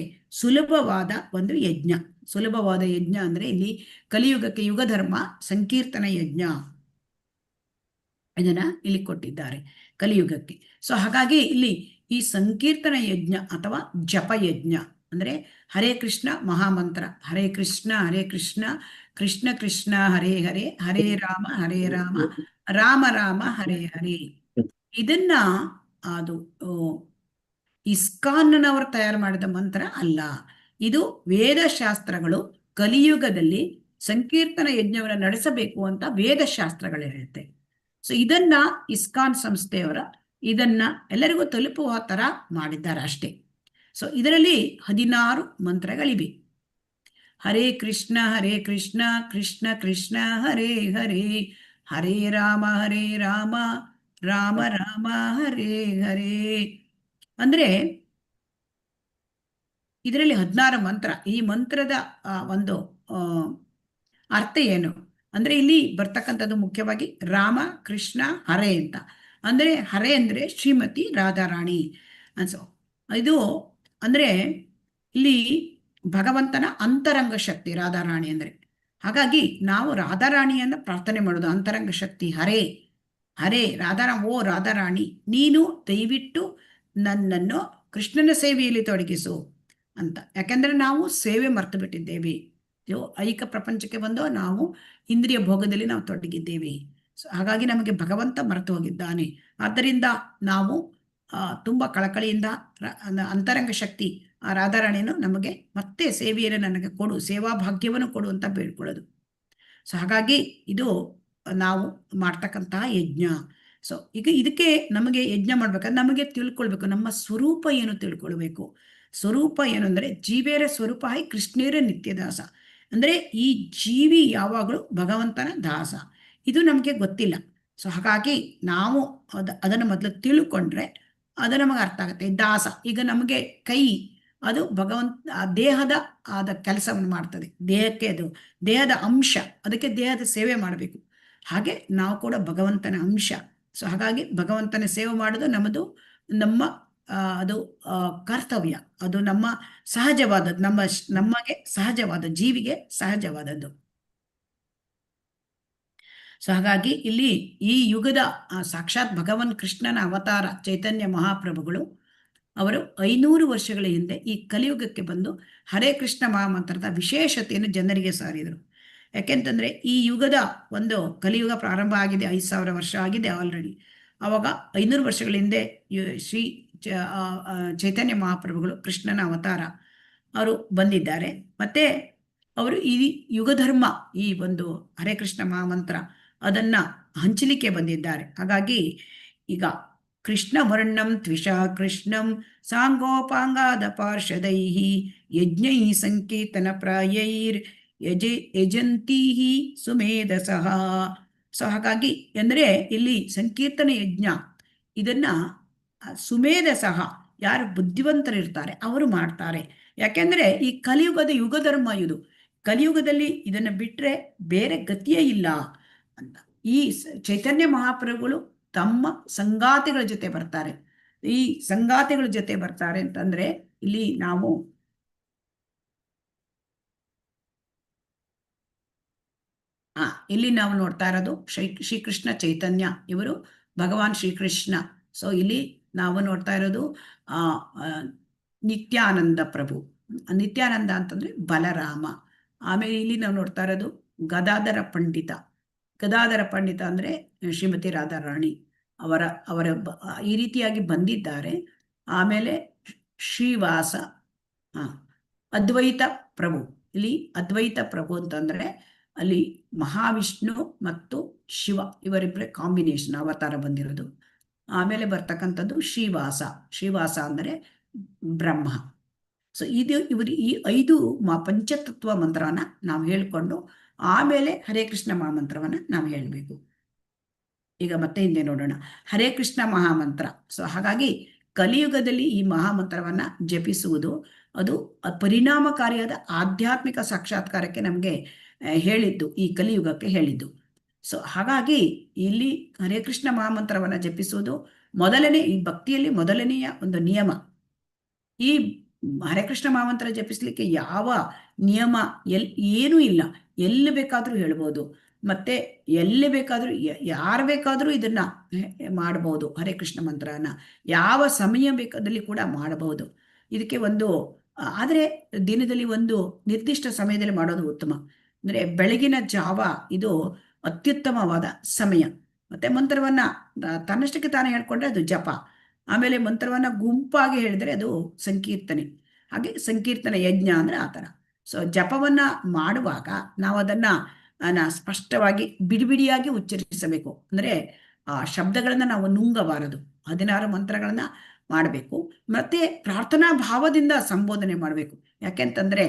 S1: ಸುಲಭವಾದ ಯಜ್ಞ ಅಂದ್ರೆ ಇಲ್ಲಿ ಕಲಿಯುಗಕ್ಕೆ ಯುಗಧರ್ಮ ಸಂಕೀರ್ತನ ಯಜ್ಞ, ಇದನ್ನ ಇಲ್ಲಿ ಕೊಟ್ಟಿದ್ದಾರೆ ಕಲಿಯುಗಕ್ಕೆ. ಸೊ ಹಾಗಾಗಿ ಇಲ್ಲಿ ಈ ಸಂಕೀರ್ತನ ಯಜ್ಞ ಅಥವಾ ಜಪಯಜ್ಞ ಅಂದ್ರೆ ಹರೇ ಕೃಷ್ಣ ಮಹಾಮಂತ್ರ, ಹರೇ ಕೃಷ್ಣ ಕೃಷ್ಣ ಕೃಷ್ಣ ಹರೇ ಹರೇ, ಹರೇ ರಾಮ ರಾಮ ರಾಮ ಹರೇ ಹರೇ. ಇದನ್ನ ಅದು ಇಸ್ಕಾನ್ನವರು ತಯಾರು ಮಾಡಿದ ಮಂತ್ರ ಅಲ್ಲ. ಇದು ವೇದಶಾಸ್ತ್ರಗಳು ಕಲಿಯುಗದಲ್ಲಿ ಸಂಕೀರ್ತನ ಯಜ್ಞವನ್ನು ನಡೆಸಬೇಕು ಅಂತ ವೇದಶಾಸ್ತ್ರಗಳು ಹೇಳುತ್ತೆ. ಸೊ ಇದನ್ನ ಇಸ್ಕಾನ್ ಸಂಸ್ಥೆಯವರ ಇದನ್ನ ಎಲ್ಲರಿಗೂ ತಲುಪುವ ತರ ಮಾಡಿದ್ದಾರೆ ಅಷ್ಟೇ. ಸೊ ಇದರಲ್ಲಿ 16 ಮಂತ್ರಗಳಿವೆ. ಹರೇ ಕೃಷ್ಣ ಕೃಷ್ಣ ಕೃಷ್ಣ ಹರೇ ಹರೇ, ಹರೇ ರಾಮ ರಾಮ ರಾಮ ಹರೇ ಹರೇ. ಅಂದ್ರೆ ಇದರಲ್ಲಿ 16 ಮಂತ್ರ. ಈ ಮಂತ್ರದ ಒಂದು ಅರ್ಥ ಏನು ಅಂದ್ರೆ ಇಲ್ಲಿ ಬರ್ತಕ್ಕಂಥದ್ದು ಮುಖ್ಯವಾಗಿ ರಾಮ ಕೃಷ್ಣ ಹರೇ ಅಂತ. ಅಂದ್ರೆ ಹರೇ ಅಂದ್ರೆ ಶ್ರೀಮತಿ ರಾಧಾರಾಣಿ ಅನ್ಸೋ. ಇದು ಅಂದ್ರೆ ಇಲ್ಲಿ ಭಗವಂತನ ಅಂತರಂಗ ಶಕ್ತಿ ರಾಧಾರಾಣಿ ಅಂದ್ರೆ. ಹಾಗಾಗಿ ನಾವು ರಾಧಾರಾಣಿಯನ್ನ ಪ್ರಾರ್ಥನೆ ಮಾಡೋದು. ಅಂತರಂಗ ಶಕ್ತಿ ಹರೇ ಹರೇ ಓ ರಾಧಾರಾಣಿ, ನೀನು ದಯವಿಟ್ಟು ನನ್ನನ್ನು ಕೃಷ್ಣನ ಸೇವೆಯಲ್ಲಿ ತೊಡಗಿಸು ಅಂತ. ಯಾಕೆಂದ್ರೆ ನಾವು ಸೇವೆ ಮರ್ತು ಬಿಟ್ಟಿದ್ದೇವೆ. ಐಕ ಪ್ರಪಂಚಕ್ಕೆ ಬಂದು ನಾವು ಇಂದ್ರಿಯ ಭೋಗದಲ್ಲಿ ನಾವು ತೊಡಗಿದ್ದೇವೆ. ಹಾಗಾಗಿ ನಮಗೆ ಭಗವಂತ ಮರೆತು ಹೋಗಿದ್ದಾನೆ. ಆದ್ದರಿಂದ ನಾವು ತುಂಬಾ ಕಳಕಳಿಯಿಂದ ಅಂತರಂಗ ಶಕ್ತಿ ಆ ರಾಧಾರಾಣಿಯನ್ನು ನಮಗೆ ಮತ್ತೆ ಸೇವೆಯನ್ನು ನನಗೆ ಕೊಡು, ಸೇವಾ ಭಾಗ್ಯವನ್ನು ಕೊಡು ಅಂತ ಬೇಡ್ಕೊಳ್ಳೋದು. ಸೊ ಹಾಗಾಗಿ ಇದು ನಾವು ಮಾಡ್ತಕ್ಕಂತಹ ಯಜ್ಞ. ಸೊ ಈಗ ಇದಕ್ಕೆ ನಮಗೆ ಯಜ್ಞ ಮಾಡ್ಬೇಕಾದ್ರೆ ನಮಗೆ ತಿಳ್ಕೊಳ್ಬೇಕು, ನಮ್ಮ ಸ್ವರೂಪ ಏನು ತಿಳ್ಕೊಳ್ಬೇಕು. ಸ್ವರೂಪ ಏನು ಅಂದ್ರೆ ಜೀವೇರ ಸ್ವರೂಪ ಹೈ ಕೃಷ್ಣೇರ ನಿತ್ಯದಾಸ. ಅಂದ್ರೆ ಈ ಜೀವಿ ಯಾವಾಗಲೂ ಭಗವಂತನ ದಾಸ. ಇದು ನಮಗೆ ಗೊತ್ತಿಲ್ಲ. ಸೊ ಹಾಗಾಗಿ ನಾವು ಅದನ್ನು ಮೊದಲು ತಿಳ್ಕೊಂಡ್ರೆ ಅದು ನಮಗೆ ಅರ್ಥ ಆಗುತ್ತೆ. ದಾಸ, ಈಗ ನಮಗೆ ಕೈ ಅದು ದೇಹದ ಆದ ಕೆಲಸವನ್ನು ಮಾಡ್ತದೆ. ದೇಹಕ್ಕೆ ಅದು ದೇಹದ ಅಂಶ, ಅದಕ್ಕೆ ದೇಹದ ಸೇವೆ ಮಾಡಬೇಕು. ಹಾಗೆ ನಾವು ಕೂಡ ಭಗವಂತನ ಅಂಶ. ಸೊ ಹಾಗಾಗಿ ಭಗವಂತನ ಸೇವೆ ಮಾಡೋದು ನಮ್ಮ ಅದು ಕರ್ತವ್ಯ. ಅದು ನಮ್ಮ ಸಹಜವಾದದ್ದು, ನಮಗೆ ಸಹಜವಾದ ಜೀವಿಗೆ ಸಹಜವಾದದ್ದು. ಸೊ ಹಾಗಾಗಿ ಇಲ್ಲಿ ಈ ಯುಗದ ಸಾಕ್ಷಾತ್ ಭಗವಾನ್ ಕೃಷ್ಣನ ಅವತಾರ ಚೈತನ್ಯ ಮಹಾಪ್ರಭುಗಳು ಅವರು 500 ವರ್ಷಗಳ ಹಿಂದೆ ಈ ಕಲಿಯುಗಕ್ಕೆ ಬಂದು ಹರೇ ಕೃಷ್ಣ ಮಹಾಮಂತ್ರದ ವಿಶೇಷತೆಯನ್ನು ಜನರಿಗೆ ಸಾರಿದರು. ಯಾಕೆಂತಂದ್ರೆ ಈ ಯುಗದ ಒಂದು ಕಲಿಯುಗ ಪ್ರಾರಂಭ ಆಗಿದೆ, 5000 ವರ್ಷ ಆಗಿದೆ ಆಲ್ರೆಡಿ. ಆವಾಗ 500 ವರ್ಷಗಳ ಹಿಂದೆ ಶ್ರೀ ಚೈತನ್ಯ ಮಹಾಪ್ರಭುಗಳು ಕೃಷ್ಣನ ಅವತಾರ ಅವರು ಬಂದಿದ್ದಾರೆ. ಮತ್ತೆ ಅವರು ಈ ಯುಗಧರ್ಮ, ಈ ಒಂದು ಹರೇ ಕೃಷ್ಣ ಮಹಾಮಂತ್ರ ಅದನ್ನ ಹಂಚಲಿಕ್ಕೆ ಬಂದಿದ್ದಾರೆ. ಹಾಗಾಗಿ ಈಗ ಕೃಷ್ಣ ವರ್ಣಂ ತ್ವಿಷಾ ಕೃಷ್ಣಂ ಸಾಂಗೋಪಾಂಗಾದ ಪಾರ್ಷದೈಹಿ ಯಜ್ಞೈ ಸಂಕೀರ್ತನ ಪ್ರಾಯೈರ್ ಯಜಂತೀಹಿ ಸುಮೇಧಸಃ. ಸೊ ಹಾಗಾಗಿ ಅಂದ್ರೆ ಇಲ್ಲಿ ಸಂಕೀರ್ತನ ಯಜ್ಞ ಇದನ್ನ ಸುಮೇಧಸಃ, ಯಾರು ಬುದ್ಧಿವಂತರಿರ್ತಾರೆ ಅವರು ಮಾಡ್ತಾರೆ. ಯಾಕೆಂದ್ರೆ ಈ ಕಲಿಯುಗದ ಯುಗಧರ್ಮ ಇದು. ಕಲಿಯುಗದಲ್ಲಿ ಇದನ್ನ ಬಿಟ್ರೆ ಬೇರೆ ಗತಿಯೇ ಇಲ್ಲ ಅಂತ. ಈ ಚೈತನ್ಯ ಮಹಾಪ್ರಭುಗಳು ತಮ್ಮ ಸಂಗಾತಿಗಳ ಜೊತೆ ಬರ್ತಾರೆ. ಈ ಸಂಗಾತಿಗಳ ಜೊತೆ ಬರ್ತಾರೆ ಅಂತಂದ್ರೆ ಇಲ್ಲಿ ನಾವು ಇಲ್ಲಿ ನಾವು ನೋಡ್ತಾ ಇರೋದು ಶ್ರೀಕೃಷ್ಣ ಚೈತನ್ಯ, ಇವರು ಭಗವಾನ್ ಶ್ರೀಕೃಷ್ಣ. ಸೊ ಇಲ್ಲಿ ನಾವು ನೋಡ್ತಾ ಇರೋದು ನಿತ್ಯಾನಂದ ಪ್ರಭು. ನಿತ್ಯಾನಂದ ಅಂತಂದ್ರೆ ಬಲರಾಮ. ಆಮೇಲೆ ಇಲ್ಲಿ ನಾವು ನೋಡ್ತಾ ಇರೋದು ಗದಾಧರ ಪಂಡಿತ. ಗದಾಧರ ಪಂಡಿತ ಅಂದ್ರೆ ಶ್ರೀಮತಿ ರಾಧಾರಾಣಿ ಅವರ ಈ ರೀತಿಯಾಗಿ ಬಂದಿದ್ದಾರೆ. ಆಮೇಲೆ ಶ್ರೀವಾಸ, ಅದ್ವೈತ ಪ್ರಭು. ಇಲ್ಲಿ ಅದ್ವೈತ ಪ್ರಭು ಅಂತಂದ್ರೆ ಅಲ್ಲಿ ಮಹಾವಿಷ್ಣು ಮತ್ತು ಶಿವ ಇವರಿಬ್ಬರೇ ಕಾಂಬಿನೇಷನ್ ಅವತಾರ ಬಂದಿರೋದು. ಆಮೇಲೆ ಬರ್ತಕ್ಕಂಥದ್ದು ಶ್ರೀವಾಸ ಅಂದರೆ ಬ್ರಹ್ಮ. ಸೊ ಇವರು ಈ 5 ಪಂಚತತ್ವ ಮಂತ್ರವನ್ನ ನಾವು ಹೇಳ್ಕೊಂಡು ಆಮೇಲೆ ಹರೇ ಕೃಷ್ಣ ಮಹಾಮಂತ್ರವನ್ನ ನಾವು ಹೇಳಬೇಕು. ಈಗ ಮತ್ತೆ ಹಿಂದೆ ನೋಡೋಣ ಹರೇ ಕೃಷ್ಣ ಮಹಾಮಂತ್ರ. ಸೊ ಹಾಗಾಗಿ ಕಲಿಯುಗದಲ್ಲಿ ಈ ಮಹಾಮಂತ್ರವನ್ನ ಜಪಿಸುವುದು ಅದು ಪರಿಣಾಮಕಾರಿಯಾದ ಆಧ್ಯಾತ್ಮಿಕ ಸಾಕ್ಷಾತ್ಕಾರಕ್ಕೆ ನಮಗೆ ಹೇಳಿದ್ದು, ಈ ಕಲಿಯುಗಕ್ಕೆ ಹೇಳಿದ್ದು. ಸೊ ಹಾಗಾಗಿ ಇಲ್ಲಿ ಹರೇ ಕೃಷ್ಣ ಮಹಾಮಂತ್ರವನ್ನ ಜಪಿಸುವುದು ಈ ಭಕ್ತಿಯಲ್ಲಿ ಮೊದಲನೆಯ ಒಂದು ನಿಯಮ. ಈ ಹರೇ ಕೃಷ್ಣ ಮಹಾಮಂತ್ರ ಜಪಿಸ್ಲಿಕ್ಕೆ ಯಾವ ನಿಯಮ ಏನೂ ಇಲ್ಲ. ಎಲ್ಲಿ ಬೇಕಾದ್ರೂ ಹೇಳ್ಬೋದು, ಮತ್ತೆ ಎಲ್ಲಿ ಬೇಕಾದ್ರೂ ಯಾರು ಬೇಕಾದ್ರೂ ಇದನ್ನ ಮಾಡಬಹುದು. ಹರೇ ಕೃಷ್ಣ ಮಂತ್ರನ ಯಾವ ಸಮಯ ಬೇಕಾದಲ್ಲಿ ಕೂಡ ಮಾಡಬಹುದು. ಇದಕ್ಕೆ ಆದರೆ ದಿನದಲ್ಲಿ ಒಂದು ನಿರ್ದಿಷ್ಟ ಸಮಯದಲ್ಲಿ ಮಾಡೋದು ಉತ್ತಮ. ಅಂದ್ರೆ ಬೆಳಗಿನ ಜಾವ ಇದು ಅತ್ಯುತ್ತಮವಾದ ಸಮಯ. ಮತ್ತೆ ಮಂತ್ರವನ್ನ ತನ್ನಷ್ಟಕ್ಕೆ ತಾನೇ ಹೇಳ್ಕೊಂಡ್ರೆ ಅದು ಜಪ. ಆಮೇಲೆ ಮಂತ್ರವನ್ನ ಗುಂಪಾಗಿ ಹೇಳಿದ್ರೆ ಅದು ಸಂಕೀರ್ತನೆ. ಹಾಗೆ ಸಂಕೀರ್ತನ ಯಜ್ಞ ಅಂದ್ರೆ ಆ ಥರ. ಸೊ ಜಪವನ್ನ ಮಾಡುವಾಗ ನಾವು ಅದನ್ನ ಸ್ಪಷ್ಟವಾಗಿ ಬಿಡಿಬಿಡಿಯಾಗಿ ಉಚ್ಚರಿಸಬೇಕು. ಅಂದ್ರೆ ಆ ಶಬ್ದಗಳನ್ನ ನಾವು ನುಂಗಬಾರದು. 16 ಮಂತ್ರಗಳನ್ನ ಮಾಡಬೇಕು. ಮತ್ತೆ ಪ್ರಾರ್ಥನಾ ಭಾವದಿಂದ ಸಂಬೋಧನೆ ಮಾಡಬೇಕು. ಯಾಕೆಂತಂದ್ರೆ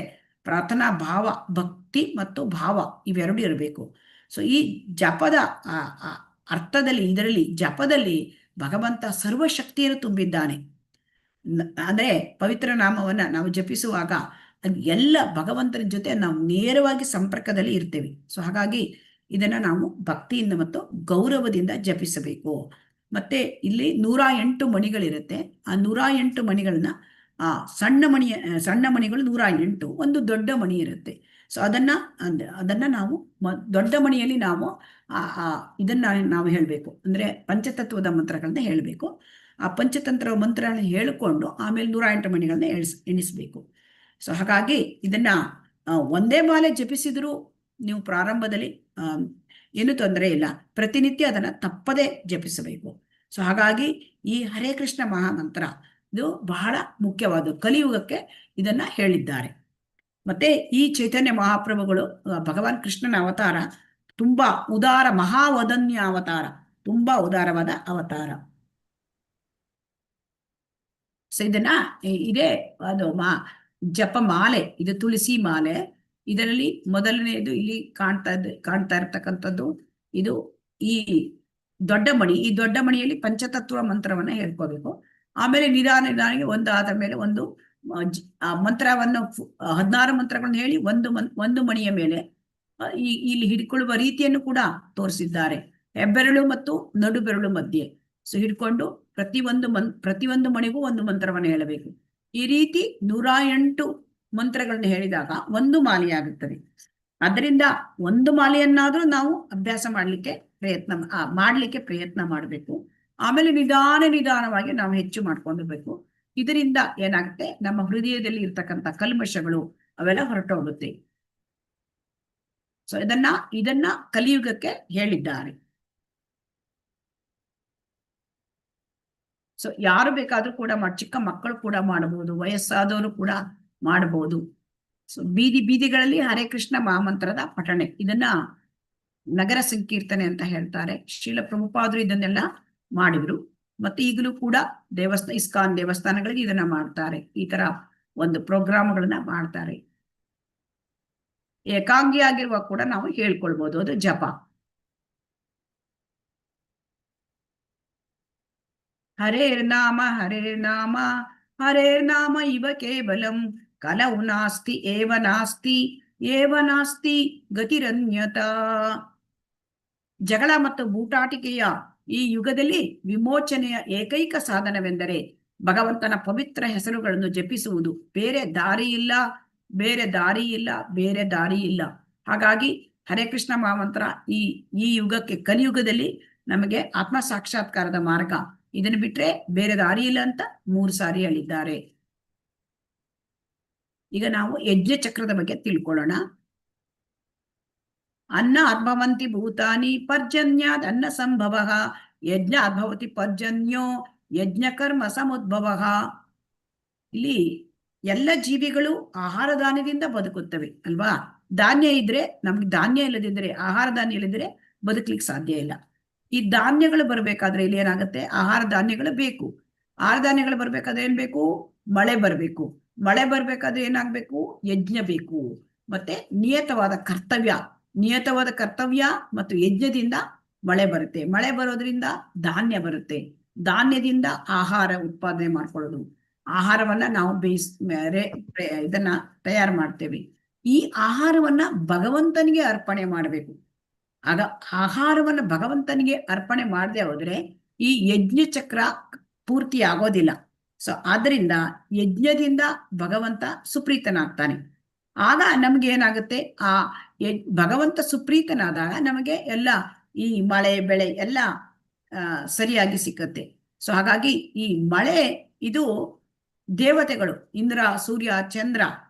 S1: ಪ್ರಾರ್ಥನಾ ಭಾವ, ಭಕ್ತಿ ಮತ್ತು ಭಾವ ಇವೆರಡು ಇರಬೇಕು. ಸೊ ಈ ಜಪದ ಅರ್ಥದಲ್ಲಿ, ಇದರಲ್ಲಿ ಜಪದಲ್ಲಿ ಭಗವಂತ ಸರ್ವಶಕ್ತಿಯನ್ನು ತುಂಬಿದ್ದಾನೆ. ಅಂದ್ರೆ ಪವಿತ್ರ ನಾಮವನ್ನ ನಾವು ಜಪಿಸುವಾಗ ಎಲ್ಲ ಭಗವಂತನ ಜೊತೆ ನಾವು ನೇರವಾಗಿ ಸಂಪರ್ಕದಲ್ಲಿ ಇರ್ತೇವೆ. ಸೊ ಹಾಗಾಗಿ ಇದನ್ನ ನಾವು ಭಕ್ತಿಯಿಂದ ಮತ್ತು ಗೌರವದಿಂದ ಜಪಿಸಬೇಕು. ಮತ್ತೆ ಇಲ್ಲಿ 108 ಮಣಿಗಳಿರುತ್ತೆ. ಆ 108 ಮಣಿಗಳನ್ನ ಸಣ್ಣ ಮಣಿಗಳು 108, ಒಂದು ದೊಡ್ಡ ಮಣಿ ಇರುತ್ತೆ. ಸೊ ಅದನ್ನ ನಾವು ದೊಡ್ಡ ಮಣಿಯಲ್ಲಿ ನಾವು ಇದನ್ನ ನಾವು ಹೇಳಬೇಕು. ಅಂದ್ರೆ ಪಂಚತತ್ವದ ಮಂತ್ರಗಳನ್ನ ಹೇಳಬೇಕು. ಆ ಪಂಚತಂತ್ರ ಮಂತ್ರಗಳನ್ನ ಹೇಳಿಕೊಂಡು ಆಮೇಲೆ 108 ಮಣಿಗಳನ್ನ ಎಣಿಸ್ಬೇಕು. ಸೊ ಹಾಗಾಗಿ ಇದನ್ನ ಒಂದೇ ಮಾಲೆ ಜಪಿಸಿದ್ರು ನೀವು ಪ್ರಾರಂಭದಲ್ಲಿ ಏನು ತೊಂದರೆ ಇಲ್ಲ. ಪ್ರತಿನಿತ್ಯ ಅದನ್ನ ತಪ್ಪದೆ ಜಪಿಸಬೇಕು. ಸೊ ಹಾಗಾಗಿ ಈ ಹರೇ ಕೃಷ್ಣ ಮಹಾಮಂತ್ರ ಇದು ಬಹಳ ಮುಖ್ಯವಾದ ಕಲಿಯುಗಕ್ಕೆ ಇದನ್ನ ಹೇಳಿದ್ದಾರೆ. ಮತ್ತೆ ಈ ಚೈತನ್ಯ ಮಹಾಪ್ರಭುಗಳು ಭಗವಾನ್ ಕೃಷ್ಣನ ಅವತಾರ ತುಂಬಾ ಉದಾರ, ಮಹಾವದನ್ಯ ಅವತಾರ, ತುಂಬಾ ಉದಾರವಾದ ಅವತಾರ. ಸೊ ಇದನ್ನ ಇದೇ ಅದು ಜಪ ಮಾಲೆ, ಇದು ತುಳಸಿ ಮಾಲೆ. ಇದರಲ್ಲಿ ಮೊದಲನೆಯದು ಇಲ್ಲಿ ಕಾಣ್ತಾ ಇರ್ತಕ್ಕಂಥದ್ದು ಇದು ಈ ದೊಡ್ಡ ಮಣಿ. ಈ ದೊಡ್ಡ ಮಣಿಯಲ್ಲಿ ಪಂಚತತ್ವ ಮಂತ್ರವನ್ನ ಹೇಳ್ಕೋಬೇಕು. ಆಮೇಲೆ ನಿಧಾನವಾಗಿ ಒಂದಾದ ಮೇಲೆ ಒಂದು ಮಂತ್ರವನ್ನು 16 ಮಂತ್ರಗಳನ್ನು ಹೇಳಿ ಒಂದು ಮಣಿಯ ಮೇಲೆ ಇಲ್ಲಿ ಹಿಡ್ಕೊಳ್ಳುವ ರೀತಿಯನ್ನು ಕೂಡ ತೋರಿಸಿದ್ದಾರೆ. ಹೆಬ್ಬೆರಳು ಮತ್ತು ನಡು ಬೆರಳು ಮಧ್ಯೆ ಸೊ ಹಿಡ್ಕೊಂಡು ಪ್ರತಿಯೊಂದು ಮಣಿಗೂ ಒಂದು ಮಂತ್ರವನ್ನು ಹೇಳಬೇಕು. ಈ ರೀತಿ 108 ಮಂತ್ರಗಳನ್ನ ಹೇಳಿದಾಗ ಒಂದು ಮಾಲೆಯಾಗುತ್ತದೆ. ಅದರಿಂದ ಒಂದು ಮಾಲೆಯನ್ನಾದ್ರೂ ನಾವು ಅಭ್ಯಾಸ ಮಾಡ್ಲಿಕ್ಕೆ ಪ್ರಯತ್ನ ಮಾಡಬೇಕು. ಆಮೇಲೆ ನಿಧಾನವಾಗಿ ನಾವು ಹೆಚ್ಚು ಮಾಡ್ಕೊಂಡಿರ್ಬೇಕು. ಇದರಿಂದ ಏನಾಗುತ್ತೆ, ನಮ್ಮ ಹೃದಯದಲ್ಲಿ ಇರ್ತಕ್ಕಂಥ ಕಲ್ಮಶಗಳು ಅವೆಲ್ಲ ಹೊರಟೋಗುತ್ತೆ. ಸೊ ಇದನ್ನ ಕಲಿಯುಗಕ್ಕೆ ಹೇಳಿದ್ದಾರೆ. ಸೊ ಯಾರು ಬೇಕಾದ್ರೂ ಕೂಡ ಚಿಕ್ಕ ಮಕ್ಕಳು ಕೂಡ ಮಾಡಬಹುದು, ವಯಸ್ಸಾದವರು ಕೂಡ ಮಾಡಬಹುದು. ಸೊ ಬೀದಿಗಳಲ್ಲಿ ಹರೇ ಕೃಷ್ಣ ಮಹಾಮಂತ್ರದ ಪಠಣೆ, ಇದನ್ನ ನಗರ ಸಂಕೀರ್ತನೆ ಅಂತ ಹೇಳ್ತಾರೆ. ಶ್ರೀಲ ಪ್ರಭುಪಾದರು ಇದನ್ನೆಲ್ಲ ಮಾಡಿದ್ರು. ಮತ್ತೆ ಈಗಲೂ ಕೂಡ ಇಸ್ಕಾನ್ ದೇವಸ್ಥಾನಗಳಿಗೆ ಇದನ್ನ ಮಾಡ್ತಾರೆ. ಈ ತರ ಒಂದು ಪ್ರೋಗ್ರಾಮ್ಗಳನ್ನ ಮಾಡ್ತಾರೆ. ಏಕಾಂಗಿಯಾಗಿರುವ ಕೂಡ ನಾವು ಹೇಳ್ಕೊಳ್ಬಹುದು, ಅದು ಜಪ. ಹರೇರ್ನಾಮ ಹರೇರ್ನಾಮ ಹರೇರ್ನಾಮ ಇವ ಕೇವಲಂ ಕಲವು ನಾಸ್ತಿ ಏವ ನಾಸ್ತಿ ಗತಿರನ್ಯತಾ. ಜಗಳ ಮತ್ತು ಬೂಟಾಟಿಕೆಯ ಈ ಯುಗದಲ್ಲಿ ವಿಮೋಚನೆಯ ಏಕೈಕ ಸಾಧನವೆಂದರೆ ಭಗವಂತನ ಪವಿತ್ರ ಹೆಸರುಗಳನ್ನು ಜಪಿಸುವುದು. ಬೇರೆ ದಾರಿ ಇಲ್ಲ. ಹಾಗಾಗಿ ಹರೇ ಕೃಷ್ಣ ಮಹಾಮಂತ್ರ ಈ ಯುಗಕ್ಕೆ, ಕಲಿಯುಗದಲ್ಲಿ ನಮಗೆ ಆತ್ಮ ಸಾಕ್ಷಾತ್ಕಾರದ ಮಾರ್ಗ. ಇದನ್ನು ಬಿಟ್ರೆ ಬೇರೆ ದಾರಿ ಇಲ್ಲ ಅಂತ 3 ಸಾರಿ ಹೇಳಿದ್ದಾರೆ. ಈಗ ನಾವು ಯಜ್ಞ ಚಕ್ರದ ಬಗ್ಗೆ ತಿಳ್ಕೊಳ್ಳೋಣ. ಅನ್ನ ಅದ್ಭವಂತಿ ಭೂತಾನಿ ಪರ್ಜನ್ಯಾದ್ ಅನ್ನ ಸಂಭವ ಯಜ್ಞ ಅದ್ಭವತಿ ಪರ್ಜನ್ಯೋ ಯಜ್ಞ ಕರ್ಮ ಸಮುದ್ಭವ. ಇಲ್ಲಿ ಎಲ್ಲ ಜೀವಿಗಳು ಆಹಾರ ಧಾನ್ಯದಿಂದ ಬದುಕುತ್ತವೆ ಅಲ್ವಾ. ಧಾನ್ಯ ಇದ್ರೆ ನಮ್ಗೆ, ಧಾನ್ಯ ಇಲ್ಲದಿದ್ರೆ, ಆಹಾರ ಧಾನ್ಯ ಇಲ್ಲದಿದ್ರೆ ಬದುಕಲಿಕ್ಕೆ ಸಾಧ್ಯ ಇಲ್ಲ. ಈ ಧಾನ್ಯಗಳು ಬರ್ಬೇಕಾದ್ರೆ ಇಲ್ಲಿ ಏನಾಗುತ್ತೆ, ಆಹಾರ ಧಾನ್ಯಗಳು ಬೇಕು. ಆಹಾರ ಧಾನ್ಯಗಳು ಬರ್ಬೇಕಾದ್ರೆ ಏನ್ ಬೇಕು, ಮಳೆ ಬರ್ಬೇಕು. ಮಳೆ ಬರ್ಬೇಕಾದ್ರೆ ಏನಾಗ್ಬೇಕು, ಯಜ್ಞ ಬೇಕು. ಮತ್ತೆ ನಿಯತವಾದ ಕರ್ತವ್ಯ ಮತ್ತು ಯಜ್ಞದಿಂದ ಮಳೆ ಬರುತ್ತೆ. ಮಳೆ ಬರೋದ್ರಿಂದ ಧಾನ್ಯ ಬರುತ್ತೆ. ಧಾನ್ಯದಿಂದ ಆಹಾರ ಉತ್ಪಾದನೆ ಮಾಡ್ಕೊಳ್ಳೋದು. ಆಹಾರವನ್ನ ನಾವು ಇದನ್ನ ತಯಾರು ಮಾಡ್ತೇವೆ. ಈ ಆಹಾರವನ್ನ ಭಗವಂತನಿಗೆ ಅರ್ಪಣೆ ಮಾಡಬೇಕು. ಆಗ ಆಹಾರವನ್ನ ಭಗವಂತನಿಗೆ ಅರ್ಪಣೆ ಮಾಡದೆ ಹೋದ್ರೆ ಈ ಯಜ್ಞ ಚಕ್ರ ಪೂರ್ತಿ ಆಗೋದಿಲ್ಲ. ಸೊ ಆದ್ರಿಂದ ಯಜ್ಞದಿಂದ ಭಗವಂತ ಸುಪ್ರೀತನಾಗ್ತಾನೆ. ಆಗ ನಮ್ಗೆ ಏನಾಗುತ್ತೆ, ಭಗವಂತ ಸುಪ್ರೀತನಾದಾಗ ನಮಗೆ ಎಲ್ಲ ಈ ಮಳೆ ಬೆಳೆ ಎಲ್ಲ ಸರಿಯಾಗಿ ಸಿಕ್ಕತ್ತೆ. ಸೊ ಹಾಗಾಗಿ ಈ ಮಳೆ ಇದು ದೇವತೆಗಳು, ಇಂದ್ರ, ಸೂರ್ಯ, ಚಂದ್ರ,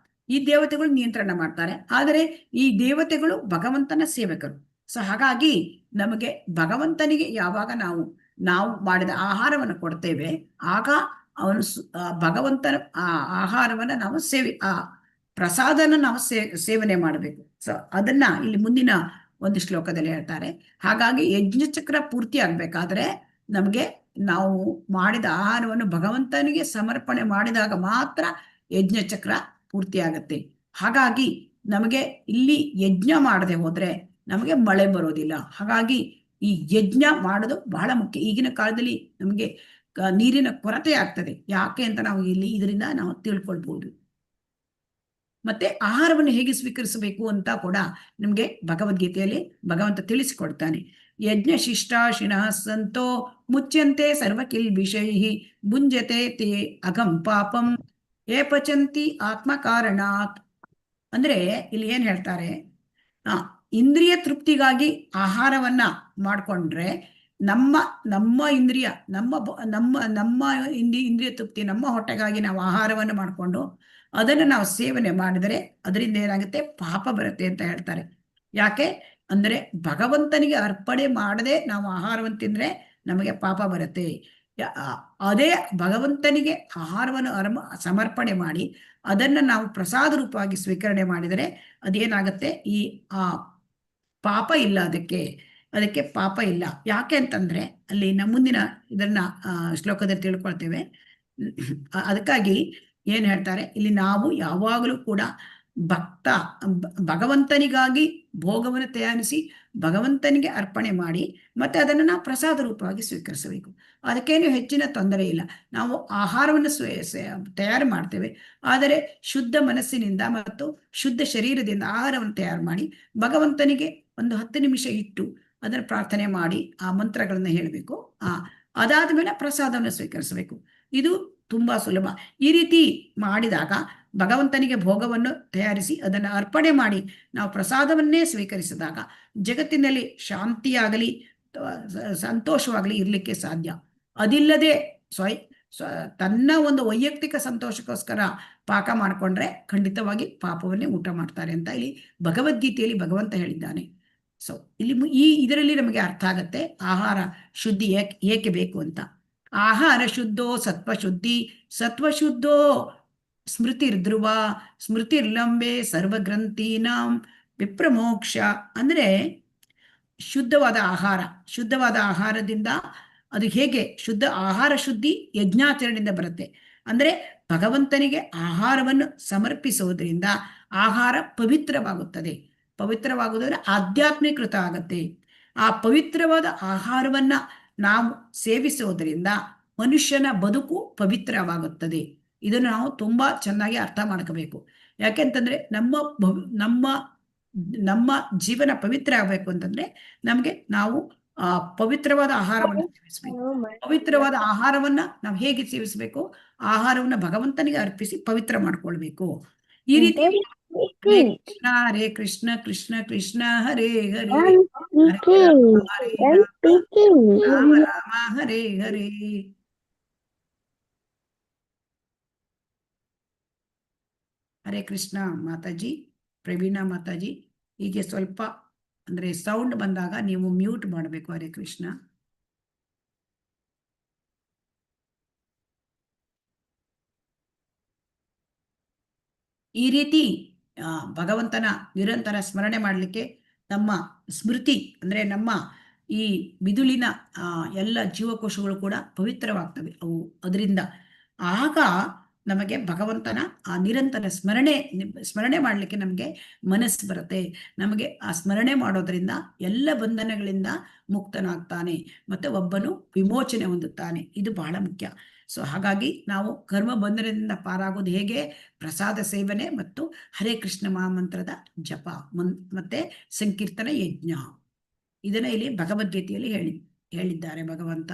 S1: ಈ ದೇವತೆಗಳು ನಿಯಂತ್ರಣ ಮಾಡ್ತಾರೆ. ಆದರೆ ಈ ದೇವತೆಗಳು ಭಗವಂತನ ಸೇವಕರು. ಸೊ ಹಾಗಾಗಿ ನಮಗೆ ಭಗವಂತನಿಗೆ ಯಾವಾಗ ನಾವು ನಾವು ಮಾಡಿದ ಆಹಾರವನ್ನು ಕೊಡ್ತೇವೆ, ಆಗ ಅವನು ಭಗವಂತನ ಆ ಆಹಾರವನ್ನು ನಾವು ಪ್ರಸಾದನ ನಾವು ಸೇವನೆ ಮಾಡಬೇಕು. ಸೊ ಅದನ್ನ ಇಲ್ಲಿ ಮುಂದಿನ ಒಂದು ಶ್ಲೋಕದಲ್ಲಿ ಹೇಳ್ತಾರೆ. ಹಾಗಾಗಿ ಯಜ್ಞಚಕ್ರ ಪೂರ್ತಿ ಆಗ್ಬೇಕಾದ್ರೆ ನಮಗೆ ನಾವು ಮಾಡಿದ ಆಹಾರವನ್ನು ಭಗವಂತನಿಗೆ ಸಮರ್ಪಣೆ ಮಾಡಿದಾಗ ಮಾತ್ರ ಯಜ್ಞಚಕ್ರ ಪೂರ್ತಿ ಆಗತ್ತೆ. ಹಾಗಾಗಿ ನಮಗೆ ಇಲ್ಲಿ ಯಜ್ಞ ಮಾಡದೆ ಹೋದ್ರೆ ನಮಗೆ ಮಳೆ ಬರೋದಿಲ್ಲ. ಹಾಗಾಗಿ ಈ ಯಜ್ಞ ಮಾಡೋದು ಬಹಳ ಮುಖ್ಯ. ಈಗಿನ ಕಾಲದಲ್ಲಿ ನಮಗೆ ನೀರಿನ ಕೊರತೆ ಆಗ್ತದೆ. ಯಾಕೆ ಅಂತ ನಾವು ಇಲ್ಲಿ ಇದರಿಂದ ನಾವು ತಿಳ್ಕೊಳ್ಬಹುದು. ಮತ್ತೆ ಆಹಾರವನ್ನು ಹೇಗೆ ಸ್ವೀಕರಿಸಬೇಕು ಅಂತ ಕೂಡ ನಮ್ಗೆ ಭಗವದ್ಗೀತೆಯಲ್ಲಿ ಭಗವಂತ ತಿಳಿಸಿಕೊಡ್ತಾನೆ. ಯಜ್ಞ ಶಿಷ್ಟಾಶಿನಃ ಸಂತೋ ಮುಚ್ಯಂತೆ ಸರ್ವಕಿಲ್ ವಿಷೈಹಿ ಭುಂಜತೆ ತೇ ಅಗಂ ಪಾಪಂ ಯೇ ಪಚಂತಿ ಆತ್ಮ ಕಾರಣಾತ್. ಅಂದ್ರೆ ಇಲ್ಲಿ ಏನ್ ಹೇಳ್ತಾರೆ, ಇಂದ್ರಿಯ ತೃಪ್ತಿಗಾಗಿ ಆಹಾರವನ್ನ ಮಾಡ್ಕೊಂಡ್ರೆ ನಮ್ಮ ಇಂದ್ರಿಯ ನಮ್ಮ ಇಂದ್ರಿಯ ತೃಪ್ತಿ, ನಮ್ಮ ಹೊಟ್ಟೆಗಾಗಿ ನಾವು ಆಹಾರವನ್ನು ಮಾಡಿಕೊಂಡು ಅದನ್ನು ನಾವು ಸೇವನೆ ಮಾಡಿದರೆ ಅದರಿಂದ ಏನಾಗುತ್ತೆ, ಪಾಪ ಬರುತ್ತೆ ಅಂತ ಹೇಳ್ತಾರೆ. ಯಾಕೆ ಅಂದ್ರೆ ಭಗವಂತನಿಗೆ ಅರ್ಪಣೆ ಮಾಡದೆ ನಾವು ಆಹಾರವನ್ನು ತಿಂದ್ರೆ ನಮಗೆ ಪಾಪ ಬರುತ್ತೆ. ಅದೇ ಭಗವಂತನಿಗೆ ಆಹಾರವನ್ನು ಸಮರ್ಪಣೆ ಮಾಡಿ ಅದನ್ನು ನಾವು ಪ್ರಸಾದ ರೂಪವಾಗಿ ಸ್ವೀಕರಣೆ ಮಾಡಿದರೆ ಅದೇನಾಗುತ್ತೆ, ಈ ಪಾಪ ಇಲ್ಲ, ಅದಕ್ಕೆ ಪಾಪ ಇಲ್ಲ. ಯಾಕೆ ಅಂತಂದ್ರೆ ಅಲ್ಲಿ ಮುಂದಿನ ಇದನ್ನ ಶ್ಲೋಕದಲ್ಲಿ ತಿಳ್ಕೊಳ್ತೇವೆ. ಅದಕ್ಕಾಗಿ ಏನ್ ಹೇಳ್ತಾರೆ ಇಲ್ಲಿ, ನಾವು ಯಾವಾಗಲೂ ಕೂಡ ಭಗವಂತನಿಗಾಗಿ ಭೋಗವನ್ನು ತಯಾರಿಸಿ ಭಗವಂತನಿಗೆ ಅರ್ಪಣೆ ಮಾಡಿ ಮತ್ತೆ ಅದನ್ನು ನಾವು ಪ್ರಸಾದ ರೂಪವಾಗಿ ಸ್ವೀಕರಿಸಬೇಕು. ಅದಕ್ಕೇನು ಹೆಚ್ಚಿನ ತೊಂದರೆ ಇಲ್ಲ. ನಾವು ಆಹಾರವನ್ನು ತಯಾರು ಮಾಡ್ತೇವೆ, ಆದರೆ ಶುದ್ಧ ಮನಸ್ಸಿನಿಂದ ಮತ್ತು ಶುದ್ಧ ಶರೀರದಿಂದ ಆಹಾರವನ್ನು ತಯಾರು ಮಾಡಿ ಭಗವಂತನಿಗೆ ಒಂದು 10 ನಿಮಿಷ ಇಟ್ಟು ಅದನ್ನು ಪ್ರಾರ್ಥನೆ ಮಾಡಿ ಆ ಮಂತ್ರಗಳನ್ನು ಹೇಳಬೇಕು. ಅದಾದ ಮೇಲೆ ಪ್ರಸಾದವನ್ನು ಸ್ವೀಕರಿಸಬೇಕು. ಇದು ತುಂಬಾ ಸುಲಭ. ಈ ರೀತಿ ಮಾಡಿದಾಗ ಭಗವಂತನಿಗೆ ಭೋಗವನ್ನು ತಯಾರಿಸಿ ಅದನ್ನು ಅರ್ಪಣೆ ಮಾಡಿ ನಾವು ಪ್ರಸಾದವನ್ನೇ ಸ್ವೀಕರಿಸಿದಾಗ ಜಗತ್ತಿನಲ್ಲಿ ಶಾಂತಿಯಾಗಲಿ ಸಂತೋಷವಾಗಲಿ ಇರಲಿಕ್ಕೆ ಸಾಧ್ಯ. ಅದಿಲ್ಲದೆ ತನ್ನ ಒಂದು ವೈಯಕ್ತಿಕ ಸಂತೋಷಕ್ಕೋಸ್ಕರ ಪಾಕ ಮಾಡಿಕೊಂಡ್ರೆ ಖಂಡಿತವಾಗಿ ಪಾಪವನ್ನೇ ಊಟ ಮಾಡ್ತಾರೆ ಅಂತ ಇಲ್ಲಿ ಭಗವದ್ಗೀತೆಯಲ್ಲಿ ಭಗವಂತ ಹೇಳಿದ್ದಾನೆ. ಸೊ ಇಲ್ಲಿ ಇದರಲ್ಲಿ ನಮಗೆ ಅರ್ಥ ಆಗತ್ತೆ ಆಹಾರ ಶುದ್ಧಿ ಏಕೆ ಬೇಕು ಅಂತ. ಆಹಾರ ಶುದ್ಧೋ ಸತ್ವಶುದ್ಧಿ, ಸತ್ವಶುದ್ಧೋ ಸ್ಮೃತಿರ್ಧ್ರುವ, ಸ್ಮೃತಿರ್ಲಂಬೆ ಸರ್ವಗ್ರಂಥೀನಾಂ ವಿಪ್ರಮೋಕ್ಷ. ಅಂದ್ರೆ ಶುದ್ಧವಾದ ಆಹಾರದಿಂದ ಅದು ಹೇಗೆ ಶುದ್ಧ ಆಹಾರ ಶುದ್ಧಿ ಯಜ್ಞಾಚರಣೆಯಿಂದ ಬರುತ್ತೆ. ಅಂದ್ರೆ ಭಗವಂತನಿಗೆ ಆಹಾರವನ್ನು ಸಮರ್ಪಿಸುವುದರಿಂದ ಆಹಾರ ಪವಿತ್ರವಾಗುವುದರಿಂದ ಆಧ್ಯಾತ್ಮಿಕೃತ ಆಗತ್ತೆ. ಆ ಪವಿತ್ರವಾದ ಆಹಾರವನ್ನ ನಾವು ಸೇವಿಸುವುದರಿಂದ ಮನುಷ್ಯನ ಬದುಕು ಪವಿತ್ರವಾಗುತ್ತದೆ. ಇದನ್ನು ನಾವು ತುಂಬಾ ಚೆನ್ನಾಗಿ ಅರ್ಥ ಮಾಡ್ಕೋಬೇಕು. ಯಾಕೆಂತಂದ್ರೆ ನಮ್ಮ ಜೀವನ ಪವಿತ್ರ ಆಗಬೇಕು ಅಂತಂದ್ರೆ ನಾವು ಪವಿತ್ರವಾದ ಆಹಾರವನ್ನು ಸೇವಿಸಬೇಕು. ಪವಿತ್ರವಾದ ಆಹಾರವನ್ನ ನಾವು ಹೇಗೆ ಸೇವಿಸಬೇಕು, ಆಹಾರವನ್ನ ಭಗವಂತನಿಗೆ ಅರ್ಪಿಸಿ ಪವಿತ್ರ ಮಾಡ್ಕೊಳ್ಬೇಕು. ಈ ರೀತಿ ಹರೇ ಕೃಷ್ಣ ಕೃಷ್ಣ ಕೃಷ್ಣ ಹರೇ ಹರೇ, ಹರೇ ರಾಮ ರಾಮ ಹರೇ ಹರೇ. ಹರೇ ಕೃಷ್ಣ ಮಾತಾಜಿ, ಪ್ರವೀಣಾ ಮಾತಾಜಿ. ಹೀಗೆ ಸ್ವಲ್ಪ ಅಂದ್ರೆ ಸೌಂಡ್ ಬಂದಾಗ ನೀವು ಮ್ಯೂಟ್ ಮಾಡಬೇಕು. ಹರೇ ಕೃಷ್ಣ. ಈ ರೀತಿ ಭಗವಂತನ ನಿರಂತರ ಸ್ಮರಣೆ ಮಾಡಲಿಕ್ಕೆ ನಮ್ಮ ಸ್ಮೃತಿ ಅಂದ್ರೆ ನಮ್ಮ ಈ ಮಿದುಳಿನ ಎಲ್ಲ ಜೀವಕೋಶಗಳು ಕೂಡ ಪವಿತ್ರವಾಗ್ತವೆ ಅವು ಅದರಿಂದ. ಆಗ ನಮಗೆ ಭಗವಂತನ ಆ ನಿರಂತರ ಸ್ಮರಣೆ ಮಾಡಲಿಕ್ಕೆ ನಮಗೆ ಮನಸ್ಸು ಬರುತ್ತೆ. ನಮಗೆ ಆ ಸ್ಮರಣೆ ಮಾಡೋದ್ರಿಂದ ಎಲ್ಲ ಬಂಧನಗಳಿಂದ ಮುಕ್ತನಾಗ್ತಾನೆ ಮತ್ತೆ ಒಬ್ಬನು ವಿಮೋಚನೆ ಹೊಂದುತ್ತಾನೆ. ಇದು ಬಹಳ ಮುಖ್ಯ. ಸೊ ಹಾಗಾಗಿ ನಾವು ಕರ್ಮ ಬಂಧನದಿಂದ ಪಾರಾಗೋದು ಹೇಗೆ, ಪ್ರಸಾದ ಸೇವನೆ ಮತ್ತು ಹರೇ ಕೃಷ್ಣ ಮಹಾಮಂತ್ರದ ಜಪ ಮತ್ತೆ ಸಂಕೀರ್ತನ ಯಜ್ಞ. ಇದನ್ನ ಇಲ್ಲಿ ಭಗವದ್ಗೀತೆಯಲ್ಲಿ ಹೇಳಿದ್ದಾರೆ ಭಗವಂತ.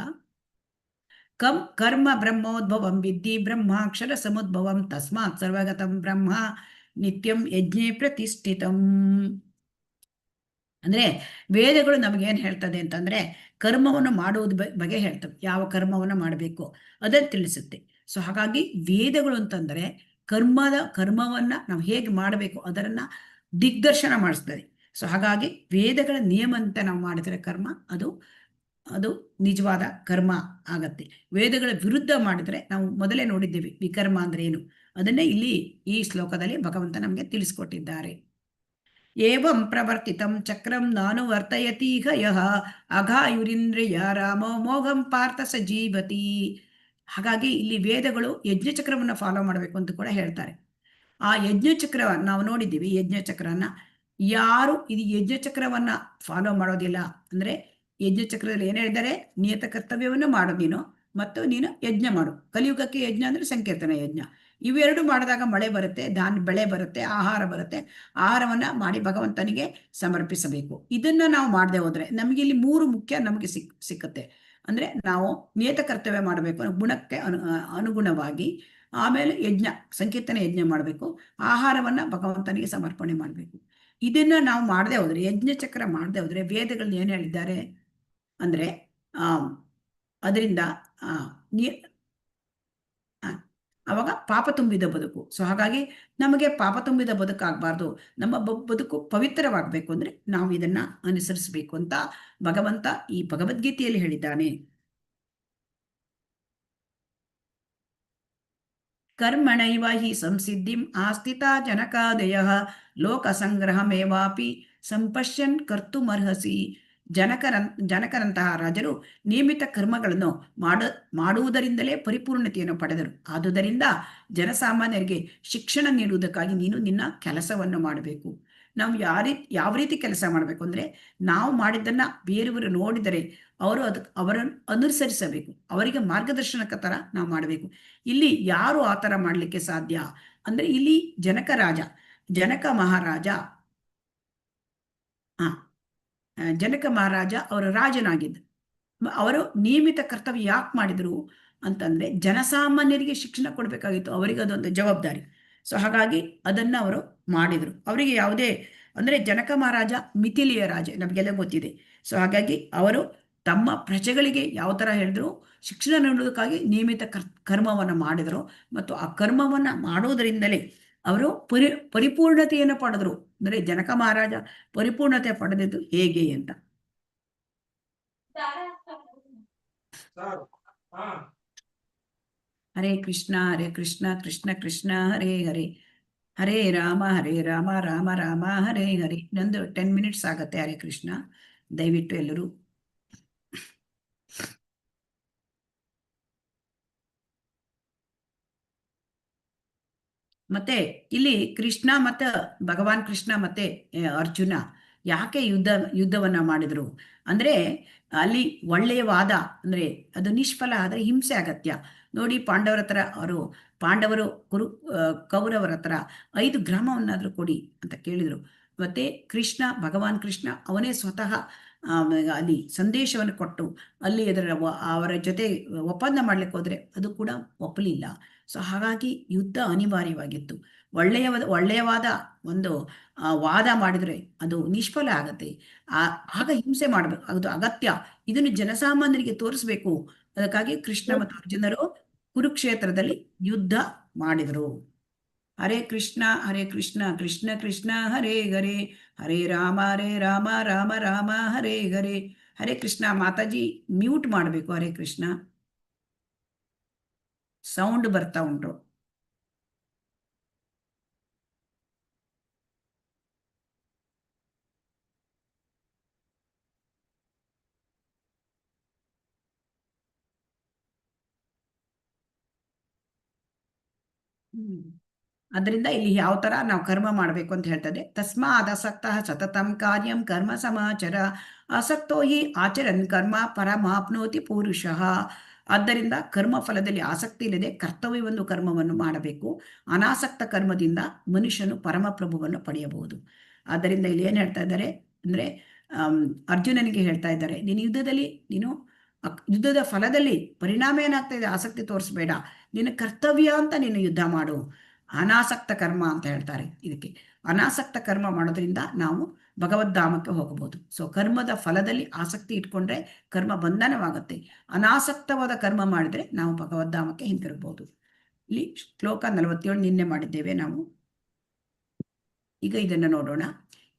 S1: ಕರ್ಮ ಬ್ರಹ್ಮೋದ್ಭವಂ ವಿದ್ಧಿ ಬ್ರಹ್ಮಾಕ್ಷರ ಸಮುದ್ಭವಂ ತಸ್ಮಾತ್ ಸರ್ವಗತಂ ಬ್ರಹ್ಮ ನಿತ್ಯಂ ಯಜ್ಞೆ ಪ್ರತಿಷ್ಠಿತಂ. ಅಂದ್ರೆ ವೇದಗಳು ನಮಗೇನ್ ಹೇಳ್ತದೆ ಅಂತಂದ್ರೆ ಕರ್ಮವನ್ನು ಮಾಡುವುದ ಬಗ್ಗೆ ಹೇಳ್ತವೆ. ಯಾವ ಕರ್ಮವನ್ನು ಮಾಡಬೇಕು ಅದನ್ನು ತಿಳಿಸುತ್ತೆ. ಸೊ ಹಾಗಾಗಿ ವೇದಗಳು ಅಂತಂದ್ರೆ ಕರ್ಮವನ್ನ ನಾವು ಹೇಗೆ ಮಾಡಬೇಕು ಅದನ್ನ ದಿಗ್ದರ್ಶನ ಮಾಡಿಸ್ತದೆ. ಸೊ ಹಾಗಾಗಿ ವೇದಗಳ ನಿಯಮ ಅಂತ ನಾವು ಮಾಡಿದ್ರೆ ಕರ್ಮ ಅದು ಅದು ನಿಜವಾದ ಕರ್ಮ ಆಗತ್ತೆ. ವೇದಗಳ ವಿರುದ್ಧ ಮಾಡಿದರೆ ನಾವು ಮೊದಲೇ ನೋಡಿದ್ದೇವೆ ವಿಕರ್ಮ ಅಂದ್ರೆ ಏನು, ಅದನ್ನೇ ಇಲ್ಲಿ ಈ ಶ್ಲೋಕದಲ್ಲಿ ಭಗವಂತ ನಮಗೆ ತಿಳಿಸ್ಕೊಟ್ಟಿದ್ದಾರೆ. ಏವಂ ಪ್ರವರ್ತಿತಂ ಚಕ್ರಂ ನಾನು ವರ್ತಯತೀಹ ಯಃ ಅಘಾಯುರಿಂದ್ರಿಯ ರಾಮೋ ಮೋಘಂ ಪಾರ್ಥ ಸ ಜೀವತಿ. ಹಾಗಾಗಿ ಇಲ್ಲಿ ವೇದಗಳು ಯಜ್ಞಚಕ್ರವನ್ನು ಫಾಲೋ ಮಾಡಬೇಕು ಅಂತ ಕೂಡ ಹೇಳ್ತಾರೆ. ಆ ಯಜ್ಞಚಕ್ರ ನಾವು ನೋಡಿದ್ದೀವಿ. ಯಜ್ಞಚಕ್ರನ ಯಾರು ಇದು ಯಜ್ಞಚಕ್ರವನ್ನ ಫಾಲೋ ಮಾಡೋದಿಲ್ಲ ಅಂದ್ರೆ, ಯಜ್ಞಚಕ್ರದಲ್ಲಿ ಏನ್ ಹೇಳಿದ್ದಾರೆ, ನಿಯತ ಕರ್ತವ್ಯವನ್ನು ಮಾಡು ನೀನು, ಮತ್ತು ನೀನು ಯಜ್ಞ ಮಾಡು. ಕಲಿಯುಗಕ್ಕೆ ಯಜ್ಞ ಅಂದ್ರೆ ಸಂಕೀರ್ತನ ಯಜ್ಞ. ಇವೆರಡು ಮಾಡಿದಾಗ ಮಳೆ ಬರುತ್ತೆ, ಬೆಳೆ ಬರುತ್ತೆ, ಆಹಾರ ಬರುತ್ತೆ. ಆಹಾರವನ್ನ ಮಾಡಿ ಭಗವಂತನಿಗೆ ಸಮರ್ಪಿಸಬೇಕು. ಇದನ್ನ ನಾವು ಮಾಡದೆ ಹೋದ್ರೆ ನಮಗೆ ಇಲ್ಲಿ 3 ಮುಖ್ಯ ನಮಗೆ ಸಿಕ್ಕತ್ತೆ. ಅಂದ್ರೆ ನಾವು ನಿಯತ ಕರ್ತವ್ಯ ಮಾಡಬೇಕು ಗುಣಕ್ಕೆ ಅನುಗುಣವಾಗಿ, ಆಮೇಲೆ ಯಜ್ಞ ಸಂಕೀರ್ತನ ಯಜ್ಞ ಮಾಡಬೇಕು, ಆಹಾರವನ್ನ ಭಗವಂತನಿಗೆ ಸಮರ್ಪಣೆ ಮಾಡಬೇಕು. ಇದನ್ನ ನಾವು ಮಾಡದೆ ಹೋದ್ರೆ, ಯಜ್ಞ ಚಕ್ರ ಮಾಡದೆ ಹೋದ್ರೆ ವೇದಗಳನ್ನ ಏನ್ ಹೇಳಿದ್ದಾರೆ ಅಂದ್ರೆ ಅದರಿಂದ ಅವಾಗ ಪಾಪ ತುಂಬಿದ ಬದುಕು. ಸೊ ಹಾಗಾಗಿ ನಮಗೆ ಪಾಪ ತುಂಬಿದ ಬದುಕಾಗಬಾರ್ದು, ನಮ್ಮ ಬದುಕು ಪವಿತ್ರವಾಗಬೇಕು ಅಂದ್ರೆ ನಾವು ಇದನ್ನ ಅನುಸರಿಸಬೇಕು ಅಂತ ಭಗವಂತ ಈ ಭಗವದ್ಗೀತೆಯಲ್ಲಿ ಹೇಳಿದ್ದಾನೆ. ಕರ್ಮಣೈವ ಹಿ ಸಂಸಿದ್ಧಿಂ ಆಸ್ಥಿತಾ ಜನಕಾದಯಃ ಲೋಕಸಂಗ್ರಹಮೇವಾಪಿ ಸಂಪಶ್ಯನ್ ಕರ್ತುಮರ್ಹಸಿ. ಜನಕರಂತಹ ರಾಜರು ನಿಯಮಿತ ಕರ್ಮಗಳನ್ನು ಮಾಡುವುದರಿಂದಲೇ ಪರಿಪೂರ್ಣತೆಯನ್ನು ಪಡೆದರು. ಆದುದರಿಂದ ಜನಸಾಮಾನ್ಯರಿಗೆ ಶಿಕ್ಷಣ ನೀಡುವುದಕ್ಕಾಗಿ ನೀನು ನಿನ್ನ ಕೆಲಸವನ್ನು ಮಾಡಬೇಕು. ನಾವು ಯಾವ ರೀತಿ ಕೆಲಸ ಮಾಡಬೇಕು ಅಂದ್ರೆ, ನಾವು ಮಾಡಿದ್ದನ್ನ ಬೇರೆಯವರು ನೋಡಿದರೆ ಅವರನ್ನು ಅನುಸರಿಸಬೇಕು, ಅವರಿಗೆ ಮಾರ್ಗದರ್ಶನಕ ತರ ನಾವು ಮಾಡಬೇಕು. ಇಲ್ಲಿ ಯಾರು ಆ ಥರ ಮಾಡಲಿಕ್ಕೆ ಸಾಧ್ಯ ಅಂದ್ರೆ, ಇಲ್ಲಿ ಜನಕ ಮಹಾರಾಜ ಅವರ ರಾಜನಾಗಿದ್ದ. ಅವರು ನಿಯಮಿತ ಕರ್ತವ್ಯ ಯಾಕೆ ಮಾಡಿದ್ರು ಅಂತಂದ್ರೆ, ಜನಸಾಮಾನ್ಯರಿಗೆ ಶಿಕ್ಷಣ ಕೊಡಬೇಕಾಗಿತ್ತು, ಅವರಿಗೆ ಅದೊಂದು ಜವಾಬ್ದಾರಿ. ಸೊ ಹಾಗಾಗಿ ಅದನ್ನ ಅವರು ಮಾಡಿದ್ರು. ಅವರಿಗೆ ಯಾವುದೇ ಅಂದ್ರೆ, ಜನಕ ಮಹಾರಾಜ ಮಿಥಿಲಿಯ ರಾಜ ನಮಗೆಲ್ಲ ಗೊತ್ತಿದೆ. ಸೊ ಹಾಗಾಗಿ ಅವರು ತಮ್ಮ ಪ್ರಜೆಗಳಿಗೆ ಯಾವ ತರ ಹೇಳಿದ್ರು, ಶಿಕ್ಷಣ ನೀಡುವುದಕ್ಕಾಗಿ ನಿಯಮಿತ ಕರ್ಮವನ್ನು ಮಾಡಿದರು. ಮತ್ತು ಆ ಕರ್ಮವನ್ನ ಮಾಡೋದರಿಂದಲೇ ಅವರು ಪರಿಪೂರ್ಣತೆಯನ್ನು ಪಡೆದರು. ಅಂದ್ರೆ ಜನಕ ಮಹಾರಾಜ ಪರಿಪೂರ್ಣತೆ ಪಡೆದಿದ್ದು ಹೇಗೆ ಅಂತ. ಹರೇ ಕೃಷ್ಣ ಕೃಷ್ಣ ಕೃಷ್ಣ ಹರೇ ಹರೇ, ಹರೇ ರಾಮ ರಾಮ ರಾಮ ಹರೇ ಹರೇ. ಇನ್ನೊಂದು 10 ಮಿನಿಟ್ಸ್ ಆಗತ್ತೆ. ಹರೇ ಕೃಷ್ಣ. ದಯವಿಟ್ಟು ಎಲ್ಲರೂ ಮತ್ತೆ ಇಲ್ಲಿ ಕೃಷ್ಣ ಮತ್ತೆ ಭಗವಾನ್ ಕೃಷ್ಣ ಮತ್ತೆ ಅರ್ಜುನ ಯಾಕೆ ಯುದ್ಧವನ್ನ ಮಾಡಿದ್ರು ಅಂದ್ರೆ, ಅಲ್ಲಿ ಒಳ್ಳೆಯ ವಾದ ಅಂದ್ರೆ ಅದು ನಿಷ್ಫಲ ಆದ್ರೆ ಹಿಂಸೆ ಅಗತ್ಯ. ನೋಡಿ, ಪಾಂಡವರು ಕೌರವರ ಹತ್ರ 5 ಗ್ರಾಮವನ್ನಾದ್ರೂ ಕೊಡಿ ಅಂತ ಕೇಳಿದ್ರು. ಮತ್ತೆ ಭಗವಾನ್ ಕೃಷ್ಣ ಅವನೇ ಸ್ವತಃ ಅಲ್ಲಿ ಸಂದೇಶವನ್ನು ಕೊಟ್ಟು ಅಲ್ಲಿ ಅವರ ಜೊತೆ ಒಪ್ಪಂದ ಮಾಡ್ಲಿಕ್ಕೆ ಹೋದ್ರೆ ಅದು ಕೂಡ ಒಪ್ಪಲಿಲ್ಲ. ಸೊ ಹಾಗಾಗಿ ಯುದ್ಧ ಅನಿವಾರ್ಯವಾಗಿತ್ತು. ಒಳ್ಳೆಯವಾದ ಒಂದು ವಾದ ಮಾಡಿದ್ರೆ ಅದು ನಿಷ್ಫಲ ಆಗತ್ತೆ. ಆಗ ಹಿಂಸೆ ಮಾಡ್ಬೇಕು, ಅದು ಅಗತ್ಯ. ಇದನ್ನು ಜನಸಾಮಾನ್ಯರಿಗೆ ತೋರಿಸ್ಬೇಕು. ಅದಕ್ಕಾಗಿ ಕೃಷ್ಣ ಮತ್ತು ಅರ್ಜುನರು ಕುರುಕ್ಷೇತ್ರದಲ್ಲಿ ಯುದ್ಧ ಮಾಡಿದರು. ಹರೇ ಕೃಷ್ಣ ಕೃಷ್ಣ ಕೃಷ್ಣ ಹರೇ ಹರೇ, ಹರೇ ರಾಮ ರಾಮ ರಾಮ ಹರೇ ಹರೇ. ಹರೇ ಕೃಷ್ಣ. ಮಾತಾಜಿ ಮ್ಯೂಟ್ ಮಾಡಬೇಕು. ಹರೇ ಕೃಷ್ಣ, ಸೌಂಡ್ ಬರ್ತಾ ಉಂಟು. ಅದರಿಂದ ಇಲ್ಲಿ ಯಾವ ತರ ನಾವು ಕರ್ಮ ಮಾಡಬೇಕು ಅಂತ ಹೇಳ್ತದೆ. ತಸ್ಮಾದಸಕ್ತ ಸತತಂ ಕಾರ್ಯಂ ಕರ್ಮ ಸಮಾಚರ, ಆಸಕ್ತೋ ಹಿ ಆಚರನ್ ಕರ್ಮ ಪರಮಾಪ್ನೋತಿ ಪುರುಷಃ. ಆದ್ದರಿಂದ ಕರ್ಮ ಫಲದಲ್ಲಿ ಆಸಕ್ತಿ ಇಲ್ಲದೆ ಕರ್ತವ್ಯವೊಂದು ಕರ್ಮವನ್ನು ಮಾಡಬೇಕು. ಅನಾಸಕ್ತ ಕರ್ಮದಿಂದ ಮನುಷ್ಯನು ಪರಮಪ್ರಭುವನ್ನು ಪಡೆಯಬಹುದು. ಆದ್ದರಿಂದ ಇಲ್ಲಿ ಏನ್ ಹೇಳ್ತಾ ಇದ್ದಾರೆ ಅಂದ್ರೆ, ಅರ್ಜುನನಿಗೆ ಹೇಳ್ತಾ ಇದ್ದಾರೆ, ನೀನು ಯುದ್ಧದ ಫಲದಲ್ಲಿ ಪರಿಣಾಮ ಏನಾಗ್ತಾ ಇದೆ ಆಸಕ್ತಿ ತೋರಿಸ್ಬೇಡ, ನಿನ್ನ ಕರ್ತವ್ಯ ಅಂತ ನೀನು ಯುದ್ಧ ಮಾಡು. ಅನಾಸಕ್ತ ಕರ್ಮ ಅಂತ ಹೇಳ್ತಾರೆ ಇದಕ್ಕೆ. ಅನಾಸಕ್ತ ಕರ್ಮ ಮಾಡೋದ್ರಿಂದ ನಾವು ಭಗವದ್ಧಾಮಕ್ಕೆ ಹೋಗಬಹುದು. ಸೊ ಕರ್ಮದ ಫಲದಲ್ಲಿ ಆಸಕ್ತಿ ಇಟ್ಕೊಂಡ್ರೆ ಕರ್ಮ ಬಂಧನವಾಗುತ್ತೆ. ಅನಾಸಕ್ತವಾದ ಕರ್ಮ ಮಾಡಿದ್ರೆ ನಾವು ಭಗವದ್ಧಾಮಕ್ಕೆ ಹಿಂತಿರುಗಬಹುದು. ಇಲ್ಲಿ ಶ್ಲೋಕ 47 ನಿನ್ನೆ ಮಾಡಿದ್ದೇವೆ ನಾವು. ಈಗ ಇದನ್ನು ನೋಡೋಣ.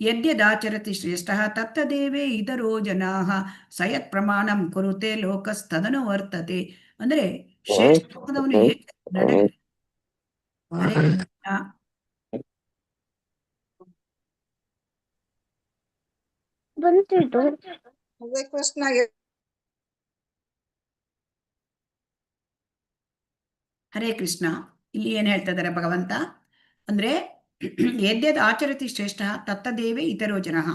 S1: ಯದ್ಯದಾಚರತಿ ಶ್ರೇಷ್ಠ ತತ್ತದೇವೇ ಇತರೋ ಜನಾಃ ಸಯತ್ ಪ್ರಮಾಣಂ ಕುರುತೆ ಲೋಕಸ್ತದನು ವರ್ತತೆ. ಅಂದ್ರೆ ಶ್ರೇಷ್ಠವಾದವನು ಹೇಗೆ ನಡೆ ಹರೇ ಕೃಷ್ಣ.
S2: ಹರೇ ಕೃಷ್ಣ.
S1: ಹರೇ ಕೃಷ್ಣ. ಇಲ್ಲಿ ಏನ್ ಹೇಳ್ತಾ ಇದ್ದಾರೆ ಭಗವಂತ ಅಂದ್ರೆ ಯದ್ಯದ್ ಆಚರತಿ ಶ್ರೇಷ್ಠ ತತ್ತದೇವೇ ಇತರೋ ಜನಃ.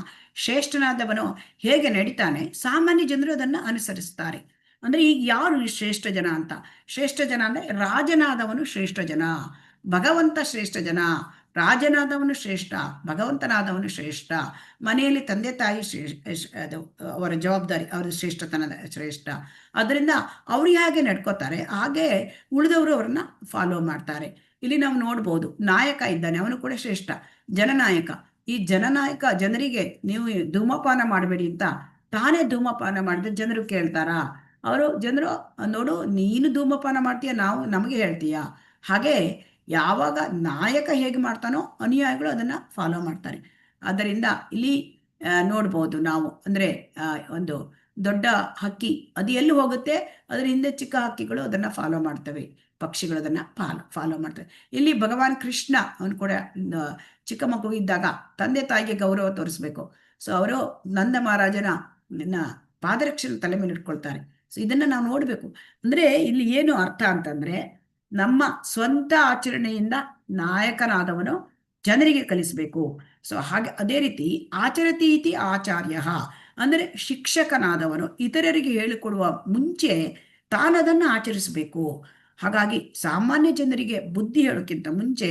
S1: ಶ್ರೇಷ್ಠನಾದವನು ಹೇಗೆ ನಡೀತಾನೆ ಸಾಮಾನ್ಯ ಜನರು ಅದನ್ನ ಅನುಸರಿಸ್ತಾರೆ. ಅಂದ್ರೆ ಈಗ ಯಾರು ಈ ಶ್ರೇಷ್ಠ ಜನ ಅಂತ? ಶ್ರೇಷ್ಠ ಜನ ಅಂದ್ರೆ ರಾಜನಾದವನು ಶ್ರೇಷ್ಠ ಜನ, ಭಗವಂತ ಶ್ರೇಷ್ಠ ಜನ. ರಾಜನಾದವನು ಶ್ರೇಷ್ಠ, ಭಗವಂತನಾದವನು ಶ್ರೇಷ್ಠ. ಮನೆಯಲ್ಲಿ ತಂದೆ ತಾಯಿ ಅದು ಅವರ ಜವಾಬ್ದಾರಿ, ಅವರ ಶ್ರೇಷ್ಠತನದ ಶ್ರೇಷ್ಠ. ಅದರಿಂದ ಅವ್ರು ಹೇಗೆ ನಡ್ಕೋತಾರೆ ಹಾಗೆ ಉಳಿದವರು ಅವ್ರನ್ನ ಫಾಲೋ ಮಾಡ್ತಾರೆ. ಇಲ್ಲಿ ನಾವು ನೋಡ್ಬೋದು, ನಾಯಕ ಇದ್ದಾನೆ, ಅವನು ಕೂಡ ಶ್ರೇಷ್ಠ, ಜನನಾಯಕ. ಈ ಜನನಾಯಕ ಜನರಿಗೆ ನೀವು ಧೂಮಪಾನ ಮಾಡಬೇಡಿ ಅಂತ ತಾನೇ ಧೂಮಪಾನ ಮಾಡಿದ್ರೆ ಜನರು ಕೇಳ್ತಾರಾ? ಜನರು ನೋಡು ನೀನು ಧೂಮಪಾನ ಮಾಡ್ತೀಯ, ನಮಗೆ ಹೇಳ್ತೀಯ? ಹಾಗೆ ಯಾವಾಗ ನಾಯಕ ಹೇಗೆ ಮಾಡ್ತಾನೋ ಅನುಯಾಯಿಗಳು ಅದನ್ನ ಫಾಲೋ ಮಾಡ್ತಾರೆ. ಆದ್ದರಿಂದ ಇಲ್ಲಿ ನೋಡ್ಬೋದು ನಾವು, ಅಂದ್ರೆ ಒಂದು ದೊಡ್ಡ ಹಕ್ಕಿ ಅದು ಎಲ್ಲಿ ಹೋಗುತ್ತೆ ಅದ್ರ ಹಿಂದೆ ಚಿಕ್ಕ ಹಕ್ಕಿಗಳು ಅದನ್ನ ಫಾಲೋ ಮಾಡ್ತವೆ, ಪಕ್ಷಿಗಳು ಅದನ್ನ ಫಾಲೋ ಮಾಡ್ತವೆ. ಇಲ್ಲಿ ಭಗವಾನ್ ಕೃಷ್ಣ ಅವನು ಕೂಡ ಚಿಕ್ಕ ಮಗು ಇದ್ದಾಗ ತಂದೆ ತಾಯಿಗೆ ಗೌರವ ತೋರಿಸ್ಬೇಕು. ಸೊ ಅವರು ನಂದ ಮಹಾರಾಜನ ಪಾದರಕ್ಷೆನ ತಲೆ ಮೇಲೆ ಇಟ್ಕೊಳ್ತಾರೆ. ಸೊ ಇದನ್ನ ನಾವು ನೋಡ್ಬೇಕು. ಅಂದ್ರೆ ಇಲ್ಲಿ ಏನು ಅರ್ಥ ಅಂತಂದ್ರೆ ನಮ್ಮ ಸ್ವಂತ ಆಚರಣೆಯಿಂದ ನಾಯಕನಾದವನು ಜನರಿಗೆ ಕಲಿಸಬೇಕು. ಸೊ ಹಾಗೆ ಅದೇ ರೀತಿ ಆಚರತಿ ಇತಿ ಆಚಾರ್ಯ ಅಂದರೆ ಶಿಕ್ಷಕನಾದವನು ಇತರರಿಗೆ ಹೇಳಿಕೊಡುವ ಮುಂಚೆ ತಾನದನ್ನ ಆಚರಿಸಬೇಕು. ಹಾಗಾಗಿ ಸಾಮಾನ್ಯ ಜನರಿಗೆ ಬುದ್ಧಿ ಹೇಳೋಕ್ಕಿಂತ ಮುಂಚೆ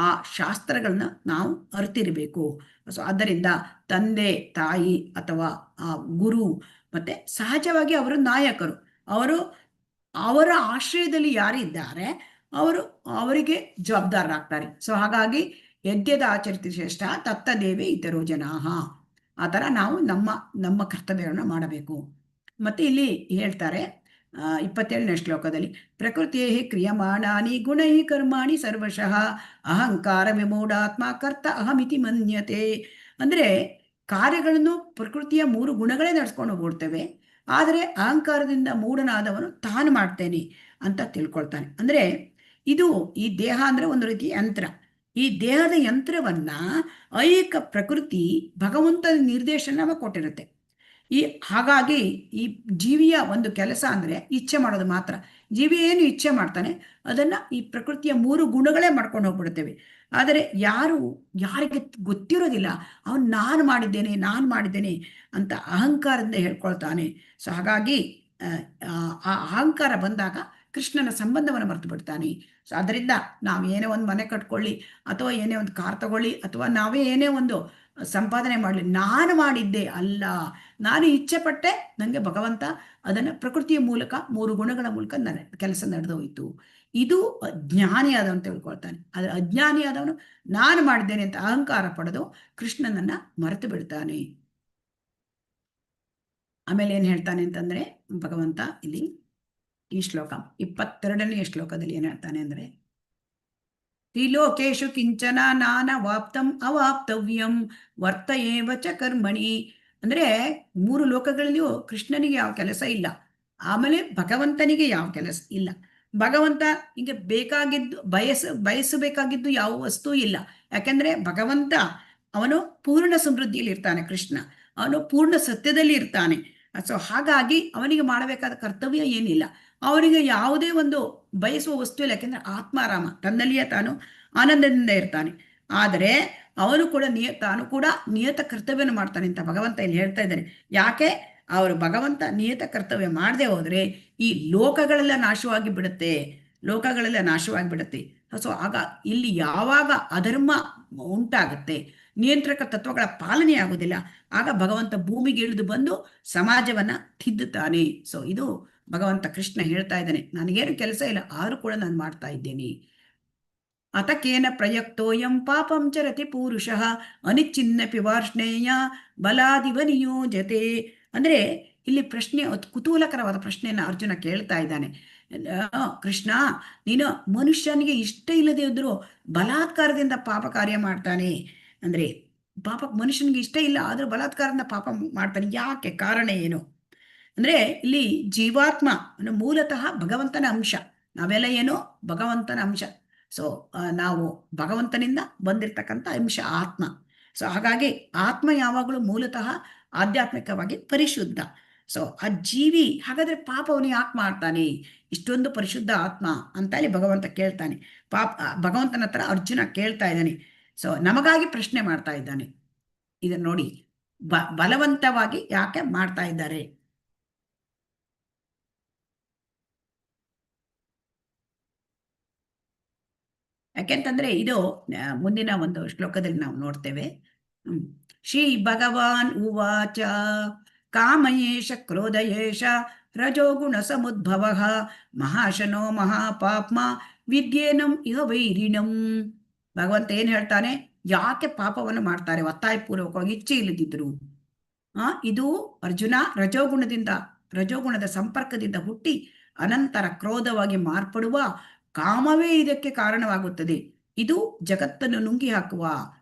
S1: ಆ ಶಾಸ್ತ್ರಗಳನ್ನ ನಾವು ಅರಿತಿರಬೇಕು. ಸೊ ಆದ್ದರಿಂದ ತಂದೆ ತಾಯಿ ಅಥವಾ ಆ ಗುರು ಮತ್ತೆ ಸಹಜವಾಗಿ ಅವರು ನಾಯಕರು, ಅವರ ಆಶ್ರಯದಲ್ಲಿ ಯಾರಿದ್ದಾರೆ ಅವರಿಗೆ ಜವಾಬ್ದಾರರಾಗ್ತಾರೆ. ಸೊ ಹಾಗಾಗಿ ಯದ್ಯದ ಆಚರಿಸಿ ಶ್ರೇಷ್ಠ ತತ್ತದೇವೇ ಇತರೋ ಜನಾಃ. ಆ ಥರ ನಾವು ನಮ್ಮ ಕರ್ತವ್ಯವನ್ನು ಮಾಡಬೇಕು. ಮತ್ತೆ ಇಲ್ಲಿ ಹೇಳ್ತಾರೆ 27ನೇ ಶ್ಲೋಕದಲ್ಲಿ, ಪ್ರಕೃತಿಯೇ ಕ್ರಿಯಮಾಣಾನಿ ಗುಣೈ ಕರ್ಮಾಣಿ ಸರ್ವಶಃ ಅಹಂಕಾರ ವಿಮೂಢಾತ್ಮ ಕರ್ತ ಅಹಮಿತಿ ಮನ್ಯತೆ. ಅಂದ್ರೆ ಕಾರ್ಯಗಳನ್ನು ಪ್ರಕೃತಿಯ 3 ಗುಣಗಳೇ ನಡೆಸ್ಕೊಂಡು ಹೋಗ್ಬಿಡ್ತೇವೆ, ಆದರೆ ಅಹಂಕಾರದಿಂದ ಮೂಢನಾದವನು ತಾನು ಮಾಡ್ತೇನೆ ಅಂತ ತಿಳ್ಕೊಳ್ತಾನೆ. ಅಂದ್ರೆ ಈ ದೇಹ ಅಂದ್ರೆ ಒಂದು ರೀತಿ ಯಂತ್ರ. ಈ ದೇಹದ ಯಂತ್ರವನ್ನ ಐಕ ಪ್ರಕೃತಿ ಭಗವಂತನ ನಿರ್ದೇಶನ ಕೊಟ್ಟಿರುತ್ತೆ. ಹಾಗಾಗಿ ಈ ಜೀವಿಯ ಒಂದು ಕೆಲಸ ಅಂದ್ರೆ ಇಚ್ಛೆ ಮಾಡೋದು ಮಾತ್ರ. ಜೀವಿ ಏನು ಇಚ್ಛೆ ಮಾಡ್ತಾನೆ ಅದನ್ನ ಈ ಪ್ರಕೃತಿಯ 3 ಗುಣಗಳೇ ಮಾಡ್ಕೊಂಡು ಹೋಗ್ಬಿಡ್ತೇವೆ. ಆದರೆ ಯಾರಿಗೆ ಗೊತ್ತಿರೋದಿಲ್ಲ ಅವನು ನಾನು ಮಾಡಿದ್ದೇನೆ ಅಂತ ಅಹಂಕಾರದಿಂದ ಹೇಳ್ಕೊಳ್ತಾನೆ. ಸೊ ಹಾಗಾಗಿ ಆ ಅಹಂಕಾರ ಬಂದಾಗ ಕೃಷ್ಣನ ಸಂಬಂಧವನ್ನು ಮರೆತು ಬಿಡ್ತಾನೆ. ಸೊ ಅದರಿಂದ ನಾವು ಏನೇ ಒಂದು ಮನೆ ಕಟ್ಕೊಳ್ಳಿ ಅಥವಾ ಏನೇ ಒಂದು ಕಾರ್ ತಗೊಳ್ಳಿ ಅಥವಾ ನಾವೇ ಏನೇ ಒಂದು ಸಂಪಾದನೆ ಮಾಡಲಿ, ನಾನು ಮಾಡಿದ್ದೆ ಅಲ್ಲ, ನಾನು ಇಚ್ಛೆ ಪಟ್ಟೆ, ನನಗೆ ಭಗವಂತ ಅದನ್ನು ಪ್ರಕೃತಿಯ ಮೂಲಕ 3 ಗುಣಗಳ ಮೂಲಕ ಕೆಲಸ ನಡೆದೋಯ್ತು. ಇದು ಜ್ಞಾನಿಯಾದವನು ತಿಳ್ಕೊಳ್ತಾನೆ. ಆದರೆ ಅಜ್ಞಾನಿಯಾದವನು ನಾನು ಮಾಡಿದ್ದೇನೆ ಅಂತ ಅಹಂಕಾರ ಪಡೆದು ಕೃಷ್ಣನನ್ನ ಮರೆತು ಬಿಡ್ತಾನೆ. ಆಮೇಲೆ ಏನ್ ಹೇಳ್ತಾನೆ ಅಂತಂದ್ರೆ ಭಗವಂತ ಇಲ್ಲಿ ಈ ಶ್ಲೋಕ 22ನೇ ಶ್ಲೋಕದಲ್ಲಿ ಏನ್ ಹೇಳ್ತಾನೆ ಅಂದ್ರೆ, ತ್ರಿಲೋಕೇಶು ಕಿಂಚನ ನಾನವಾಪ್ತಂ ಅವಾಪ್ತವ್ಯಂ ವರ್ತ ಏವ ಚ ಕರ್ಮಣಿ. ಅಂದ್ರೆ 3 ಲೋಕಗಳಲ್ಲಿಯೂ ಕೃಷ್ಣನಿಗೆ ಯಾವ ಕೆಲಸ ಇಲ್ಲ, ಆಮೇಲೆ ಭಗವಂತನಿಗೆ ಯಾವ ಕೆಲಸ ಇಲ್ಲ. ಭಗವಂತ ಹಿಂಗೆ ಬಯಸಬೇಕಾಗಿದ್ದು ಯಾವ ವಸ್ತು ಇಲ್ಲ. ಯಾಕೆಂದ್ರೆ ಭಗವಂತ ಅವನು ಪೂರ್ಣ ಸಮೃದ್ಧಿಯಲ್ಲಿ ಇರ್ತಾನೆ, ಕೃಷ್ಣ ಅವನು ಪೂರ್ಣ ಸತ್ಯದಲ್ಲಿ ಇರ್ತಾನೆ. ಸೊ ಹಾಗಾಗಿ ಅವನಿಗೆ ಮಾಡಬೇಕಾದ ಕರ್ತವ್ಯ ಏನಿಲ್ಲ, ಅವನಿಗೆ ಯಾವುದೇ ಒಂದು ಬಯಸುವ ವಸ್ತು ಇಲ್ಲ. ಯಾಕೆಂದ್ರೆ ಆತ್ಮಾರಾಮ, ತನ್ನಲ್ಲಿಯೇ ತಾನು ಆನಂದದಿಂದ ಇರ್ತಾನೆ. ಆದರೆ ಅವನು ಕೂಡ ತಾನು ಕೂಡ ನಿಯತ ಕರ್ತವ್ಯನ ಮಾಡ್ತಾನೆ ಅಂತ ಭಗವಂತ ಇಲ್ಲಿ ಹೇಳ್ತಾ ಇದ್ದಾನೆ. ಯಾಕೆ ಅವರು ಭಗವಂತ ನಿಯತ ಕರ್ತವ್ಯ ಮಾಡದೆ ಹೋದ್ರೆ ಈ ಲೋಕಗಳೆಲ್ಲ ನಾಶವಾಗಿ ಬಿಡುತ್ತೆ. ಸೊ ಆಗ ಇಲ್ಲಿ ಯಾವಾಗ ಅಧರ್ಮ ಉಂಟಾಗುತ್ತೆ, ನಿಯಂತ್ರಕ ತತ್ವಗಳ ಪಾಲನೆ ಆಗುವುದಿಲ್ಲ, ಆಗ ಭಗವಂತ ಭೂಮಿಗೆ ಇಳಿದು ಬಂದು ಸಮಾಜವನ್ನ ತಿದ್ದುತ್ತಾನೆ. ಸೊ ಇದು ಭಗವಂತ ಕೃಷ್ಣ ಹೇಳ್ತಾ ಇದ್ದಾನೆ, ನನಗೇನು ಕೆಲಸ ಇಲ್ಲ ಆದ್ರೂ ಕೂಡ ನಾನು ಮಾಡ್ತಾ ಇದ್ದೇನೆ. ಅತಕೇನ ಪ್ರಯಕ್ತೋಯಂ ಪಾಪಂ ಚರತಿ ಪೂರುಷಃ ಅನಿಚ್ಛಿನ್ನಪಿ ವಾರ್ಷ್ಣೇಯ ಬಲಾದಿವ ನಿಯೋಜತೆ. ಅಂದ್ರೆ ಇಲ್ಲಿ ಪ್ರಶ್ನೆ, ಕುತೂಹಲಕರವಾದ ಪ್ರಶ್ನೆಯನ್ನ ಅರ್ಜುನ ಕೇಳ್ತಾ ಇದ್ದಾನೆ. ಕೃಷ್ಣ, ನೀನು ಮನುಷ್ಯನಿಗೆ ಇಷ್ಟ ಇಲ್ಲದೆ ಇದ್ರು ಬಲಾತ್ಕಾರದಿಂದ ಪಾಪ ಕಾರ್ಯ ಮಾಡ್ತಾನೆ ಅಂದ್ರೆ ಪಾಪ ಮನುಷ್ಯನಿಗೆ ಇಷ್ಟ ಇಲ್ಲ, ಆದ್ರೂ ಬಲಾತ್ಕಾರದಿಂದ ಪಾಪ ಮಾಡ್ತಾನೆ. ಯಾಕೆ? ಕಾರಣ ಏನು? ಅಂದ್ರೆ ಇಲ್ಲಿ ಜೀವಾತ್ಮ ಮೂಲತಃ ಭಗವಂತನ ಅಂಶ. ನಾವೆಲ್ಲ ಏನು? ಭಗವಂತನ ಅಂಶ. ಸೊ ನಾವು ಭಗವಂತನಿಂದ ಬಂದಿರತಕ್ಕಂಥ ಅಂಶ ಆತ್ಮ. ಸೊ ಹಾಗಾಗಿ ಆತ್ಮ ಯಾವಾಗಲೂ ಮೂಲತಃ ಆಧ್ಯಾತ್ಮಿಕವಾಗಿ ಪರಿಶುದ್ಧ. ಸೊ ಆ ಜೀವಿ ಹಾಗಾದ್ರೆ ಪಾಪವನ್ನು ಯಾಕೆ ಮಾಡ್ತಾನೆ? ಇಷ್ಟೊಂದು ಪರಿಶುದ್ಧ ಆತ್ಮ ಅಂತ ಹೇಳಿ ಭಗವಂತ ಕೇಳ್ತಾನೆ. ಭಗವಂತನ ಹತ್ರ ಅರ್ಜುನ ಕೇಳ್ತಾ ಇದ್ದಾನೆ. ಸೊ ನಮಗಾಗಿ ಪ್ರಶ್ನೆ ಮಾಡ್ತಾ ಇದ್ದಾನೆ. ಇದನ್ನ ನೋಡಿ, ಬಲವಂತವಾಗಿ ಯಾಕೆ ಮಾಡ್ತಾ ಇದ್ದಾರೆ? ಯಾಕೆಂತಂದ್ರೆ ಇದು ಮುಂದಿನ ಒಂದು ಶ್ಲೋಕದಲ್ಲಿ ನಾವು ನೋಡ್ತೇವೆ. ಶ್ರೀ ಭಗವಾನ್ ಉವಾಚ ಕಾಮಯೇಷ ಕ್ರೋಧಯೇಷ ರಜೋಗುಣ ಸಮುದ್ಭವ ಮಹಾಶನೋ ಮಹಾಪಾಪ್ಮ ವಿದ್ಯೇನಂ ಇಹ ವೈರಿಣಂ. ಭಗವಂತ ಏನ್ ಹೇಳ್ತಾನೆ? ಯಾಕೆ ಪಾಪವನ್ನು ಮಾಡ್ತಾರೆ? ಒತ್ತಾಯಪೂರ್ವಕವಾಗಿ, ಇಚ್ಛೆ ಇಲ್ಲದಿದ್ರು. ಇದು ಅರ್ಜುನ ರಜೋಗುಣದ ಸಂಪರ್ಕದಿಂದ ಹುಟ್ಟಿ ಅನಂತರ ಕ್ರೋಧವಾಗಿ ಮಾರ್ಪಡುವ ಕಾಮವೇ ಇದಕ್ಕೆ ಕಾರಣವಾಗುತ್ತದೆ. ಇದು ಜಗತ್ತನ್ನು ನುಂಗಿ ಹಾಕುವ,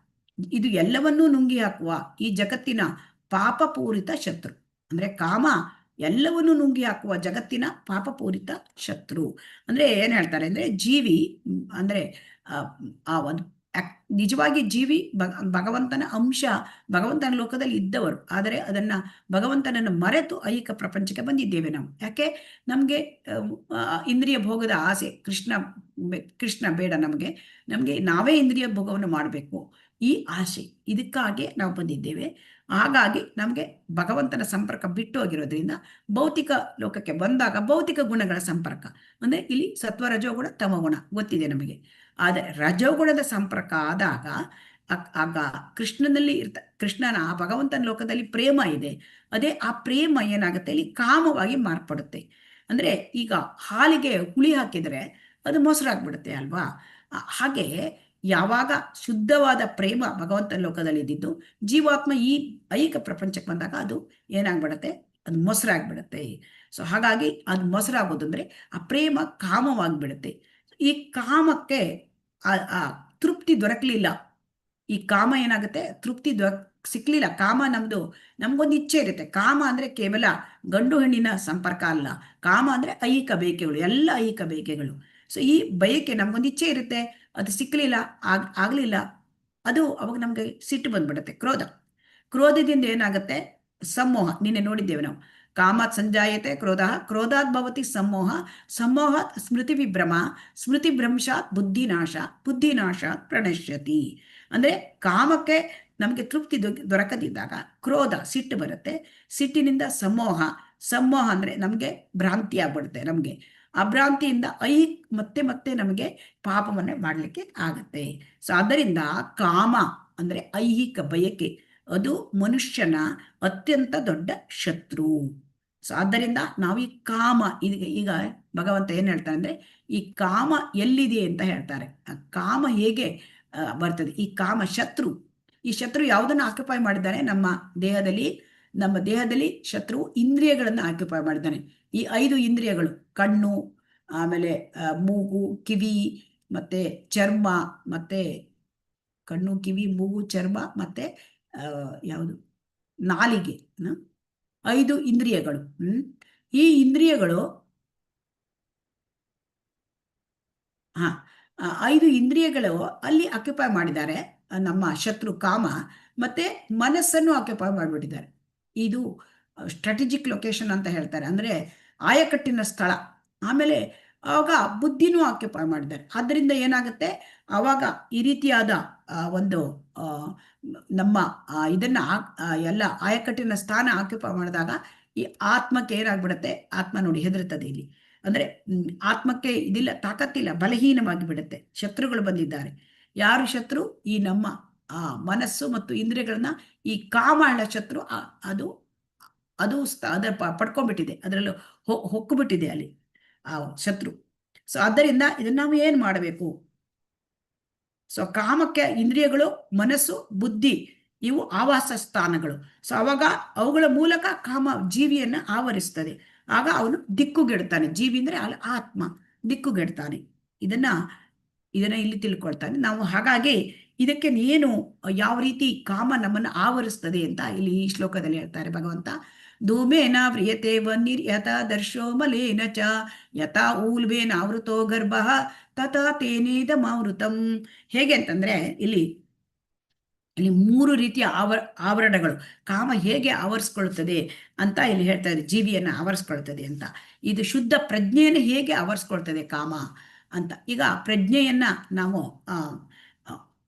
S1: ಇದು ಎಲ್ಲವನ್ನೂ ನುಂಗಿ ಹಾಕುವ ಈ ಜಗತ್ತಿನ ಪಾಪಪೂರಿತ ಶತ್ರು. ಅಂದ್ರೆ ಕಾಮ ಎಲ್ಲವನ್ನೂ ನುಂಗಿ ಹಾಕುವ ಜಗತ್ತಿನ ಪಾಪಪೂರಿತ ಶತ್ರು. ಅಂದ್ರೆ ಏನ್ ಹೇಳ್ತಾರೆ ಅಂದ್ರೆ, ಜೀವಿ ಅಂದ್ರೆ ಆ ಒಂದು ನಿಜವಾಗಿ ಜೀವಿ ಭಗವಂತನ ಅಂಶ, ಭಗವಂತನ ಲೋಕದಲ್ಲಿ ಇದ್ದವರು. ಆದರೆ ಅದನ್ನ ಭಗವಂತನನ್ನು ಮರೆತು ಐಹಿಕ ಪ್ರಪಂಚಕ್ಕೆ ಬಂದಿದ್ದೇವೆ ನಾವು. ಯಾಕೆ? ನಮ್ಗೆ ಇಂದ್ರಿಯ ಭೋಗದ ಆಸೆ. ಕೃಷ್ಣ ಬೇಡ ನಮಗೆ ನಾವೇ ಇಂದ್ರಿಯ ಭೋಗವನ್ನು ಮಾಡಬೇಕು, ಈ ಆಸೆ. ಇದಕ್ಕಾಗಿ ನಾವು ಬಂದಿದ್ದೇವೆ. ಹಾಗಾಗಿ ನಮಗೆ ಭಗವಂತನ ಸಂಪರ್ಕ ಬಿಟ್ಟು ಹೋಗಿರೋದ್ರಿಂದ ಭೌತಿಕ ಲೋಕಕ್ಕೆ ಬಂದಾಗ ಭೌತಿಕ ಗುಣಗಳ ಸಂಪರ್ಕ, ಅಂದ್ರೆ ಇಲ್ಲಿ ಸತ್ವ ರಜೋಗುಣ ತಮಗುಣ ಗೊತ್ತಿದೆ ನಮಗೆ. ಆದರೆ ರಜೋಗುಣದ ಸಂಪರ್ಕ ಆದಾಗ ಆಗ ಕೃಷ್ಣನ ಆ ಭಗವಂತನ ಲೋಕದಲ್ಲಿ ಪ್ರೇಮ ಇದೆ. ಅದೇ ಆ ಪ್ರೇಮ ಏನಾಗುತ್ತೆ, ಇಲ್ಲಿ ಕಾಮವಾಗಿ ಮಾರ್ಪಡುತ್ತೆ. ಅಂದ್ರೆ ಈಗ ಹಾಲಿಗೆ ಹುಳಿ ಹಾಕಿದರೆ ಅದು ಮೊಸರಾಗ್ಬಿಡುತ್ತೆ ಅಲ್ವಾ? ಹಾಗೆ ಯಾವಾಗ ಶುದ್ಧವಾದ ಪ್ರೇಮ ಭಗವಂತನ ಲೋಕದಲ್ಲಿ ಇದ್ದಿದ್ದು ಜೀವಾತ್ಮ ಈ ಐಹಿಕ ಪ್ರಪಂಚಕ್ಕೆ ಬಂದಾಗ ಅದು ಏನಾಗ್ಬಿಡತ್ತೆ? ಅದು ಮೊಸರಾಗ್ಬಿಡತ್ತೆ. ಸೊ ಹಾಗಾಗಿ ಅದು ಮೊಸರಾಗೋದು ಅಂದ್ರೆ ಆ ಪ್ರೇಮ ಕಾಮವಾಗಿಬಿಡುತ್ತೆ. ಈ ಕಾಮಕ್ಕೆ ಆ ತೃಪ್ತಿ ದೊರಕಲಿಲ್ಲ. ಈ ಕಾಮ ಏನಾಗುತ್ತೆ? ತೃಪ್ತಿ ಸಿಕ್ಲಿಲ್ಲ. ಕಾಮ ನಮ್ಗೊಂದು ಇಚ್ಛೆ ಇರುತ್ತೆ. ಕಾಮ ಅಂದ್ರೆ ಕೇವಲ ಗಂಡು ಹೆಣ್ಣಿನ ಸಂಪರ್ಕ ಅಲ್ಲ. ಕಾಮ ಅಂದ್ರೆ ಐಹಿಕ ಬಯಕೆಗಳು, ಎಲ್ಲ ಐಹಿಕ ಬಯಕೆಗಳು. ಸೊ ಈ ಬಯಕೆ ನಮ್ಗೊಂದು ಇಚ್ಛೆ ಇರುತ್ತೆ, ಅದು ಸಿಕ್ಲಿಲ್ಲ, ಆಗ್ಲಿಲ್ಲ, ಅದು ಅವಾಗ ನಮ್ಗೆ ಸಿಟ್ಟು ಬಂದ್ಬಿಡುತ್ತೆ. ಕ್ರೋಧದಿಂದ ಏನಾಗುತ್ತೆ? ಸಮೋಹ. ನಿನ್ನೆ ನೋಡಿದ್ದೇವೆ ನಾವು. ಕಾಮಾತ್ ಸಂಜಾಯತೆ ಕ್ರೋಧ, ಕ್ರೋಧಾತ್ ಭವತಿ ಸಮೋಹ, ಸಮೋಹಾತ್ ಸ್ಮೃತಿ ವಿಭ್ರಮ, ಸ್ಮೃತಿ ಭ್ರಂಶಾತ್ ಬುದ್ಧಿನಾಶ, ಬುದ್ಧಿನಾಶಾತ್ ಪ್ರಣಶ್ಯತಿ. ಅಂದ್ರೆ ಕಾಮಕ್ಕೆ ನಮಗೆ ತೃಪ್ತಿ ದೊರಕದಿದ್ದಾಗ ಕ್ರೋಧ, ಸಿಟ್ಟು ಬರುತ್ತೆ. ಸಿಟ್ಟಿನಿಂದ ಸಮೋಹ ಅಂದ್ರೆ ನಮಗೆ ಭ್ರಾಂತಿ ಆಗ್ಬಿಡುತ್ತೆ. ನಮಗೆ ಆ ಭ್ರಾಂತಿಯಿಂದ ಮತ್ತೆ ನಮಗೆ ಪಾಪವನ್ನೇ ಮಾಡಲಿಕ್ಕೆ ಆಗತ್ತೆ. ಸೊ ಆದ್ದರಿಂದ ಕಾಮ ಅಂದ್ರೆ ಐಹಿಕ ಬಯಕೆ, ಅದು ಮನುಷ್ಯನ ಅತ್ಯಂತ ದೊಡ್ಡ ಶತ್ರು. ಸೊ ಆದ್ದರಿಂದ ನಾವು ಈ ಕಾಮ, ಈಗ ಭಗವಂತ ಏನ್ ಹೇಳ್ತಾರೆ ಅಂದ್ರೆ, ಈ ಕಾಮ ಎಲ್ಲಿದೆ ಅಂತ ಹೇಳ್ತಾರೆ. ಆ ಕಾಮ ಹೇಗೆ ಬರ್ತದೆ? ಈ ಕಾಮ ಶತ್ರು. ಈ ಶತ್ರು ಯಾವುದನ್ನು ಆಕ್ಯುಪೈ ಮಾಡಿದ್ದಾನೆ? ನಮ್ಮ ದೇಹದಲ್ಲಿ ಶತ್ರು ಇಂದ್ರಿಯಗಳನ್ನ ಆಕ್ಯುಪೈ ಮಾಡಿದ್ದಾನೆ. ಈ 5 ಇಂದ್ರಿಯಗಳು, ಕಣ್ಣು, ಆಮೇಲೆ ಮೂಗು, ಕಿವಿ, ಮತ್ತೆ ಚರ್ಮ, ಮತ್ತೆ ಕಣ್ಣು, ಕಿವಿ, ಮೂಗು, ಚರ್ಮ, ಮತ್ತೆ ಯಾವುದು, ನಾಲಿಗೆ, 5 ಇಂದ್ರಿಯಗಳು. ಈ ಇಂದ್ರಿಯಗಳು 5 ಇಂದ್ರಿಯಗಳು ಅಲ್ಲಿ ಆಕ್ಯುಪೈ ಮಾಡಿದ್ದಾರೆ ನಮ್ಮ ಶತ್ರು ಕಾಮ. ಮತ್ತೆ ಮನಸ್ಸನ್ನು ಆಕ್ಯುಪೈ ಮಾಡಿಬಿಟ್ಟಿದ್ದಾರೆ. ಇದು ಸ್ಟ್ರಾಟಜಿಕ್ ಲೊಕೇಶನ್ ಅಂತ ಹೇಳ್ತಾರೆ, ಅಂದ್ರೆ ಆಯಕಟ್ಟಿನ ಸ್ಥಳ. ಆಮೇಲೆ ಆವಾಗ ಬುದ್ಧಿನೂ ಆಕ್ಯುಪೈ ಮಾಡಿದ್ದಾರೆ. ಆದ್ದರಿಂದ ಏನಾಗುತ್ತೆ, ಆವಾಗ ಈ ರೀತಿಯಾದ ಒಂದು ನಮ್ಮ ಇದನ್ನ ಎಲ್ಲ ಆಯಕಟ್ಟಿನ ಸ್ಥಾನ ಆಕ್ಯುಪೈ ಮಾಡಿದಾಗ ಈ ಆತ್ಮಕ್ಕೆ ಏನಾಗ್ಬಿಡುತ್ತೆ? ಆತ್ಮ ನೋಡಿ ಹೆದರುತ್ತದೆ ಇಲ್ಲಿ. ಅಂದ್ರೆ ಆತ್ಮಕ್ಕೆ ಇದಿಲ್ಲ, ತಾಕತ್ತಿಲ್ಲ, ಬಲಹೀನವಾಗಿ ಬಿಡುತ್ತೆ. ಶತ್ರುಗಳು ಬಂದಿದ್ದಾರೆ. ಯಾರು ಶತ್ರು? ಈ ನಮ್ಮ ಮನಸ್ಸು ಮತ್ತು ಇಂದ್ರಿಯಗಳನ್ನ ಈ ಕಾಮಳ ಶತ್ರು ಅದು ಅದರ ಪಡ್ಕೊಂಡ್ಬಿಟ್ಟಿದೆ, ಅದರಲ್ಲೂ ಹೊಕ್ಕುಬಿಟ್ಟಿದೆ ಅಲ್ಲಿ ಆ ಶತ್ರು. ಸೊ ಆದ್ದರಿಂದ ಇದನ್ನ ನಾವು ಏನ್ ಮಾಡಬೇಕು? ಸೊ ಕಾಮಕ್ಕೆ ಇಂದ್ರಿಯಗಳು, ಮನಸ್ಸು, ಬುದ್ಧಿ ಇವು ಆವಾಸ ಸ್ಥಾನಗಳು. ಸೊ ಅವಾಗ ಅವುಗಳ ಮೂಲಕ ಕಾಮ ಜೀವಿಯನ್ನ ಆವರಿಸ್ತದೆ. ಆಗ ಅವನು ದಿಕ್ಕುಗೆಡ್ತಾನೆ. ಜೀವಿ ಅಂದ್ರೆ ಆತ್ಮ ದಿಕ್ಕುಗೆಡ್ತಾನೆ. ಇದನ್ನ ಇಲ್ಲಿ ತಿಳ್ಕೊಳ್ತಾನೆ ನಾವು. ಹಾಗಾಗಿ ಇದಕ್ಕೆ ಏನು ಯಾವ ರೀತಿ ಕಾಮ ನಮ್ಮನ್ನು ಆವರಿಸ್ತದೆ ಅಂತ ಇಲ್ಲಿ ಈ ಶ್ಲೋಕದಲ್ಲಿ ಹೇಳ್ತಾರೆ ಭಗವಂತ. ಧೂಮೇನ ವ್ರಿಯತೆ ವನ್ನಿರ್ಯತ ದರ್ಶೋ ಮಲೇನ ಚ ಯಥಾ ಊಲ್ವೇನಾವೃತೋ ಗರ್ಭ ತಥಾ ತೇನೇದಮಾವೃತಂ. ಹೇಗೆ ಅಂತಂದ್ರೆ ಇಲ್ಲಿ 3 ರೀತಿಯ ಆವರಣಗಳು ಕಾಮ ಹೇಗೆ ಆವರಿಸ್ಕೊಳ್ತದೆ ಅಂತ ಇಲ್ಲಿ ಹೇಳ್ತಾ ಇದೆ. ಜೀವಿಯನ್ನು ಆವರಿಸ್ಕೊಳ್ತದೆ ಅಂತ. ಇದು ಶುದ್ಧ ಪ್ರಜ್ಞೆಯನ್ನು ಹೇಗೆ ಆವರಿಸ್ಕೊಳ್ತದೆ ಕಾಮ ಅಂತ. ಈಗ ಪ್ರಜ್ಞೆಯನ್ನ ನಾವು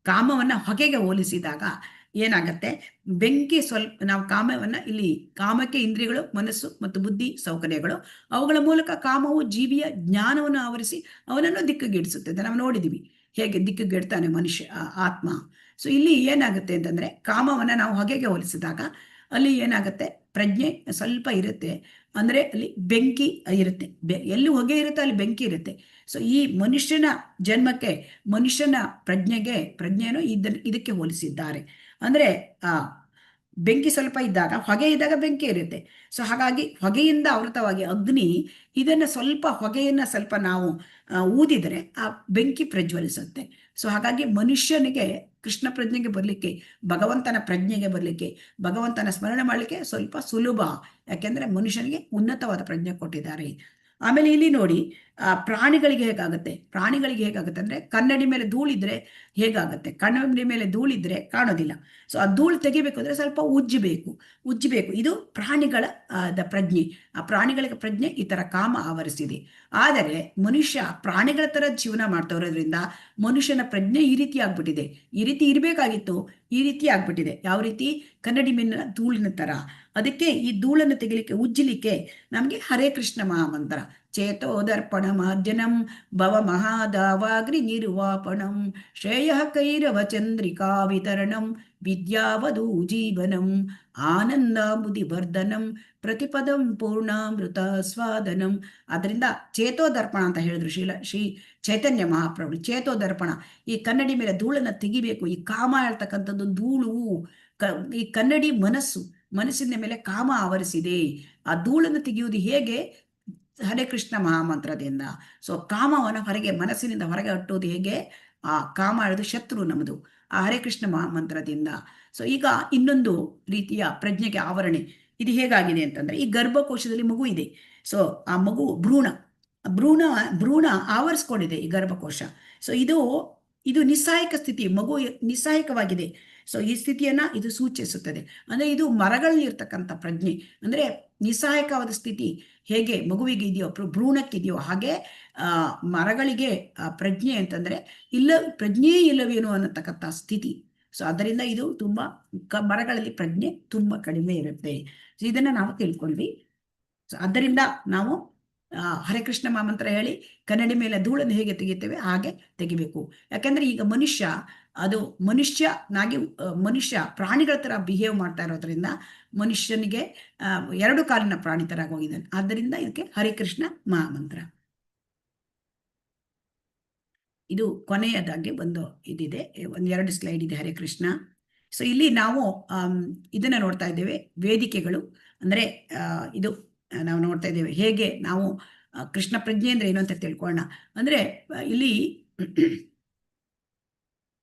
S1: ಕಾಮವನ್ನು ಹೊಗೆಗೆ ಹೋಲಿಸಿದಾಗ ಏನಾಗತ್ತೆ, ಬೆಂಕಿ ಸ್ವಲ್ಪ ನಾವು ಕಾಮವನ್ನು ಇಲ್ಲಿ ಕಾಮಕ್ಕೆ ಇಂದ್ರಿಯಗಳು, ಮನಸ್ಸು ಮತ್ತು ಬುದ್ಧಿ ಸೌಕರ್ಯಗಳು, ಅವುಗಳ ಮೂಲಕ ಕಾಮವು ಜೀವಿಯ ಜ್ಞಾನವನ್ನು ಆವರಿಸಿ ಅವನನ್ನು ದಿಕ್ಕುಗೆಡಿಸುತ್ತದೆ. ನಾವು ನೋಡಿದ್ದೀವಿ ಹೇಗೆ ದಿಕ್ಕುಗೆಡ್ತಾನೆ ಮನುಷ್ಯ ಆತ್ಮ. ಸೊ ಇಲ್ಲಿ ಏನಾಗುತ್ತೆ ಅಂತಂದ್ರೆ ಕಾಮವನ್ನು ನಾವು ಹೊಗೆಗೆ ಹೋಲಿಸಿದಾಗ ಅಲ್ಲಿ ಏನಾಗುತ್ತೆ, ಪ್ರಜ್ಞೆ ಸ್ವಲ್ಪ ಇರುತ್ತೆ. ಅಂದ್ರೆ ಅಲ್ಲಿ ಬೆಂಕಿ ಇರುತ್ತೆ. ಎಲ್ಲಿ ಹೊಗೆ ಇರುತ್ತೆ ಅಲ್ಲಿ ಬೆಂಕಿ ಇರುತ್ತೆ. ಸೊ ಈ ಮನುಷ್ಯನ ಜನ್ಮಕ್ಕೆ, ಮನುಷ್ಯನ ಪ್ರಜ್ಞೆಯನ್ನು ಇದಕ್ಕೆ ಹೋಲಿಸಿದ್ದಾರೆ. ಅಂದ್ರೆ ಬೆಂಕಿ ಸ್ವಲ್ಪ ಇದ್ದಾಗ, ಹೊಗೆ ಇದ್ದಾಗ ಬೆಂಕಿ ಇರುತ್ತೆ. ಸೊ ಹಾಗಾಗಿ ಹೊಗೆಯಿಂದ ಆವೃತವಾಗಿ ಅಗ್ನಿ ಇದನ್ನು ಸ್ವಲ್ಪ ಹೊಗೆಯನ್ನು ಸ್ವಲ್ಪ ನಾವು ಊದಿದರೆ ಆ ಬೆಂಕಿ ಪ್ರಜ್ವಲಿಸುತ್ತೆ. ಸೊ ಹಾಗಾಗಿ ಮನುಷ್ಯನಿಗೆ ಕೃಷ್ಣ ಪ್ರಜ್ಞೆಗೆ ಬರಲಿಕ್ಕೆ, ಭಗವಂತನ ಪ್ರಜ್ಞೆಗೆ ಬರಲಿಕ್ಕೆ, ಭಗವಂತನ ಸ್ಮರಣೆ ಮಾಡಲಿಕ್ಕೆ ಸ್ವಲ್ಪ ಸುಲಭ. ಯಾಕೆಂದ್ರೆ ಮನುಷ್ಯನಿಗೆ ಉನ್ನತವಾದ ಪ್ರಜ್ಞೆ ಕೊಟ್ಟಿದ್ದಾರೆ. ಆಮೇಲೆ ಇಲ್ಲಿ ನೋಡಿ, ಪ್ರಾಣಿಗಳಿಗೆ ಹೇಗಾಗುತ್ತೆ ಅಂದ್ರೆ ಕನ್ನಡಿ ಮೇಲೆ ಧೂಳಿದ್ರೆ ಹೇಗಾಗುತ್ತೆ, ಕನ್ನಡಿ ಮೇಲೆ ಧೂಳಿದ್ರೆ ಕಾಣೋದಿಲ್ಲ. ಸೊ ಆ ಧೂಳು ತೆಗಿಬೇಕು ಅಂದ್ರೆ ಸ್ವಲ್ಪ ಉಜ್ಜಬೇಕು. ಇದು ಪ್ರಾಣಿಗಳ ಪ್ರಜ್ಞೆ. ಆ ಪ್ರಾಣಿಗಳಿಗೆ ಪ್ರಜ್ಞೆ ಈ ತರ ಕಾಮ ಆವರಿಸಿದೆ. ಆದರೆ ಮನುಷ್ಯ ಪ್ರಾಣಿಗಳ ತರ ಜೀವನ ಮಾಡ್ತಾ ಇರೋದ್ರಿಂದ ಮನುಷ್ಯನ ಪ್ರಜ್ಞೆ ಈ ರೀತಿ ಆಗ್ಬಿಟ್ಟಿದೆ. ಈ ರೀತಿ ಇರಬೇಕಾಗಿತ್ತು, ಈ ರೀತಿ ಆಗ್ಬಿಟ್ಟಿದೆ. ಯಾವ ರೀತಿ? ಕನ್ನಡಿ ಮೇಲಿನ ಧೂಳಿನ ತರ. ಅದಕ್ಕೆ ಈ ಧೂಳನ್ನು ತೆಗಿಲಿಕ್ಕೆ, ಉಜ್ಜಲಿಕ್ಕೆ ನಮಗೆ ಹರೇ ಕೃಷ್ಣ ಮಹಾಮಂತ್ರ. ಚೇತೋದರ್ಪಣ ಮಾರ್ಜನಂ ಭವ ಮಹಾದಾವಾಗ್ರಿ ನಿರ್ವಾಪಣಂ ಶ್ರೇಯ ಕೈರವ ಚಂದ್ರಿಕಾ ವಿತರಣಂ ವಿದ್ಯಾವಧೂ ಜೀವನಂ ಆನಂದಾಂಬುಧಿವರ್ಧನಂ ಪ್ರತಿಪದಂ ಪೂರ್ಣಾಮೃತ ಸ್ವಾದನಂ. ಅದರಿಂದ ಚೇತೋದರ್ಪಣ ಅಂತ ಹೇಳಿದ್ರು ಶ್ರೀ ಚೈತನ್ಯ ಮಹಾಪ್ರಭು. ಚೇತೋದರ್ಪಣ, ಈ ಕನ್ನಡಿ ಮೇಲೆ ಧೂಳನ್ನು ತೆಗಿಬೇಕು. ಈ ಕಾಮ ಹೇಳ್ತಕ್ಕಂಥದ್ದು ಧೂಳು. ಈ ಕನ್ನಡಿ ಮನಸ್ಸಿನ ಮೇಲೆ ಕಾಮ ಆವರಿಸಿದೆ. ಆ ಧೂಳನ್ನು ತೆಗೆಯುವುದು ಹೇಗೆ? ಹರೇ ಕೃಷ್ಣ ಮಹಾಮಂತ್ರದಿಂದ. ಸೊ ಕಾಮವನ್ನು ಹೊರಗೆ, ಮನಸ್ಸಿನಿಂದ ಹೊರಗೆ ಹಟ್ಟುವುದು ಹೇಗೆ? ಆ ಕಾಮ ಹೇಳೋದು ಶತ್ರು ನಮ್ಮದು, ಆ ಹರೇ ಕೃಷ್ಣ ಮಹಾಮಂತ್ರದಿಂದ. ಸೊ ಈಗ ಇನ್ನೊಂದು ರೀತಿಯ ಪ್ರಜ್ಞೆಗೆ ಆವರಣೆ ಇದು ಹೇಗಾಗಿದೆ ಅಂತಂದ್ರೆ, ಈ ಗರ್ಭಕೋಶದಲ್ಲಿ ಮಗು ಇದೆ. ಸೊ ಆ ಮಗು ಭ್ರೂಣ ಆವರಿಸ್ಕೊಂಡಿದೆ ಈ ಗರ್ಭಕೋಶ. ಸೊ ಇದು ನಿಸ್ಸಹಾಯಕ ಸ್ಥಿತಿ, ಮಗು ನಿಸ್ಸಹಾಯಕವಾಗಿದೆ. ಸೊ ಈ ಸ್ಥಿತಿಯನ್ನ ಇದು ಸೂಚಿಸುತ್ತದೆ. ಅಂದ್ರೆ ಇದು ಮರಗಳಲ್ಲಿ ಇರ್ತಕ್ಕಂಥ ಪ್ರಜ್ಞೆ. ಅಂದ್ರೆ ನಿಸ್ಸಹಾಯಕವಾದ ಸ್ಥಿತಿ ಹೇಗೆ ಮಗುವಿಗೆ ಇದೆಯೋ, ಭ್ರೂಣಕ್ಕಿದೆಯೋ, ಹಾಗೆ ಮರಗಳಿಗೆ ಪ್ರಜ್ಞೆ ಅಂತಂದ್ರೆ ಪ್ರಜ್ಞೆಯೇ ಇಲ್ಲವೇನೋ ಅನ್ನತಕ್ಕಂಥ ಸ್ಥಿತಿ. ಸೊ ಅದರಿಂದ ಇದು ತುಂಬಾ ಮರಗಳಲ್ಲಿ ಪ್ರಜ್ಞೆ ತುಂಬಾ ಕಡಿಮೆ ಇರುತ್ತೆ. ಸೊ ಇದನ್ನ ನಾವು ತಿಳ್ಕೊಂಡ್ವಿ. ಸೊ ಅದರಿಂದ ನಾವು ಹರೇ ಕೃಷ್ಣ ಮಹಾಮಂತ್ರ ಹೇಳಿ ಕನ್ನಡಿ ಮೇಲೆ ಧೂಳನ್ನು ಹೇಗೆ ತೆಗಿತೇವೆ ಹಾಗೆ ತೆಗಿಬೇಕು. ಯಾಕಂದ್ರೆ ಈಗ ಮನುಷ್ಯ ಪ್ರಾಣಿಗಳ ತರ ಬಿಹೇವ್ ಮಾಡ್ತಾ ಇರೋದ್ರಿಂದ ಮನುಷ್ಯನಿಗೆ 2 ಕಾಲಿನ ಪ್ರಾಣಿ ತರ ಹೋಗಿದ್ದಾನೆ. ಆದ್ದರಿಂದ ಇದಕ್ಕೆ ಹರೇ ಕೃಷ್ಣ ಮಹಾಮಂತ್ರ. ಇದು ಕೊನೆಯದಾಗಿ ಇದಿದೆ, 1-2 ಸ್ಲೈಡ್ ಇದೆ ಹರೇ ಕೃಷ್ಣ. ಸೊ ಇಲ್ಲಿ ನಾವು ಇದನ್ನ ನೋಡ್ತಾ ಇದ್ದೇವೆ, ವೇದಿಕೆಗಳು. ಅಂದ್ರೆ ಇದು ನಾವು ನೋಡ್ತಾ ಇದ್ದೇವೆ ಹೇಗೆ ನಾವು ಕೃಷ್ಣ ಪ್ರಜ್ಞೆ ಅಂದ್ರೆ ಏನು ಅಂತ ತಿಳ್ಕೊಳ್ಳೋಣ. ಅಂದ್ರೆ ಇಲ್ಲಿ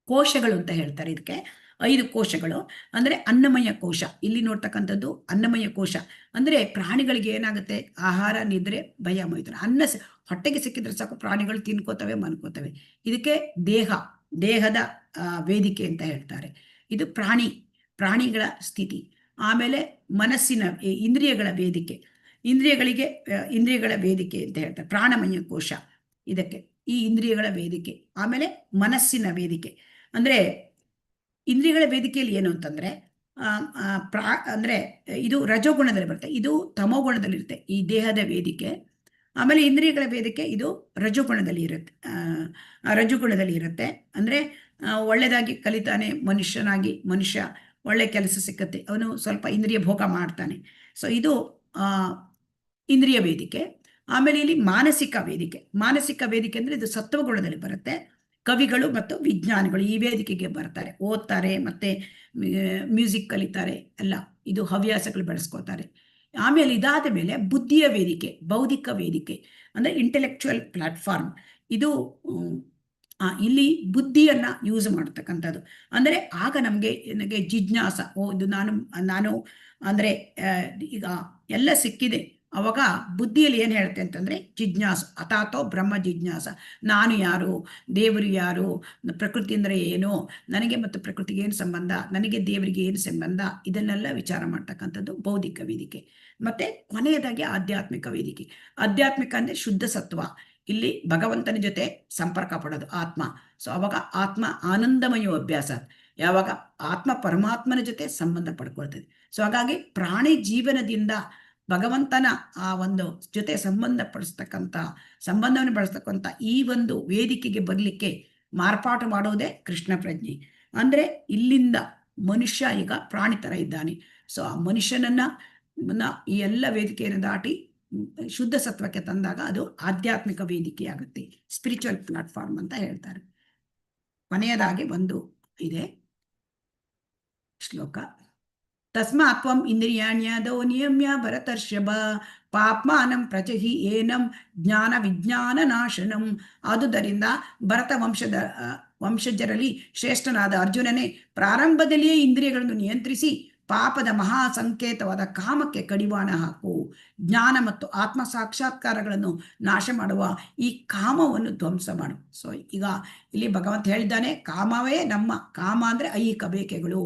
S1: ಕೋಶಗಳು ಅಂತ ಹೇಳ್ತಾರೆ. ಇದಕ್ಕೆ 5 ಕೋಶಗಳು. ಅಂದ್ರೆ ಅನ್ನಮಯ ಕೋಶ, ಇಲ್ಲಿ ನೋಡ್ತಕ್ಕಂಥದ್ದು ಅನ್ನಮಯ ಕೋಶ. ಅಂದ್ರೆ ಪ್ರಾಣಿಗಳಿಗೆ ಏನಾಗುತ್ತೆ, ಆಹಾರ, ನಿದ್ರೆ, ಭಯ, ಮೈಥುನ. ಹೊಟ್ಟೆಗೆ ಸಿಕ್ಕಿದ್ರೆ ಸಾಕು ಪ್ರಾಣಿಗಳು ತಿನ್ಕೋತವೆ, ಮನ್ಕೋತವೆ. ಇದಕ್ಕೆ ದೇಹದ ವೇದಿಕೆ ಅಂತ ಹೇಳ್ತಾರೆ. ಇದು ಪ್ರಾಣಿಗಳ ಸ್ಥಿತಿ. ಆಮೇಲೆ ಮನಸ್ಸಿನ ಇಂದ್ರಿಯಗಳ ವೇದಿಕೆ, ಇಂದ್ರಿಯಗಳ ವೇದಿಕೆ ಅಂತ ಹೇಳ್ತಾರೆ. ಪ್ರಾಣಮಯ ಕೋಶ ಇದಕ್ಕೆ, ಈ ಇಂದ್ರಿಯಗಳ ವೇದಿಕೆ. ಆಮೇಲೆ ಮನಸ್ಸಿನ ವೇದಿಕೆ. ಅಂದ್ರೆ ಇಂದ್ರಿಯಗಳ ವೇದಿಕೆಯಲ್ಲಿ ಏನು ಅಂತಂದ್ರೆ ಅಂದ್ರೆ ಇದು ರಜೋಗುಣದಲ್ಲಿ ಬರುತ್ತೆ, ಇದು ತಮೋಗುಣದಲ್ಲಿರುತ್ತೆ ಈ ದೇಹದ ವೇದಿಕೆ. ಆಮೇಲೆ ಇಂದ್ರಿಯಗಳ ವೇದಿಕೆ ಇದು ರಜೋಗುಣದಲ್ಲಿ ಇರುತ್ತೆ. ಅಂದ್ರೆ ಒಳ್ಳೆದಾಗಿ ಕಲಿತಾನೆ ಮನುಷ್ಯ ಒಳ್ಳೆ ಕೆಲಸ ಸಿಕ್ಕತ್ತೆ, ಅವನು ಸ್ವಲ್ಪ ಇಂದ್ರಿಯ ಭೋಗ ಮಾಡ್ತಾನೆ. ಸೊ ಇದು ಇಂದ್ರಿಯ ವೇದಿಕೆ. ಆಮೇಲೆ ಇಲ್ಲಿ ಮಾನಸಿಕ ವೇದಿಕೆ ಅಂದ್ರೆ ಇದು ಸತ್ವಗುಣದಲ್ಲಿ ಬರುತ್ತೆ. ಕವಿಗಳು ಮತ್ತು ವಿಜ್ಞಾನಿಗಳು ಈ ವೇದಿಕೆಗೆ ಬರ್ತಾರೆ, ಓದ್ತಾರೆ, ಮತ್ತೆ ಮ್ಯೂಸಿಕ್ ಕಲಿತಾರೆ ಎಲ್ಲ. ಇದು ಹವ್ಯಾಸಗಳು ಬೆಳೆಸ್ಕೋತಾರೆ. ಆಮೇಲೆ ಇದಾದ ಮೇಲೆ ಬುದ್ಧಿಯ ವೇದಿಕೆ, ಬೌದ್ಧಿಕ ವೇದಿಕೆ ಅಂದ್ರೆ ಇಂಟೆಲೆಕ್ಚುಯಲ್ ಪ್ಲಾಟ್ಫಾರ್ಮ್. ಇದು ಇಲ್ಲಿ ಬುದ್ಧಿಯನ್ನ ಯೂಸ್ ಮಾಡ್ತಕ್ಕಂಥದ್ದು. ಅಂದರೆ ಆಗ ನನಗೆ ಜಿಜ್ಞಾಸ, ಇದು ನಾನು ಅಂದರೆ ಈಗ ಎಲ್ಲ ಸಿಕ್ಕಿದೆ, ಅವಾಗ ಬುದ್ಧಿಯಲ್ಲಿ ಏನು ಹೇಳುತ್ತೆ ಅಂತಂದರೆ ಜಿಜ್ಞಾಸ, ಅಥಾತೋ ಬ್ರಹ್ಮ ಜಿಜ್ಞಾಸ. ನಾನು ಯಾರು, ದೇವರು ಯಾರು, ಪ್ರಕೃತಿ ಅಂದರೆ ಏನು, ನನಗೆ ಮತ್ತು ಪ್ರಕೃತಿಗೆ ಏನು ಸಂಬಂಧ, ನನಗೆ ದೇವರಿಗೆ ಏನು ಸಂಬಂಧ, ಇದನ್ನೆಲ್ಲ ವಿಚಾರ ಮಾಡ್ತಕ್ಕಂಥದ್ದು ಬೌದ್ಧಿಕ ವೇದಿಕೆ. ಮತ್ತು ಕೊನೆಯದಾಗಿ ಆಧ್ಯಾತ್ಮಿಕ ವೇದಿಕೆ. ಆಧ್ಯಾತ್ಮಿಕ ಅಂದರೆ ಶುದ್ಧ ಸತ್ವ, ಇಲ್ಲಿ ಭಗವಂತನ ಜೊತೆ ಸಂಪರ್ಕ ಪಡೋದು ಆತ್ಮ. ಸೊ ಅವಾಗ ಆತ್ಮ ಆನಂದಮಯ ಅಭ್ಯಾಸ, ಯಾವಾಗ ಆತ್ಮ ಪರಮಾತ್ಮನ ಜೊತೆ ಸಂಬಂಧ ಪಡ್ಕೊಳ್ತದೆ. ಸೊ ಹಾಗಾಗಿ ಪ್ರಾಣಿ ಜೀವನದಿಂದ ಭಗವಂತನ ಆ ಒಂದು ಜೊತೆ ಸಂಬಂಧವನ್ನು ಬಳಸ್ತಕ್ಕಂಥ ಈ ಒಂದು ವೇದಿಕೆಗೆ ಬರಲಿಕ್ಕೆ ಮಾರ್ಪಾಟು ಮಾಡೋದೇ ಕೃಷ್ಣ ಪ್ರಜ್ಞೆ. ಅಂದರೆ ಇಲ್ಲಿಂದ ಮನುಷ್ಯ ಈಗ ಪ್ರಾಣಿ ಥರ ಇದ್ದಾನೆ. ಸೊ ಆ ಮನುಷ್ಯನನ್ನ ಈ ಎಲ್ಲ ವೇದಿಕೆಯನ್ನು ದಾಟಿ ಶುದ್ಧ ಸತ್ವಕ್ಕೆ ತಂದಾಗ ಅದು ಆಧ್ಯಾತ್ಮಿಕ ವೇದಿಕೆ ಆಗುತ್ತೆ, ಸ್ಪಿರಿಚುವಲ್ ಪ್ಲಾಟ್ಫಾರ್ಮ್ ಅಂತ ಹೇಳ್ತಾರೆ. ಕೊನೆಯದಾಗಿ ಒಂದು ಇದೆ ಶ್ಲೋಕ. ತಸ್ಮಾತ್ ತ್ವಂ ಇಂದ್ರಿಯಾಣ್ಯಾದೋ ನಿಯಮ್ಯ ಭರತರ್ಷಭ ಪಾಪ್ಮಾನಂ ಪ್ರಚಹಿ ಏನಂ ಜ್ಞಾನ ವಿಜ್ಞಾನ ನಾಶನಂ. ಆದುದರಿಂದ ಭರತ ವಂಶಜರಲ್ಲಿ ಶ್ರೇಷ್ಠನಾದ ಅರ್ಜುನನೇ, ಪ್ರಾರಂಭದಲ್ಲಿಯೇ ಇಂದ್ರಿಯಗಳನ್ನು ನಿಯಂತ್ರಿಸಿ ಪಾಪದ ಮಹಾ ಸಂಕೇತವಾದ ಕಾಮಕ್ಕೆ ಕಡಿವಾಣ ಹಾಕು. ಜ್ಞಾನ ಮತ್ತು ಆತ್ಮ ಸಾಕ್ಷಾತ್ಕಾರಗಳನ್ನು ನಾಶ ಮಾಡುವ ಈ ಕಾಮವನ್ನು ಧ್ವಂಸ ಮಾಡು. ಸೊ ಈಗ ಇಲ್ಲಿ ಭಗವಂತ ಹೇಳಿದ್ದಾನೆ, ಕಾಮವೇ ನಮ್ಮ ಕಾಮ ಅಂದರೆ ಐಹಿಕ ಬೇಕೆಗಳು.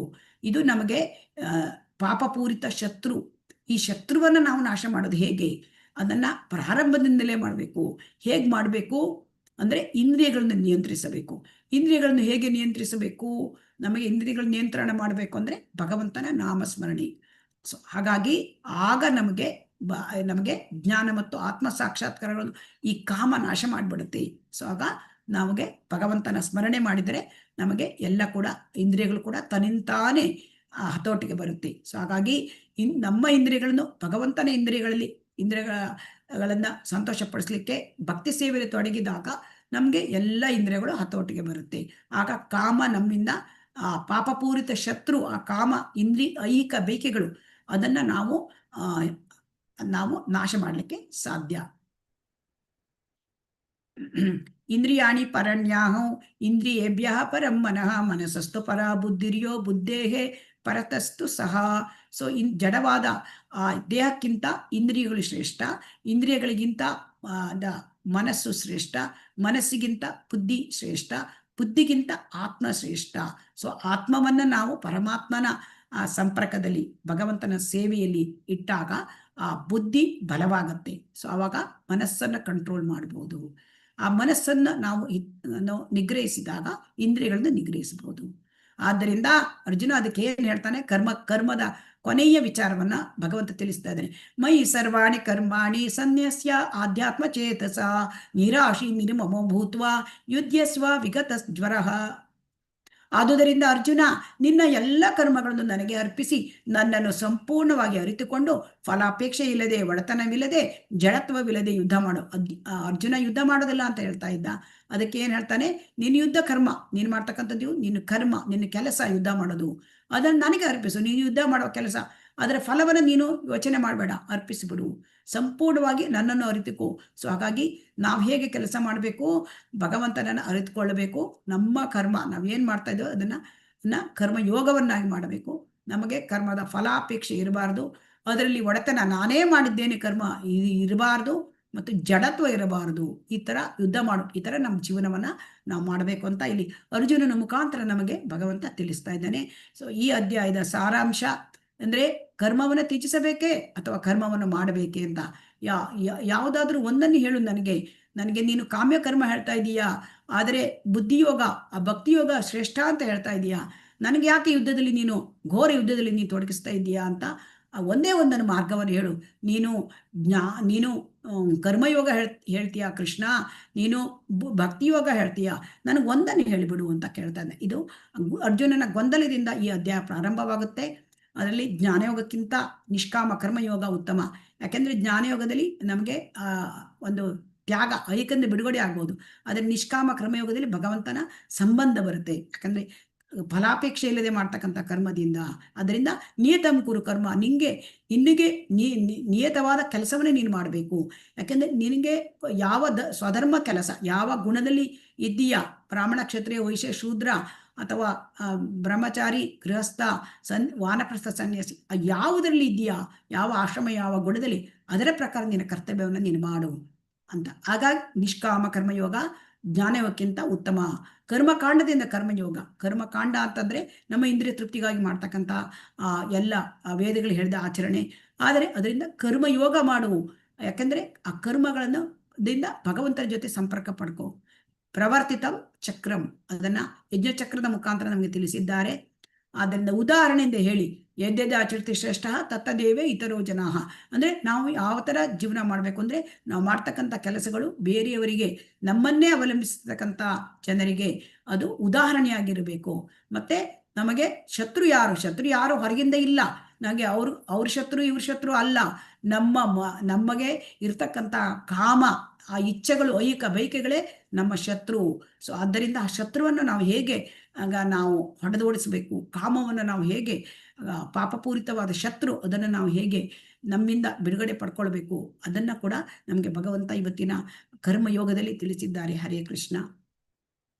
S1: ಇದು ನಮಗೆ ಪಾಪಪೂರಿತ ಶತ್ರು. ಈ ಶತ್ರುವನ್ನು ನಾವು ನಾಶ ಮಾಡೋದು ಹೇಗೆ, ಅದನ್ನು ಪ್ರಾರಂಭದಿಂದಲೇ ಮಾಡಬೇಕು. ಹೇಗೆ ಮಾಡಬೇಕು ಅಂದರೆ ಇಂದ್ರಿಯಗಳನ್ನು ನಿಯಂತ್ರಿಸಬೇಕು. ಇಂದ್ರಿಯಗಳನ್ನು ಹೇಗೆ ನಿಯಂತ್ರಿಸಬೇಕು, ನಮಗೆ ಇಂದ್ರಿಯಗಳ ನಿಯಂತ್ರಣ ಮಾಡಬೇಕು ಅಂದರೆ ಭಗವಂತನ ನಾಮಸ್ಮರಣೆ. ಸೊ ಹಾಗಾಗಿ ಆಗ ನಮಗೆ ಜ್ಞಾನ ಮತ್ತು ಆತ್ಮ ಸಾಕ್ಷಾತ್ಕಾರಗಳನ್ನು ಈ ಕಾಮ ನಾಶ ಮಾಡಿಬಿಡುತ್ತೆ. ಸೊ ಆಗ ನಮಗೆ ಭಗವಂತನ ಸ್ಮರಣೆ ಮಾಡಿದರೆ ನಮಗೆ ಎಲ್ಲ ಕೂಡ ಇಂದ್ರಿಯಗಳು ಕೂಡ ತನ್ನಿಂತಾನೇ ಹತೋಟಿಗೆ ಬರುತ್ತೆ. ಸೊ ಹಾಗಾಗಿ ನಮ್ಮ ಇಂದ್ರಿಯಗಳನ್ನು ಭಗವಂತನ ಇಂದ್ರಿಯಗಳನ್ನು ಸಂತೋಷಪಡಿಸ್ಲಿಕ್ಕೆ ಭಕ್ತಿ ಸೇವೆಯಲ್ಲಿ ತೊಡಗಿದಾಗ ನಮಗೆ ಎಲ್ಲ ಇಂದ್ರಿಯಗಳು ಹತೋಟಿಗೆ ಬರುತ್ತೆ. ಆಗ ಕಾಮ ನಮ್ಮಿಂದ ಆ ಪಾಪಪೂರಿತ ಶತ್ರು, ಆ ಕಾಮ ಐಹಿಕ ಬೇಕೆಗಳು, ಅದನ್ನು ನಾವು ನಾಶ ಮಾಡಲಿಕ್ಕೆ ಸಾಧ್ಯ. ಇಂದ್ರಿಯಾಣಿ ಪರಣ್ಯಾಹಂ ಇಂದ್ರಿಯೇಭ್ಯ ಪರಂ ಮನಃ ಮನಸ್ಸಸ್ತು ಪರ ಬುದ್ಧಿರ್ಯೋ ಬುದ್ಧೇಹೇ ಪರತಸ್ತು ಸಹ. ಸೊ ಜಡವಾದ ಆ ದೇಹಕ್ಕಿಂತ ಇಂದ್ರಿಯಗಳು ಶ್ರೇಷ್ಠ, ಇಂದ್ರಿಯಗಳಿಗಿಂತ ಮನಸ್ಸು ಶ್ರೇಷ್ಠ, ಮನಸ್ಸಿಗಿಂತ ಬುದ್ಧಿ ಶ್ರೇಷ್ಠ, ಬುದ್ಧಿಗಿಂತ ಆತ್ಮ ಶ್ರೇಷ್ಠ. ಸೊ ಆತ್ಮವನ್ನು ನಾವು ಪರಮಾತ್ಮನ ಸಂಪರ್ಕದಲ್ಲಿ ಭಗವಂತನ ಸೇವೆಯಲ್ಲಿ ಇಟ್ಟಾಗ ಆ ಬುದ್ಧಿ ಬಲವಾಗತ್ತೆ. ಸೊ ಆವಾಗ ಮನಸ್ಸನ್ನು ಕಂಟ್ರೋಲ್ ಮಾಡ್ಬೋದು. ಆ ಮನಸ್ಸನ್ನು ನಾವು ನಿಗ್ರಹಿಸಿದಾಗ ಇಂದ್ರಿಯಗಳನ್ನು ನಿಗ್ರಹಿಸಬಹುದು. ಆದ್ದರಿಂದ ಅರ್ಜುನ ಅದಕ್ಕೆ ಏನು ಹೇಳ್ತಾನೆ, ಕರ್ಮದ ಕೊನೆಯ ವಿಚಾರವನ್ನ ಭಗವಂತ ತಿಳಿಸ್ತಾ ಇದ್ದಾನೆ. ಮಯಿ ಸರ್ವಾಣಿ ಕರ್ಮಾಣಿ ಸನ್ಯಸ್ಯ ಆಧ್ಯಾತ್ಮ ಚೇತಸ ನಿರಾಶಿ ನಿರ್ಮಮೋ ಭೂತ್ವ ಯುದ್ಧಸ್ವ ವಿಗತ ಜ್ವರಃ. ಆದುದರಿಂದ ಅರ್ಜುನ, ನಿನ್ನ ಎಲ್ಲ ಕರ್ಮಗಳನ್ನು ನನಗೆ ಅರ್ಪಿಸಿ ನನ್ನನ್ನು ಸಂಪೂರ್ಣವಾಗಿ ಅರಿತುಕೊಂಡು ಫಲಾಪೇಕ್ಷೆ ಇಲ್ಲದೆ, ಒಡೆತನವಿಲ್ಲದೆ, ಜಡತ್ವವಿಲ್ಲದೆ ಯುದ್ಧ ಮಾಡು. ಅರ್ಜುನ ಯುದ್ಧ ಮಾಡೋದಿಲ್ಲ ಅಂತ ಹೇಳ್ತಾ ಇದ್ದ. ಅದಕ್ಕೆ ಏನು ಹೇಳ್ತಾನೆ, ನಿನ್ನ ಯುದ್ಧ ಕರ್ಮ, ನೀನು ಮಾಡ್ತಕ್ಕಂಥದ್ದು ನಿನ್ನ ಕರ್ಮ, ನಿನ್ನ ಕೆಲಸ ಯುದ್ಧ ಮಾಡೋದು, ಅದನ್ನು ನನಗೆ ಅರ್ಪಿಸು. ನೀನು ಯುದ್ಧ ಮಾಡೋ ಕೆಲಸ, ಅದರ ಫಲವನ್ನು ನೀನು ಯೋಚನೆ ಮಾಡಬೇಡ, ಅರ್ಪಿಸಿಬಿಡು, ಸಂಪೂರ್ಣವಾಗಿ ನನ್ನನ್ನು ಅರಿತುಕೋ. ಸೊ ಹಾಗಾಗಿ ನಾವು ಹೇಗೆ ಕೆಲಸ ಮಾಡಬೇಕು, ಭಗವಂತನನ್ನು ಅರಿತುಕೊಳ್ಳಬೇಕು. ನಮ್ಮ ಕರ್ಮ ನಾವೇನು ಮಾಡ್ತಾ ಇದ್ದೋ ಅದನ್ನು ಕರ್ಮಯೋಗವನ್ನಾಗಿ ಮಾಡಬೇಕು. ನಮಗೆ ಕರ್ಮದ ಫಲಾಪೇಕ್ಷೆ ಇರಬಾರ್ದು, ಅದರಲ್ಲಿ ಒಡೆತನ ನಾನೇ ಮಾಡಿದ್ದೇನೆ ಕರ್ಮ ಇರಬಾರ್ದು, ಮತ್ತು ಜಡತ್ವ ಇರಬಾರದು. ಈ ಥರ ಯುದ್ಧ ಈ ಥರ ನಮ್ಮ ಜೀವನವನ್ನು ನಾವು ಮಾಡಬೇಕು ಅಂತ ಇಲ್ಲಿ ಅರ್ಜುನನ ಮುಖಾಂತರ ನಮಗೆ ಭಗವಂತ ತಿಳಿಸ್ತಾ ಇದ್ದಾನೆ. ಸೊ ಈ ಅಧ್ಯಾಯದ ಸಾರಾಂಶ ಅಂದರೆ ಕರ್ಮವನ್ನು ತ್ಯಜಿಸಬೇಕೇ ಅಥವಾ ಕರ್ಮವನ್ನು ಮಾಡಬೇಕೇ ಅಂತ. ಯಾವುದಾದ್ರೂ ಒಂದನ್ನು ಹೇಳು ನನಗೆ ನೀನು ಕಾಮ್ಯ ಕರ್ಮ ಹೇಳ್ತಾ ಇದೀಯಾ, ಆದರೆ ಬುದ್ಧಿಯೋಗ ಭಕ್ತಿಯೋಗ ಶ್ರೇಷ್ಠ ಅಂತ ಹೇಳ್ತಾ ಇದೀಯಾ, ನನಗೆ ಯಾಕೆ ಯುದ್ಧದಲ್ಲಿ ಘೋರ ಯುದ್ಧದಲ್ಲಿ ನೀನು ತೊಡಗಿಸ್ತಾ ಇದೀಯಾ ಅಂತ ಒಂದೇ ಒಂದನ್ನು ಮಾರ್ಗವನ್ನು ಹೇಳು. ನೀನು ಕರ್ಮಯೋಗ ಹೇಳ್ತೀಯಾ ಕೃಷ್ಣ, ನೀನು ಭಕ್ತಿಯೋಗ ಹೇಳ್ತೀಯಾ, ನನಗೆ ಒಂದನ್ನು ಹೇಳಿಬಿಡು ಅಂತ ಕೇಳ್ತಾ ಇದ್ದೆ. ಇದು ಅರ್ಜುನನ ಗೊಂದಲದಿಂದ ಈ ಅಧ್ಯಾಯ ಪ್ರಾರಂಭವಾಗುತ್ತೆ. ಅದರಲ್ಲಿ ಜ್ಞಾನಯೋಗಕ್ಕಿಂತ ನಿಷ್ಕಾಮ ಕರ್ಮಯೋಗ ಉತ್ತಮ. ಯಾಕೆಂದರೆ ಜ್ಞಾನಯೋಗದಲ್ಲಿ ನಮಗೆ ಒಂದು ತ್ಯಾಗ, ಐಕಂದ ಬಿಡುಗಡೆ ಆಗ್ಬೋದು. ಆದರೆ ನಿಷ್ಕಾಮ ಕರ್ಮಯೋಗದಲ್ಲಿ ಭಗವಂತನ ಸಂಬಂಧ ಬರುತ್ತೆ. ಯಾಕಂದರೆ ಫಲಾಪೇಕ್ಷೆ ಇಲ್ಲದೆ ಮಾಡ್ತಕ್ಕಂಥ ಕರ್ಮದಿಂದ. ಅದರಿಂದ ನಿಯತಂ ಕುರು ಕರ್ಮ, ನಿನಗೆ ನಿಯತವಾದ ಕೆಲಸವನ್ನೇ ನೀನು ಮಾಡಬೇಕು. ಯಾಕೆಂದರೆ ನಿನಗೆ ಯಾವ ಸ್ವಧರ್ಮ ಕೆಲಸ, ಯಾವ ಗುಣದಲ್ಲಿ ಇದ್ದೀಯಾ ಬ್ರಾಹ್ಮಣ ಕ್ಷತ್ರಿಯ ವೈಶ್ಯ ಶೂದ್ರ ಅಥವಾ ಬ್ರಹ್ಮಚಾರಿ ಗೃಹಸ್ಥ ವಾನಪ್ರಸ್ಥ ಸನ್ಯಾಸಿ ಯಾವುದರಲ್ಲಿ ಇದೆಯಾ, ಯಾವ ಆಶ್ರಮ ಯಾವ ಗುಣದಲ್ಲಿ, ಅದರ ಪ್ರಕಾರ ನಿನ್ನ ಕರ್ತವ್ಯವನ್ನು ನೀನು ಮಾಡು ಅಂತ. ಹಾಗಾಗಿ ನಿಷ್ಕಾಮ ಕರ್ಮಯೋಗ ಜ್ಞಾನಯೋಗಕ್ಕಿಂತ ಉತ್ತಮ. ಕರ್ಮಕಾಂಡದಿಂದ ಕರ್ಮಯೋಗ, ಕರ್ಮಕಾಂಡ ಅಂತಂದ್ರೆ ನಮ್ಮ ಇಂದ್ರಿಯ ತೃಪ್ತಿಗಾಗಿ ಮಾಡ್ತಕ್ಕಂಥ ಎಲ್ಲ ವೇದಗಳು ಹೇಳಿದ ಆಚರಣೆ. ಆದರೆ ಅದರಿಂದ ಕರ್ಮಯೋಗ ಮಾಡುವು, ಯಾಕಂದ್ರೆ ಆ ಕರ್ಮಗಳನ್ನು ದಿಂದ ಭಗವಂತನ ಜೊತೆ ಸಂಪರ್ಕ ಪಡ್ಕೋ. ಪ್ರವರ್ತಿತಂ ಚಕ್ರಂ, ಅದನ್ನ ಯಜ್ಞಚಕ್ರದ ಮುಖಾಂತರ ನಮಗೆ ತಿಳಿಸಿದ್ದಾರೆ. ಆದ್ದರಿಂದ ಉದಾಹರಣೆಯಿಂದ ಹೇಳಿ, ಯದ್ಯದ ಆಚರಿಸಿ ಶ್ರೇಷ್ಠ ತತ್ತದೇವೇ ಇತರೋ ಜನಾಹ, ಅಂದ್ರೆ ನಾವು ಯಾವ ತರ ಜೀವನ ಮಾಡ್ಬೇಕು ಅಂದ್ರೆ ನಾವು ಮಾಡ್ತಕ್ಕಂಥ ಕೆಲಸಗಳು ಬೇರೆಯವರಿಗೆ, ನಮ್ಮನ್ನೇ ಅವಲಂಬಿಸತಕ್ಕಂಥ ಜನರಿಗೆ ಅದು ಉದಾಹರಣೆಯಾಗಿರಬೇಕು. ಮತ್ತೆ ನಮಗೆ ಶತ್ರು ಯಾರು ಹೊರಗಿಂದ ಇಲ್ಲ, ನನಗೆ ಅವ್ರ ಶತ್ರು ಇವ್ರ ಶತ್ರು ಅಲ್ಲ, ನಮಗೆ ಇರ್ತಕ್ಕಂಥ ಕಾಮ, ಆ ಇಚ್ಛೆಗಳು, ಐಹಿಕ ಬಯಕೆಗಳೇ ನಮ್ಮ ಶತ್ರು. ಸೊ ಆದ್ದರಿಂದ ಆ ಶತ್ರುವನ್ನು ನಾವು ಹೇಗೆ ನಾವು ಹೊಡೆದೋಡಿಸಬೇಕು, ಕಾಮವನ್ನು ನಾವು ಹೇಗೆ, ಪಾಪಪೂರಿತವಾದ ಶತ್ರು ಅದನ್ನು ನಾವು ಹೇಗೆ ನಮ್ಮಿಂದ ಬಿಡುಗಡೆ ಪಡ್ಕೊಳ್ಬೇಕು, ಅದನ್ನ ಕೂಡ ನಮಗೆ ಭಗವಂತ ಇವತ್ತಿನ ಕರ್ಮಯೋಗದಲ್ಲಿ ತಿಳಿಸಿದ್ದಾರೆ. ಹರೇ ಕೃಷ್ಣ.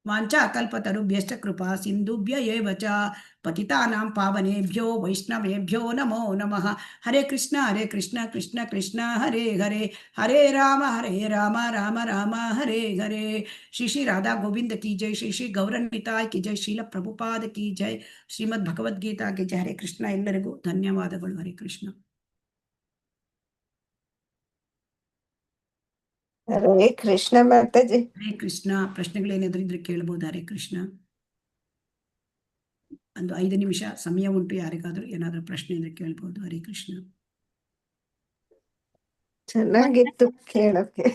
S1: ವಾಂಚಾ ಕಲ್ಪತರುಭ್ಯಶ್ಚ ಕೃಪಾ ಸಿಂಧುಭ್ಯ ಏವ ಚ ಪತಿತಾನಾಂ ಪಾವನೇಭ್ಯೋ ವೈಷ್ಣವೇಭ್ಯೋ ನಮೋ ನಮಃ. ಹರೇ ಕೃಷ್ಣ ಕೃಷ್ಣ ಕೃಷ್ಣ ಹರೇ ಹರೇ, ಹರೇ ರಾಮ ರಾಮ ರಾಮ ಹರೇ ಹರೇ. ಶ್ರೀ ರಾಧಾ ಗೋವಿಂದ ಕಿ ಜೈ, ಶ್ರೀ ಗೌರನ್ವಿತಾಯ್ ಕಿ ಜೈ, ಶ್ರೀಲ ಪ್ರಭುಪಾದ ಕಿ ಜೈ, ಶ್ರೀಮದ್ ಭಗವದ್ಗೀತಾ ಕಿ ಜೈ. ಹರೇ ಕೃಷ್ಣ. ಎಲ್ಲರಿಗೂ ಧನ್ಯವಾದಗಳು. ಹರೇ ಕೃಷ್ಣ.
S2: ಹರೇ ಕೃಷ್ಣ ಮಾತಾಜಿ.
S1: ಹರೇ ಕೃಷ್ಣ. ಪ್ರಶ್ನೆಗಳೇನಾದ್ರೂ ಇದ್ರೆ ಕೇಳ್ಬೋದು. ಹರೇ ಕೃಷ್ಣ. ಒಂದು 5 ನಿಮಿಷ ಸಮಯ ಉಂಟು, ಯಾರಿಗಾದ್ರೂ ಏನಾದ್ರೂ ಪ್ರಶ್ನೆ ಇದ್ರೆ ಕೇಳ್ಬೋದು. ಹರೇ ಕೃಷ್ಣ.
S2: ಚೆನ್ನಾಗಿತ್ತು ಕೇಳೋಕೆ.